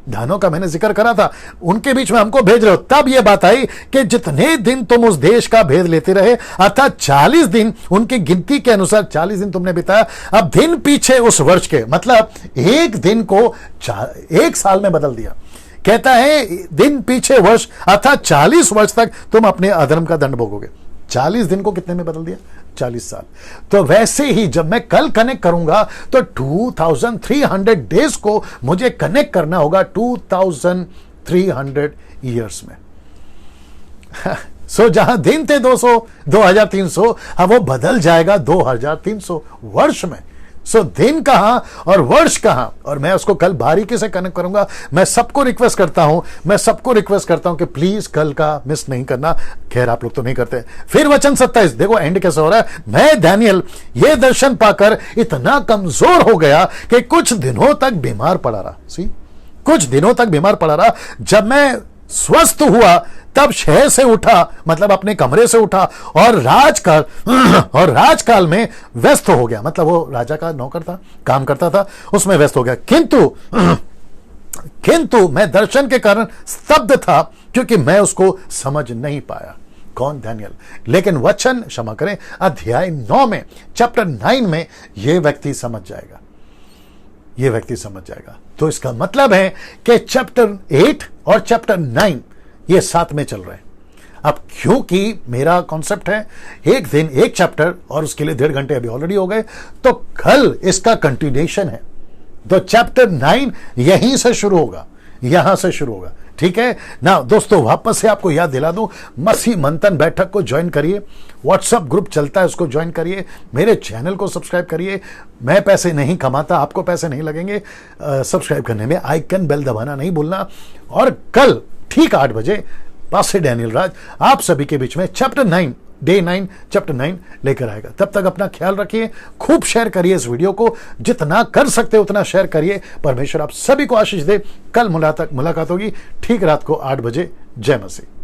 दानों का मैंने जिक्र करा था, उनके बीच में हमको भेज रहे हो। तब ये बात आई कि जितने दिन तुम उस देश का भेद लेते रहे, अर्थात 40 दिन, उनकी गिनती के अनुसार 40 दिन तुमने बिताया। अब दिन पीछे उस वर्ष के, मतलब 1 दिन को 1 साल में बदल दिया। कहता है दिन पीछे वर्ष, अर्थात 40 वर्ष तक तुम अपने अधर्म का दंड भोगोगे। 40 दिन को कितने में बदल दिया? 40 साल। तो वैसे ही जब मैं कल कनेक्ट करूंगा तो 2300 डेज को मुझे कनेक्ट करना होगा 2300 ईयर्स में। सो जहां दिन थे 200, 2300, अब वो बदल जाएगा 2300 वर्ष में। सो दिन कहां और वर्ष कहां, और मैं उसको कल बारीकी से कनेक्ट करूंगा। मैं सबको रिक्वेस्ट करता हूं कि प्लीज कल का मिस नहीं करना। खैर आप लोग तो नहीं करते। फिर वचन 27 देखो एंड कैसे हो रहा है। मैं दानियल ये दर्शन पाकर इतना कमजोर हो गया कि कुछ दिनों तक बीमार पड़ा रहा। कुछ दिनों तक बीमार पड़ा रहा। जब मैं स्वस्थ हुआ तब शहर से उठा, मतलब अपने कमरे से उठा, और राजकाल में व्यस्त हो गया, मतलब वो राजा का नौकर था, काम करता था, उसमें व्यस्त हो गया। किंतु मैं दर्शन के कारण स्तब्ध था, क्योंकि मैं उसको समझ नहीं पाया। कौन? दानियल। लेकिन वचन, क्षमा करें, अध्याय 9 में, चैप्टर 9 में यह व्यक्ति समझ जाएगा। तो इसका मतलब है कि चैप्टर 8 और चैप्टर 9 ये साथ में चल रहे हैं। अब क्योंकि मेरा कॉन्सेप्ट है 1 दिन 1 चैप्टर, और उसके लिए 1.5 घंटे अभी ऑलरेडी हो गए, तो कल इसका कंटिन्यूएशन है। तो चैप्टर 9 यहीं से शुरू होगा, यहां से शुरू होगा। ठीक है ना। दोस्तों वापस से आपको याद दिला दूं, मसीह मंथन बैठक को ज्वाइन करिए, व्हाट्सएप ग्रुप चलता है उसको ज्वाइन करिए, मेरे चैनल को सब्सक्राइब करिए। मैं पैसे नहीं कमाता, आपको पैसे नहीं लगेंगे सब्सक्राइब करने में। आइकन बेल दबाना नहीं भूलना। और कल ठीक 8 बजे पास्टर डैनियल राज आप सभी के बीच में चैप्टर 9 डे 9 चैप्टर 9 लेकर आएगा। तब तक अपना ख्याल रखिए, खूब शेयर करिए इस वीडियो को, जितना कर सकते उतना शेयर करिए। परमेश्वर आप सभी को आशीष दे। कल मुलाकात होगी ठीक रात को 8 बजे। जय मसीह।